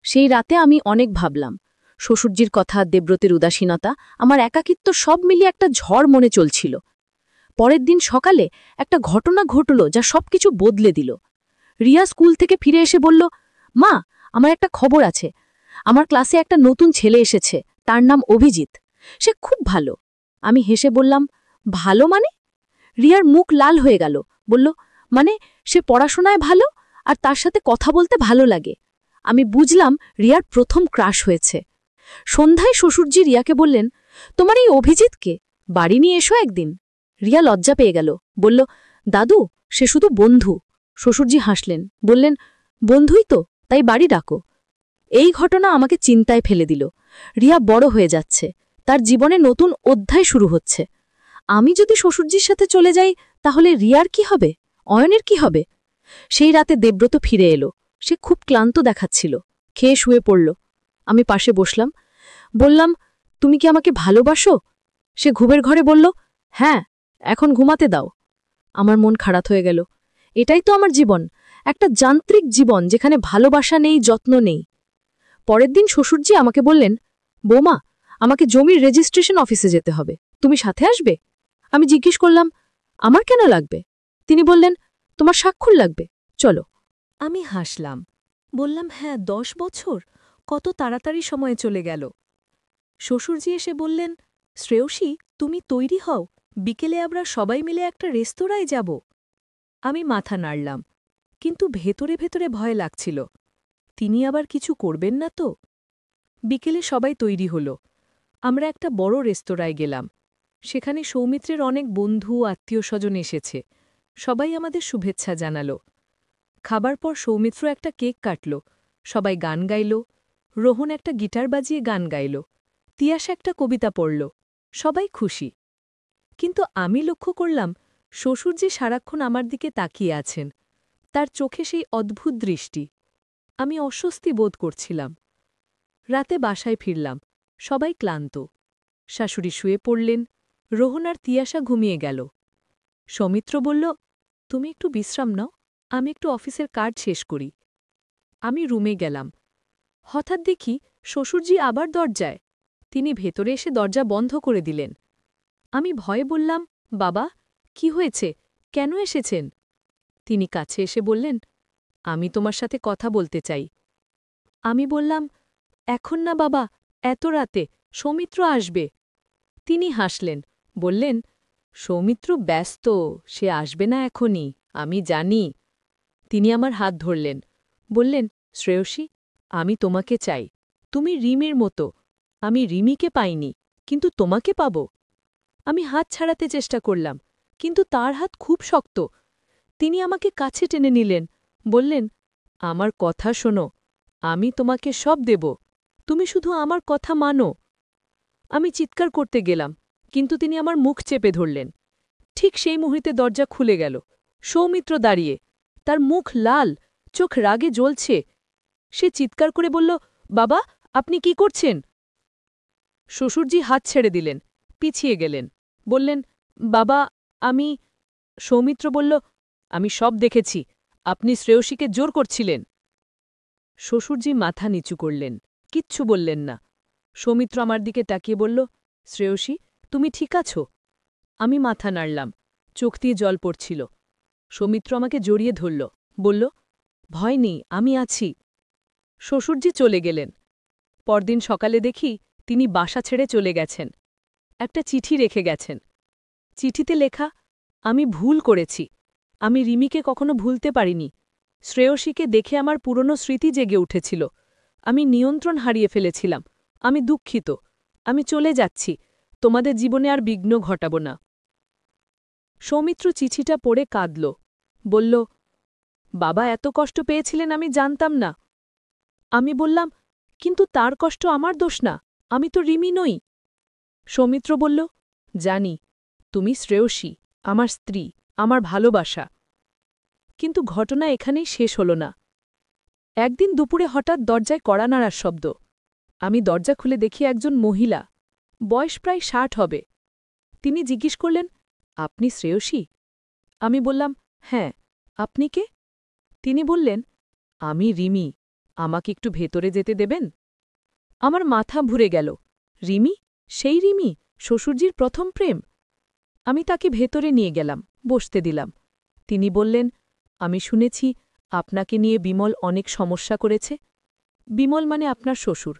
সেই রাতে আমি অনেক ভাবলাম। শ্বশুরজির কথা, দেব্রতের উদাসীনতা, আমার একাকিত্ব সব মিলিয়ে একটা ঝড় মনে চলছিল। পরের দিন সকালে একটা ঘটনা ঘটল যা সবকিছু বদলে দিল। রিয়া স্কুল থেকে ফিরে এসে বলল, মা, আমার একটা খবর আছে, আমার ক্লাসে একটা নতুন ছেলে এসেছে, তার নাম অভিজিৎ, সে খুব ভালো। আমি হেসে বললাম, ভালো মানে? রিয়ার মুখ লাল হয়ে গেল, বলল, মানে সে পড়াশোনায় ভালো আর তার সাথে কথা বলতে ভালো লাগে। আমি বুঝলাম রিয়ার প্রথম ক্রাশ হয়েছে। সন্ধ্যায় শ্বশুরজি রিয়াকে বললেন, তোমার এই অভিজিৎকে বাড়ি নিয়ে এসো একদিন। রিয়া লজ্জা পেয়ে গেল, বলল, দাদু, সে শুধু বন্ধু। শ্বশুরজি হাসলেন, বললেন, বন্ধুই তো, তাই বাড়ি ডাকো। এই ঘটনা আমাকে চিন্তায় ফেলে দিল। রিয়া বড় হয়ে যাচ্ছে, তার জীবনে নতুন অধ্যায় শুরু হচ্ছে। আমি যদি শ্বশুরজির সাথে চলে যাই, তাহলে রিয়ার কি হবে, অয়নের কি হবে? সেই রাতে দেব্রত ফিরে এলো। সে খুব ক্লান্ত দেখাচ্ছিল, খেয়ে শুয়ে পড়ল। আমি পাশে বসলাম, বললাম, তুমি কি আমাকে ভালোবাসো? সে ঘুমের ঘরে বলল, হ্যাঁ, এখন ঘুমাতে দাও। আমার মন খারাপ হয়ে গেল। এটাই তো আমার জীবন, একটা যান্ত্রিক জীবন যেখানে ভালোবাসা নেই, যত্ন নেই। পরের দিন শ্বশুরজি আমাকে বললেন, বৌমা, আমাকে জমির রেজিস্ট্রেশন অফিসে যেতে হবে, তুমি সাথে আসবে? আমি জিজ্ঞেস করলাম, আমার কেন লাগবে? তিনি বললেন, তোমার স্বাক্ষর লাগবে, চলো। আমি হাসলাম, বললাম, হ্যাঁ, 10 বছর, কত তাড়াতাড়ি সময় চলে গেল। শ্বশুরজি এসে বললেন, শ্রেয়সী, তুমি তৈরি হও, বিকেলে আমরা সবাই মিলে একটা রেস্তোরাঁয় যাব। আমি মাথা নাড়লাম, কিন্তু ভেতরে ভেতরে ভয় লাগছিল, তিনি আবার কিছু করবেন না তো। বিকেলে সবাই তৈরি হল, আমরা একটা বড় রেস্তোরাঁয় গেলাম। সেখানে সৌমিত্রের অনেক বন্ধু, আত্মীয় স্বজন এসেছে, সবাই আমাদের শুভেচ্ছা জানাল। খাবার পর সৌমিত্র একটা কেক কাটল, সবাই গান গাইল, রোহন একটা গিটার বাজিয়ে গান গাইল, তিয়াস একটা কবিতা পড়ল, সবাই খুশি। কিন্তু আমি লক্ষ্য করলাম শ্বশুর যে সারাক্ষণ আমার দিকে তাকিয়ে আছেন, তার চোখে সেই অদ্ভুত দৃষ্টি। আমি অস্বস্তি বোধ করছিলাম। রাতে বাসায় ফিরলাম, সবাই ক্লান্ত। শাশুড়ি শুয়ে পড়লেন, রোহন আর তিয়াসা ঘুমিয়ে গেল। সৌমিত্র বলল, তুমি একটু বিশ্রাম নাও, আমি একটু অফিসের কাজ শেষ করি। আমি রুমে গেলাম। হঠাৎ দেখি শ্বশুরজি আবার দরজায়। তিনি ভেতরে এসে দরজা বন্ধ করে দিলেন। আমি ভয়ে বললাম, বাবা, কি হয়েছে, কেন এসেছেন? তিনি কাছে এসে বললেন, আমি তোমার সাথে কথা বলতে চাই। আমি বললাম, এখন না বাবা, এত রাতে, সৌমিত্র আসবে। তিনি হাসলেন, বললেন, সৌমিত্র ব্যস্ত, সে আসবে না এখনই, আমি জানি। তিনি আমার হাত ধরলেন, বললেন, শ্রেয়সী, আমি তোমাকে চাই, তুমি রিমির মতো। আমি রিমিকে পাইনি, কিন্তু তোমাকে পাব। আমি হাত ছাড়াতে চেষ্টা করলাম, কিন্তু তার হাত খুব শক্ত। তিনি আমাকে কাছে টেনে নিলেন, বললেন, আমার কথা শোনো, আমি তোমাকে সব দেব, তুমি শুধু আমার কথা মানো। আমি চিৎকার করতে গেলাম, কিন্তু তিনি আমার মুখ চেপে ধরলেন। ঠিক সেই মুহূর্তে দরজা খুলে গেল। সৌমিত্র দাঁড়িয়ে, তার মুখ লাল, চোখ রাগে জ্বলছে। সে চিৎকার করে বলল, বাবা, আপনি কি করছেন? শ্বশুরজি হাত ছেড়ে দিলেন, পিছিয়ে গেলেন, বললেন, বাবা, আমি। সৌমিত্র বলল, আমি সব দেখেছি, আপনি শ্রেয়সীকে জোর করছিলেন। শ্বশুরজি মাথা নিচু করলেন, কিচ্ছু বললেন না। সৌমিত্র আমার দিকে তাকিয়ে বলল, শ্রেয়সী, তুমি ঠিক আছো? আমি মাথা নাড়লাম, চোখ দিয়ে জল পড়ছিল। সৌমিত্র আমাকে জড়িয়ে ধরল, বলল, ভয় নেই, আমি আছি। শ্বশুরজি চলে গেলেন। পরদিন সকালে দেখি তিনি বাসা ছেড়ে চলে গেছেন। একটা চিঠি রেখে গেছেন। চিঠিতে লেখা, আমি ভুল করেছি। আমি রিমিকে কখনো ভুলতে পারিনি। শ্রেয়সীকে দেখে আমার পুরনো স্মৃতি জেগে উঠেছিল। আমি নিয়ন্ত্রণ হারিয়ে ফেলেছিলাম। আমি দুঃখিত। আমি চলে যাচ্ছি। তোমাদের জীবনে আর বিঘ্ন ঘটাব না। সৌমিত্র চিঠিটা পড়ে কাঁদল। বলল, বাবা এত কষ্ট পেয়েছিলেন আমি জানতাম না। আমি বললাম, কিন্তু তার কষ্ট আমার দোষ না, আমি তো রিমি নই। সৌমিত্র বলল, জানি, তুমি শ্রেয়সী, আমার স্ত্রী, আমার ভালোবাসা। কিন্তু ঘটনা এখানেই শেষ হল না। একদিন দুপুরে হঠাৎ দরজায় কড়া নাড়ার শব্দ। আমি দরজা খুলে দেখি একজন মহিলা, বয়স প্রায় ৬০ হবে। তিনি জিজ্ঞেস করলেন, আপনি শ্রেয়সী? আমি বললাম, হ্যাঁ, আপনি কে? তিনি বললেন, আমি রিমি, আমাকে একটু ভেতরে যেতে দেবেন? আমার মাথা ঘুরে গেল। রিমি? সেই রিমি, শ্বশুরজির প্রথম প্রেম? আমি তাকে ভেতরে নিয়ে গেলাম, বসতে দিলাম। তিনি বললেন, আমি শুনেছি আপনাকে নিয়ে বিমল অনেক সমস্যা করেছে। বিমল মানে আপনার শ্বশুর।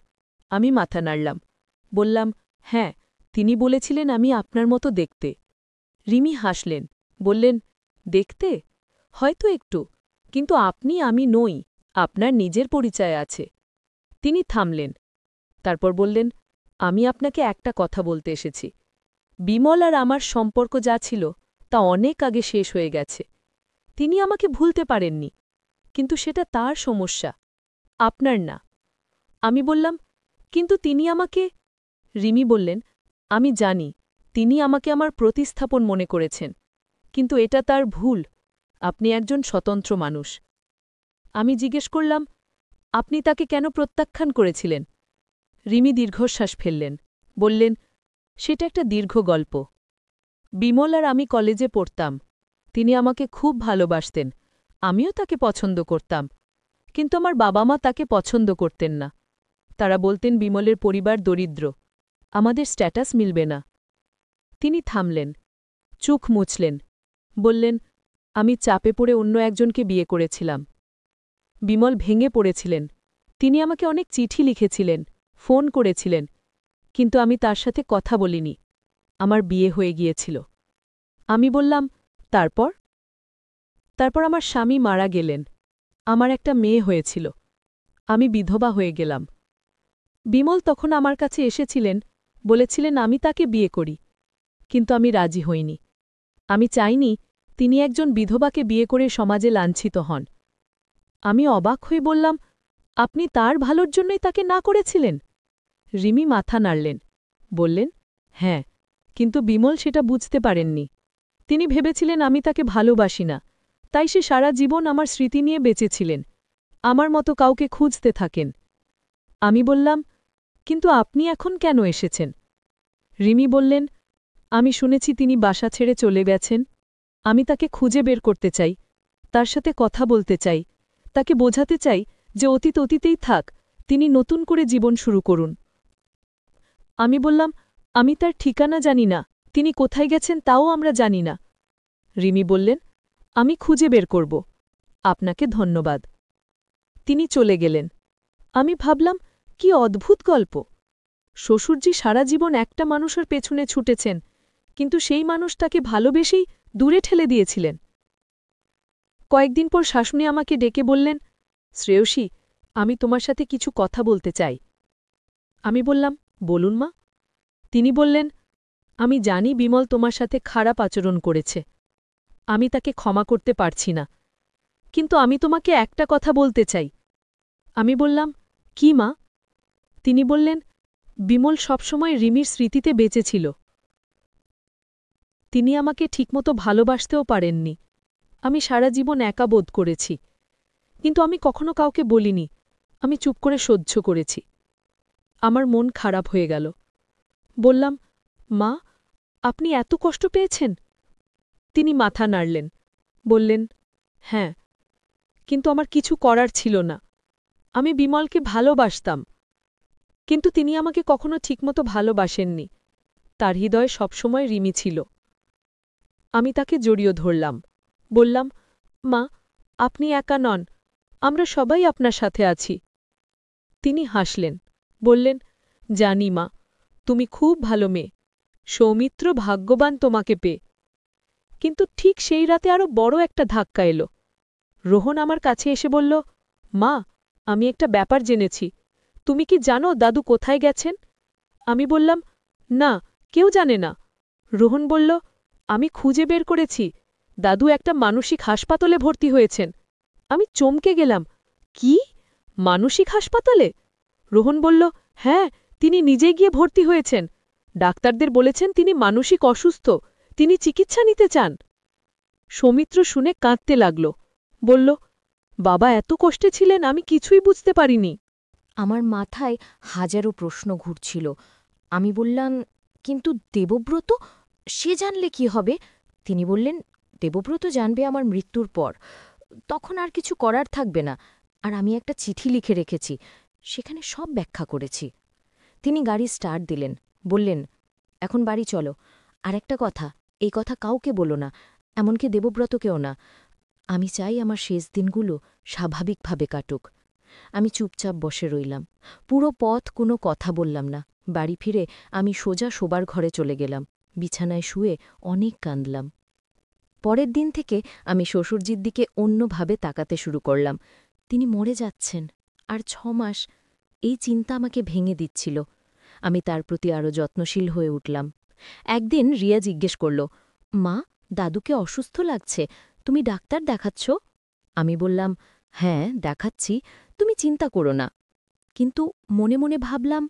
আমি মাথা নাড়লাম। বললাম, হ্যাঁ, তিনি বলেছিলেন আমি আপনার মতো দেখতে। রিমি হাসলেন, বললেন, দেখতে? হয়তো একটু, কিন্তু আপনি আমি নই, আপনার নিজের পরিচয় আছে। তিনি থামলেন। তারপর বললেন, আমি আপনাকে একটা কথা বলতে এসেছি। বিমল আর আমার সম্পর্ক যা ছিল তা অনেক আগে শেষ হয়ে গেছে। তিনি আমাকে ভুলতে পারেননি, কিন্তু সেটা তার সমস্যা, আপনার না। আমি বললাম, কিন্তু তিনি আমাকে। রিমি বললেন, আমি জানি, তিনি আমাকে আমার প্রতিস্থাপন মনে করেছেন, কিন্তু এটা তার ভুল। আপনি একজন স্বতন্ত্র মানুষ। আমি জিজ্ঞেস করলাম, আপনি তাকে কেন প্রত্যাখ্যান করেছিলেন? রিমি দীর্ঘশ্বাস ফেললেন, বললেন, সেটা একটা দীর্ঘ গল্প। বিমল আর আমি কলেজে পড়তাম। তিনি আমাকে খুব ভালোবাসতেন, আমিও তাকে পছন্দ করতাম। কিন্তু আমার বাবা মা তাকে পছন্দ করতেন না। তারা বলতেন বিমলের পরিবার দরিদ্র, আমাদের স্ট্যাটাস মিলবে না। তিনি থামলেন, চোখ মুছলেন, বললেন, আমি চাপে পড়ে অন্য একজনকে বিয়ে করেছিলাম। বিমল ভেঙে পড়েছিলেন। তিনি আমাকে অনেক চিঠি লিখেছিলেন, ফোন করেছিলেন, কিন্তু আমি তার সাথে কথা বলিনি। আমার বিয়ে হয়ে গিয়েছিল। আমি বললাম, তারপর? তারপর আমার স্বামী মারা গেলেন। আমার একটা মেয়ে হয়েছিল। আমি বিধবা হয়ে গেলাম। বিমল তখন আমার কাছে এসেছিলেন, বলেছিলেন আমি তাকে বিয়ে করি, কিন্তু আমি রাজি হইনি। আমি চাইনি তিনি একজন বিধবাকে বিয়ে করে সমাজে লাঞ্ছিত হন। আমি অবাক হয়ে বললাম, আপনি তার ভালোর জন্যই তাকে না করেছিলেন? রিমি মাথা নাড়লেন, বললেন, হ্যাঁ, কিন্তু বিমল সেটা বুঝতে পারেননি। তিনি ভেবেছিলেন আমি তাকে ভালোবাসি না, তাই সে সারা জীবন আমার স্মৃতি নিয়ে বেঁচেছিলেন, আমার মতো কাউকে খুঁজতে থাকেন। আমি বললাম, কিন্তু আপনি এখন কেন এসেছেন? রিমি বললেন, আমি শুনেছি তিনি বাসা ছেড়ে চলে গেছেন। আমি তাকে খুঁজে বের করতে চাই, তার সাথে কথা বলতে চাই, তাকে বোঝাতে চাই যে অতীত অতীতেই থাক, তিনি নতুন করে জীবন শুরু করুন। আমি বললাম, আমি তার ঠিকানা জানি না, তিনি কোথায় গেছেন তাও আমরা জানি না। রিমি বললেন, আমি খুঁজে বের করব। আপনাকে ধন্যবাদ। তিনি চলে গেলেন। আমি ভাবলাম, কি অদ্ভুত গল্প। শ্বশুরজি সারা জীবন একটা মানুষের পেছনে ছুটেছেন, কিন্তু সেই মানুষ তাকে ভালোবেসেই দূরে ঠেলে দিয়েছিলেন। কয়েকদিন পর শাশুড়ি আমাকে ডেকে বললেন, শ্রেয়সী, আমি তোমার সাথে কিছু কথা বলতে চাই। আমি বললাম, বলুন মা। তিনি বললেন, আমি জানি বিমল তোমার সাথে খারাপ আচরণ করেছে। আমি তাকে ক্ষমা করতে পারছি না, কিন্তু আমি তোমাকে একটা কথা বলতে চাই। আমি বললাম, কি মা? তিনি বললেন, বিমল সবসময় রিমির স্মৃতিতে বেঁচে ছিল। তিনি আমাকে ঠিকমতো ভালোবাসতেও পারেননি। আমি সারা জীবন একা বোধ করেছি, কিন্তু আমি কখনো কাউকে বলিনি, আমি চুপ করে সহ্য করেছি। আমার মন খারাপ হয়ে গেল। বললাম, মা, আপনি এত কষ্ট পেয়েছেন? তিনি মাথা নাড়লেন, বললেন, হ্যাঁ, কিন্তু আমার কিছু করার ছিল না। আমি বিমলকে ভালোবাসতাম, কিন্তু তিনি আমাকে কখনো ঠিকমতো ভালোবাসেননি। তার হৃদয়ে সবসময় রিমি ছিল। আমি তাকে জড়িয়ে ধরলাম, বললাম, মা, আপনি একা নন, আমরা সবাই আপনার সাথে আছি। তিনি হাসলেন, বললেন, জানি মা, তুমি খুব ভালো মেয়ে, সৌমিত্র ভাগ্যবান তোমাকে পেয়ে। কিন্তু ঠিক সেই রাতে আরও বড় একটা ধাক্কা এলো। রোহন আমার কাছে এসে বলল, মা, আমি একটা ব্যাপার জেনেছি। তুমি কি জানো দাদু কোথায় গেছেন? আমি বললাম, না, কেউ জানে না। রোহন বলল, আমি খুঁজে বের করেছি। দাদু একটা মানসিক হাসপাতালে ভর্তি হয়েছেন। আমি চমকে গেলাম। কি? মানসিক হাসপাতালে? রোহন বলল, হ্যাঁ, তিনি নিজে গিয়ে ভর্তি হয়েছেন। ডাক্তারদের বলেছেন তিনি মানসিক অসুস্থ, তিনি চিকিৎসা নিতে চান। সৌমিত্র শুনে কাঁদতে লাগল। বলল, বাবা এত কষ্টে ছিলেন, আমি কিছুই বুঝতে পারিনি। আমার মাথায় হাজারো প্রশ্ন ঘুরছিল। আমি বললাম, কিন্তু দেবব্রত, সে জানলে কি হবে? তিনি বললেন, দেবব্রত জানবে আমার মৃত্যুর পর। তখন আর কিছু করার থাকবে না। আর আমি একটা চিঠি লিখে রেখেছি, সেখানে সব ব্যাখ্যা করেছি। তিনি গাড়ি স্টার্ট দিলেন, বললেন, এখন বাড়ি চলো। আর একটা কথা, এই কথা কাউকে বলো না, এমনকি দেবব্রতকেও না। আমি চাই আমার শেষ দিনগুলো স্বাভাবিকভাবে কাটুক। আমি চুপচাপ বসে রইলাম। পুরো পথ কোনো কথা বললাম না। বাড়ি ফিরে আমি সোজা শোবার ঘরে চলে গেলাম। বিছানায় শুয়ে অনেক কাঁদলাম। পরের দিন থেকে আমি শ্বশুরজির দিকে অন্যভাবে তাকাতে শুরু করলাম। তিনি মরে যাচ্ছেন, আর ৬ মাস, এই চিন্তা আমাকে ভেঙে দিচ্ছিল। আমি তার প্রতি আরও যত্নশীল হয়ে উঠলাম। একদিন রিয়া জিজ্ঞেস করল, মা, দাদুকে অসুস্থ লাগছে, তুমি ডাক্তার দেখাচ্ছ? আমি বললাম, হ্যাঁ, দেখাচ্ছি, তুমি চিন্তা করো না। কিন্তু মনে মনে ভাবলাম,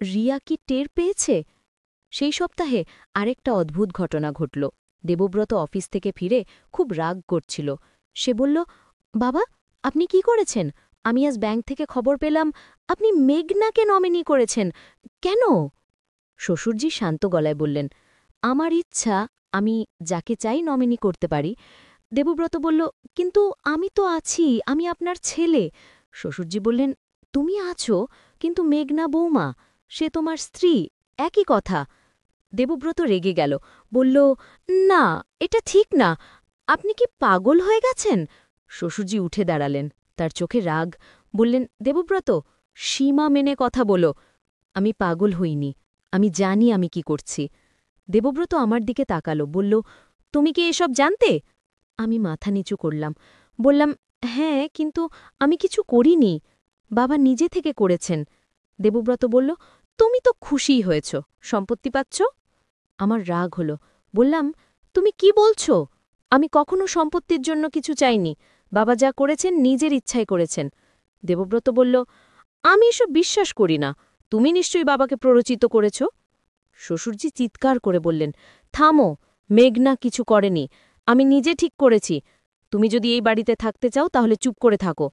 রিয়া কি টের পেয়েছে? সেই সপ্তাহে আরেকটা অদ্ভুত ঘটনা ঘটল। দেবব্রত অফিস থেকে ফিরে খুব রাগ করছিল। সে বলল, বাবা, আপনি কি করেছেন? আমি আজ ব্যাংক থেকে খবর পেলাম আপনি মেঘনাকে নমিনি করেছেন। কেন? শ্বশুরজি শান্ত গলায় বললেন, আমার ইচ্ছা, আমি যাকে চাই নমিনি করতে পারি। দেবব্রত বলল, কিন্তু আমি তো আছি, আমি আপনার ছেলে। শ্বশুরজি বললেন, তুমি আছো, কিন্তু মেঘনা বৌমা, সে তোমার স্ত্রী, একই কথা। দেবব্রত রেগে গেল, বলল, না, এটা ঠিক না, আপনি কি পাগল হয়ে গেছেন? শ্বশুরজি উঠে দাঁড়ালেন, তার চোখে রাগ, বললেন, দেবব্রত, সীমা মেনে কথা বলো। আমি পাগল হইনি, আমি জানি আমি কি করছি। দেবব্রত আমার দিকে তাকালো, বলল, তুমি কি এসব জানতে? আমি মাথা নিচু করলাম, বললাম, হ্যাঁ, কিন্তু আমি কিছু করিনি, বাবা নিজে থেকে করেছেন। দেবব্রত বলল, তুমি তো খুশিই হয়েছ, সম্পত্তি পাচ্ছ। আমার রাগ হলো, বললাম, তুমি কি বলছো? আমি কখনো সম্পত্তির জন্য কিছু চাইনি, বাবা যা করেছেন নিজের ইচ্ছায় করেছেন। দেবব্রত বলল, আমি এসব বিশ্বাস করি না, তুমি নিশ্চয়ই বাবাকে প্ররোচিত করেছ। শ্বশুরজি চিৎকার করে বললেন, থামো, মেঘনা কিছু করেনি, আমি নিজে ঠিক করেছি। তুমি যদি এই বাড়িতে থাকতে চাও তাহলে চুপ করে থাকো।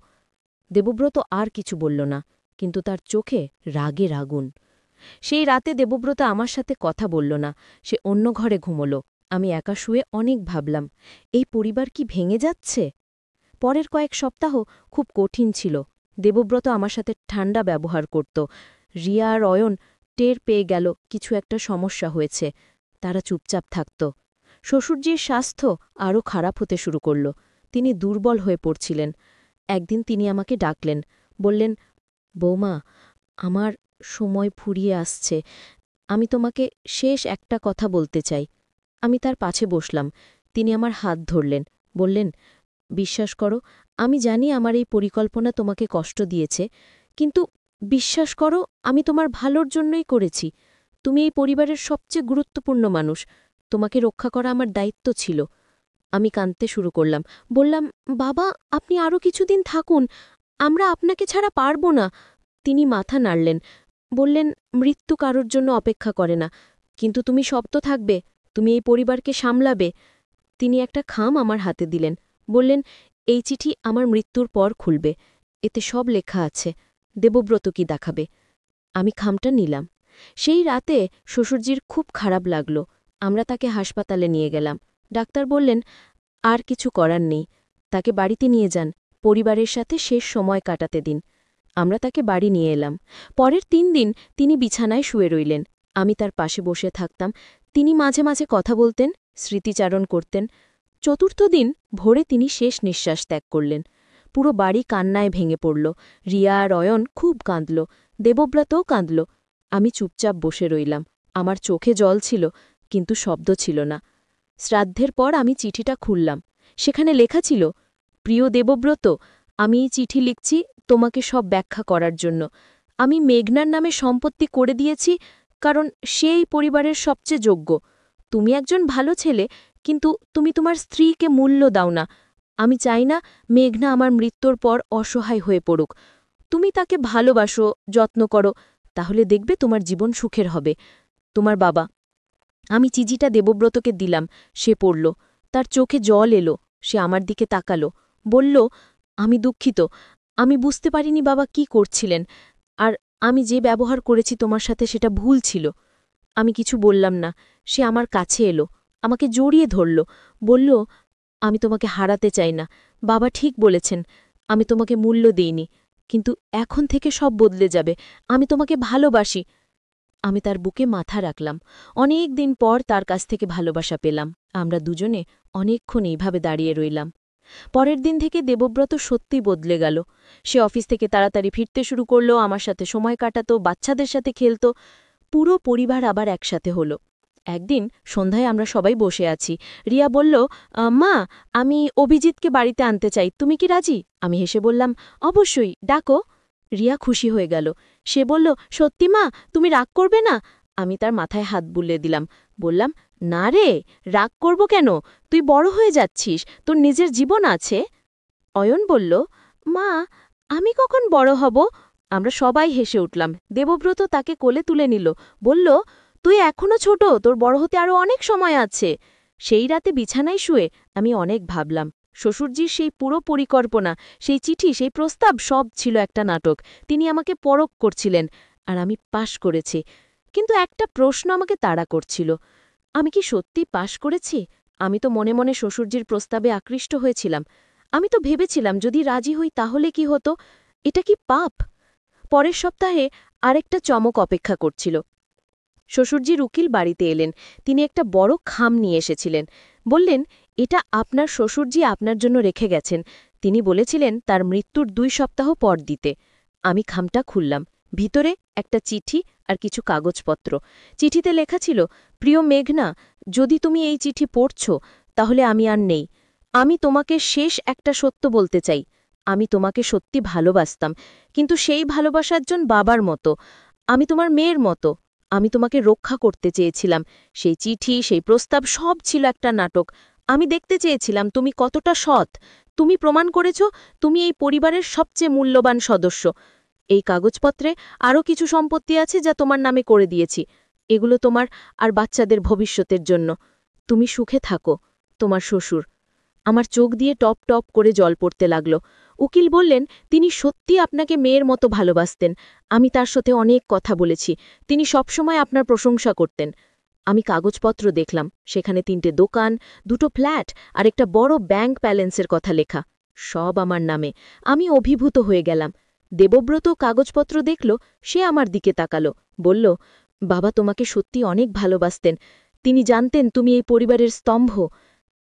দেবব্রত আর কিছু বলল না, কিন্তু তার চোখে রাগের আগুন। সেই রাতে দেবব্রত আমার সাথে কথা বলল না, সে অন্য ঘরে ঘুমল। আমি একা শুয়ে অনেক ভাবলাম, এই পরিবার কি ভেঙে যাচ্ছে? পরের কয়েক সপ্তাহ খুব কঠিন ছিল। দেবব্রত আমার সাথে ঠান্ডা ব্যবহার করত। রিয়া আর অয়ন টের পেয়ে গেল কিছু একটা সমস্যা হয়েছে, তারা চুপচাপ থাকত। শ্বশুরজির স্বাস্থ্য আরও খারাপ হতে শুরু করল, তিনি দুর্বল হয়ে পড়ছিলেন। একদিন তিনি আমাকে ডাকলেন, বললেন, বৌমা, আমার সময় ফুরিয়ে আসছে, আমি তোমাকে শেষ একটা কথা বলতে চাই। আমি তার পাশে বসলাম, তিনি আমার হাত ধরলেন, বললেন, বিশ্বাস করো, আমি জানি আমার এই পরিকল্পনা তোমাকে কষ্ট দিয়েছে, কিন্তু বিশ্বাস করো, আমি তোমার ভালোর জন্যই করেছি। তুমি এই পরিবারের সবচেয়ে গুরুত্বপূর্ণ মানুষ, তোমাকে রক্ষা করা আমার দায়িত্ব ছিল। আমি কাঁদতে শুরু করলাম, বললাম, বাবা, আপনি আরও কিছুদিন থাকুন, আমরা আপনাকে ছাড়া পারব না। তিনি মাথা নাড়লেন, বললেন, মৃত্যু কারোর জন্য অপেক্ষা করে না, কিন্তু তুমি শক্ত থাকবে, তুমি এই পরিবারকে সামলাবে। তিনি একটা খাম আমার হাতে দিলেন, বললেন, এই চিঠি আমার মৃত্যুর পর খুলবে, এতে সব লেখা আছে, দেবব্রত কি দেখাবে। আমি খামটা নিলাম। সেই রাতে শ্বশুরজির খুব খারাপ লাগল। আমরা তাকে হাসপাতালে নিয়ে গেলাম। ডাক্তার বললেন, আর কিছু করার নেই, তাকে বাড়িতে নিয়ে যান, পরিবারের সাথে শেষ সময় কাটাতে দিন। আমরা তাকে বাড়ি নিয়ে এলাম। পরের ৩ দিন তিনি বিছানায় শুয়ে রইলেন, আমি তার পাশে বসে থাকতাম। তিনি মাঝে মাঝে কথা বলতেন, স্মৃতিচারণ করতেন। চতুর্থ দিন ভোরে তিনি শেষ নিঃশ্বাস ত্যাগ করলেন। পুরো বাড়ি কান্নায় ভেঙে পড়ল। রিয়া আর অয়ন খুব কাঁদল, দেবব্রতও কাঁদল। আমি চুপচাপ বসে রইলাম। আমার চোখে জল ছিল, কিন্তু শব্দ ছিল না। শ্রাদ্ধের পর আমি চিঠিটা খুললাম। সেখানে লেখা ছিল, প্রিয় দেবব্রত, আমি এই চিঠি লিখছি তোমাকে সব ব্যাখ্যা করার জন্য। আমি মেঘনার নামে সম্পত্তি করে দিয়েছি, কারণ সেই পরিবারের সবচেয়ে যোগ্য। তুমি একজন ভালো ছেলে, কিন্তু তুমি তোমার স্ত্রীকে মূল্য দাও না। আমি চাই না মেঘনা আমার মৃত্যুর পর অসহায় হয়ে পড়ুক। তুমি তাকে ভালোবাসো, যত্ন করো, তাহলে দেখবে তোমার জীবন সুখের হবে। তোমার বাবা। আমি চিঠিটা দেবব্রতকে দিলাম। সে পড়ল। তার চোখে জল এলো। সে আমার দিকে তাকালো। বলল, আমি দুঃখিত। আমি বুঝতে পারিনি বাবা কি করছিলেন, আর আমি যে ব্যবহার করেছি তোমার সাথে সেটা ভুল ছিল। আমি কিছু বললাম না। সে আমার কাছে এলো, আমাকে জড়িয়ে ধরল, বলল, আমি তোমাকে হারাতে চাই না। বাবা ঠিক বলেছেন, আমি তোমাকে মূল্য দিইনি, কিন্তু এখন থেকে সব বদলে যাবে। আমি তোমাকে ভালোবাসি। আমি তার বুকে মাথা রাখলাম। অনেক দিন পর তার কাছ থেকে ভালোবাসা পেলাম। আমরা দুজনে অনেকক্ষণ এইভাবে দাঁড়িয়ে রইলাম। পরের দিন থেকে দেবব্রত সত্যি বদলে গেল। সে অফিস থেকে তাড়াতাড়ি ফিরতে শুরু করল, আমার সাথে সময় কাটাতো, বাচ্চাদের সাথে খেলত। পুরো পরিবার আবার একসাথে হল। একদিন সন্ধ্যায় আমরা সবাই বসে আছি। রিয়া বলল, মা, আমি অভিজিৎকে বাড়িতে আনতে চাই, তুমি কি রাজি? আমি হেসে বললাম, অবশ্যই, ডাকো। রিয়া খুশি হয়ে গেল। সে বলল, সত্যি মা, তুমি রাগ করবে না? আমি তার মাথায় হাত বুলিয়ে দিলাম। বললাম, না রে, রাগ করব কেন? তুই বড় হয়ে যাচ্ছিস, তোর নিজের জীবন আছে। অয়ন বলল, মা, আমি কখন বড় হব? আমরা সবাই হেসে উঠলাম। দেবব্রত তাকে কোলে তুলে নিল। বলল, তুই এখনো ছোট, তোর বড় হতে আরও অনেক সময় আছে। সেই রাতে বিছানায় শুয়ে আমি অনেক ভাবলাম। শ্বশুরজির সেই পুরো পরিকল্পনা, সেই চিঠি, সেই প্রস্তাব, সব ছিল একটা নাটক। তিনি আমাকে পরখ করছিলেন, আর আমি পাশ করেছি। কিন্তু একটা প্রশ্ন আমাকে তাড়া করছিল, আমি কি সত্যি পাশ করেছি? আমি তো মনে মনে শ্বশুরজির প্রস্তাবে আকৃষ্ট হয়েছিলাম। আমি তো ভেবেছিলাম, যদি রাজি হই তাহলে কি হতো? এটা কি পাপ? পরের সপ্তাহে আরেকটা চমক অপেক্ষা করছিল। শ্বশুরজির উকিল বাড়িতে এলেন। তিনি একটা বড় খাম নিয়ে এসেছিলেন। বললেন, এটা আপনার শ্বশুরজি আপনার জন্য রেখে গেছেন। তিনি বলেছিলেন তার মৃত্যুর 2 সপ্তাহ পর দিতে। আমি খামটা খুললাম। ভিতরে একটা চিঠি আর কিছু কাগজপত্র। চিঠিতে লেখা ছিল, প্রিয় মেঘনা, যদি তুমি এই চিঠি পড়ছ, তাহলে আমি আর নেই। আমি তোমাকে শেষ একটা সত্য বলতে চাই। আমি তোমাকে সত্যি ভালোবাসতাম, কিন্তু সেই ভালোবাসা একজন বাবার মতো। আমি তোমার মেয়ের মতো। আমি তোমাকে রক্ষা করতে চেয়েছিলাম। সেই চিঠি, সেই প্রস্তাব, সব ছিল একটা নাটক। আমি দেখতে চেয়েছিলাম তুমি কতটা সৎ। তুমি প্রমাণ করেছ তুমি এই পরিবারের সবচেয়ে মূল্যবান সদস্য। এই কাগজপত্রে আরও কিছু সম্পত্তি আছে যা তোমার নামে করে দিয়েছি। এগুলো তোমার আর বাচ্চাদের ভবিষ্যতের জন্য। তুমি সুখে থাকো, তোমার শ্বশুর। আমার চোখ দিয়ে টপ টপ করে জল পড়তে লাগল। উকিল বললেন, তিনি সত্যি আপনাকে মেয়ের মতো ভালোবাসতেন। আমি তার সাথে অনেক কথা বলেছি। তিনি সবসময় আপনার প্রশংসা করতেন। আমি কাগজপত্র দেখলাম। সেখানে 3টে দোকান, 2টো ফ্ল্যাট আর একটা বড় ব্যাংক ব্যালেন্সের কথা লেখা। সব আমার নামে। আমি অভিভূত হয়ে গেলাম। দেবব্রত কাগজপত্র দেখল। সে আমার দিকে তাকালো। বলল, বাবা তোমাকে সত্যি অনেক ভালোবাসতেন। তিনি জানতেন তুমি এই পরিবারের স্তম্ভ।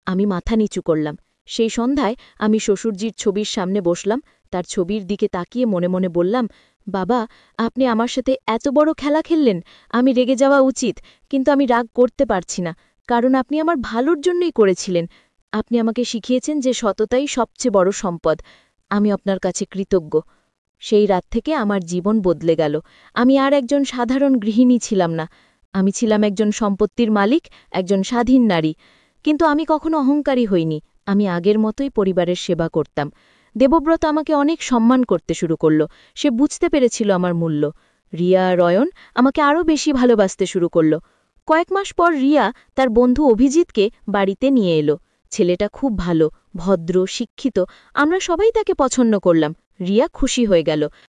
আমি মাথা নিচু করলাম। সেই সন্ধ্যায় আমি শ্বশুরজির ছবির সামনে বসলাম। তার ছবির দিকে তাকিয়ে মনে মনে বললাম, বাবা, আপনি আমার সাথে এত বড় খেলা খেললেন। আমি রেগে যাওয়া উচিত, কিন্তু আমি রাগ করতে পারছি না, কারণ আপনি আমার ভালোর জন্যই করেছিলেন। আপনি আমাকে শিখিয়েছেন যে সততাই সবচেয়ে বড় সম্পদ। আমি আপনার কাছে কৃতজ্ঞ। সেই রাত থেকে আমার জীবন বদলে গেল। আমি আর একজন সাধারণ গৃহিণী ছিলাম না। আমি ছিলাম একজন সম্পত্তির মালিক, একজন স্বাধীন নারী। কিন্তু আমি কখনো অহংকারী হইনি। আমি আগের মতোই পরিবারের সেবা করতাম। দেবব্রত আমাকে অনেক সম্মান করতে শুরু করল। সে বুঝতে পেরেছিল আমার মূল্য। রিয়া আর অয়ন আমাকে আরও বেশি ভালোবাসতে শুরু করল। কয়েক মাস পর রিয়া তার বন্ধু অভিজিৎকে বাড়িতে নিয়ে এলো। ছেলেটা খুব ভালো, ভদ্র, শিক্ষিত। আমরা সবাই তাকে পছন্দ করলাম। রিয়া খুশি হয়ে গেল।